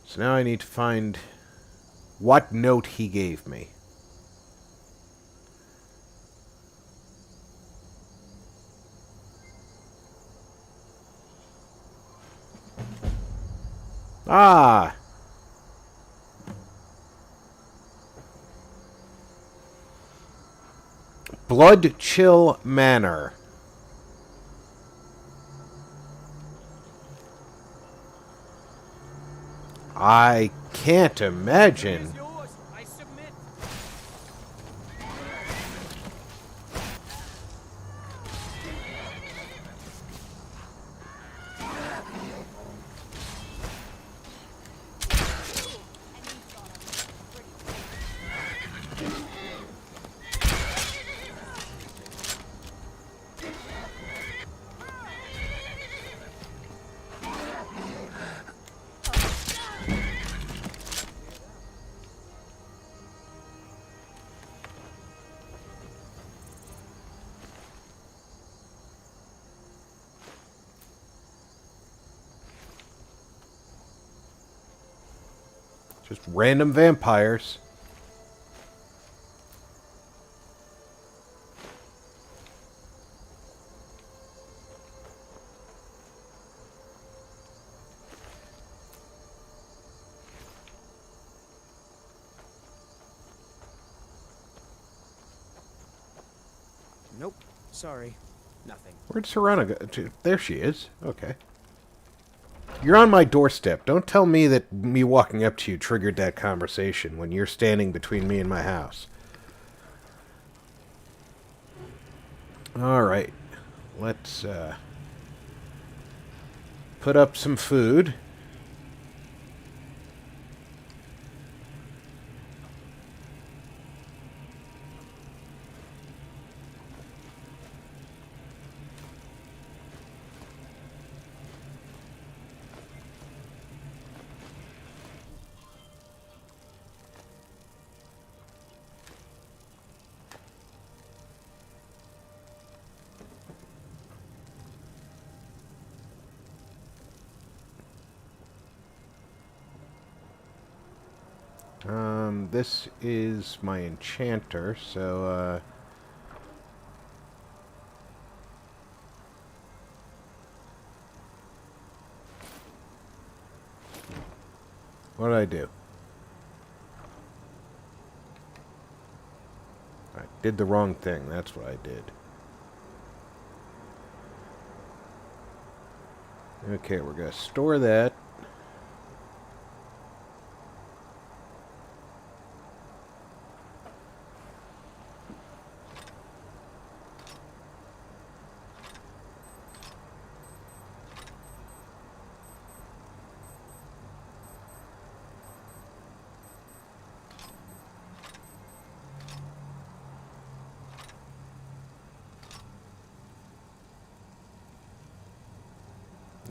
So now I need to find what note he gave me. Ah! Blood Chill Manor. I can't imagine. I submit. Just random vampires. Nope. Sorry. Nothing. Where'd Serana go? There she is. Okay. You're on my doorstep. Don't tell me that me walking up to you triggered that conversation when you're standing between me and my house. Alright. Let's, put up some food. This is my enchanter, so, what did I do? I did the wrong thing, that's what I did. Okay, we're gonna store that.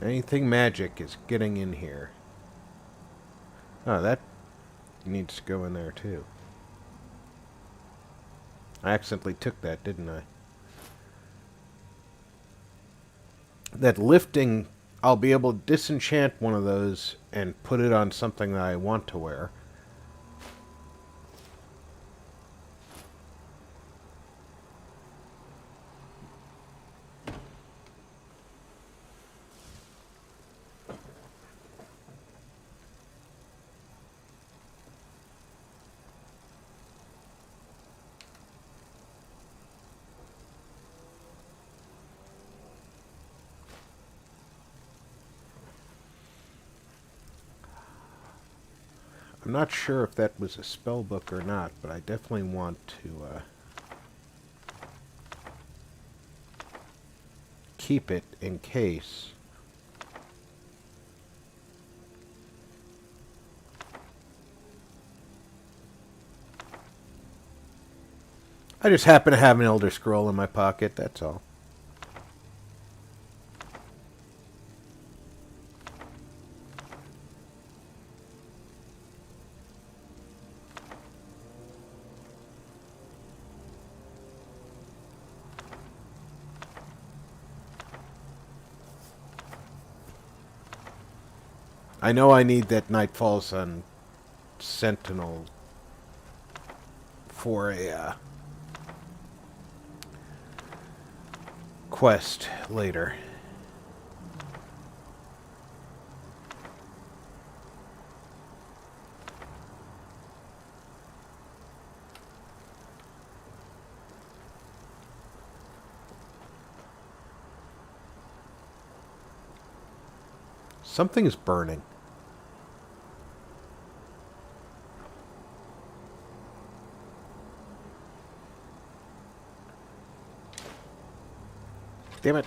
Anything magic is getting in here. Oh, that needs to go in there too. I accidentally took that, didn't I? That lifting, I'll be able to disenchant one of those and put it on something that I want to wear. I'm not sure if that was a spell book or not, but I definitely want to keep it in case. I just happen to have an Elder Scroll in my pocket, that's all. I know I need that Nightfall's on Sentinel for a quest later. Something is burning. Damn it.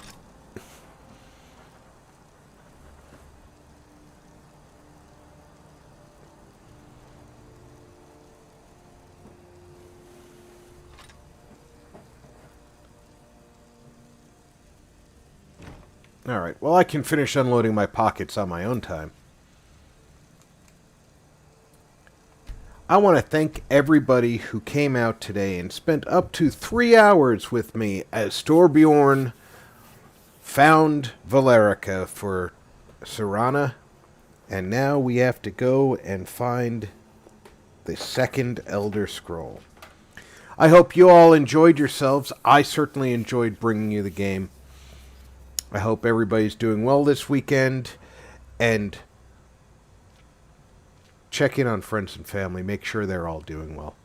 Alright, well I can finish unloading my pockets on my own time. I want to thank everybody who came out today and spent up to 3 hours with me as Stor Bjorn found Valerica for Serana, and now we have to go and find the second Elder Scroll. I hope you all enjoyed yourselves. I certainly enjoyed bringing you the game. I hope everybody's doing well this weekend, and check in on friends and family. Make sure they're all doing well.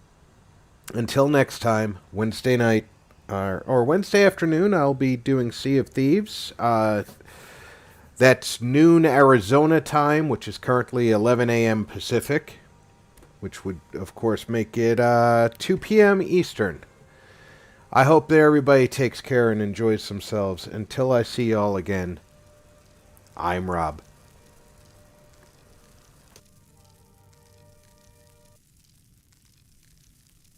Until next time, Wednesday night, or Wednesday afternoon, I'll be doing Sea of Thieves. That's noon Arizona time, which is currently 11 a.m. Pacific, which would, of course, make it 2 p.m. Eastern. I hope that everybody takes care and enjoys themselves. Until I see y'all again, I'm Rob.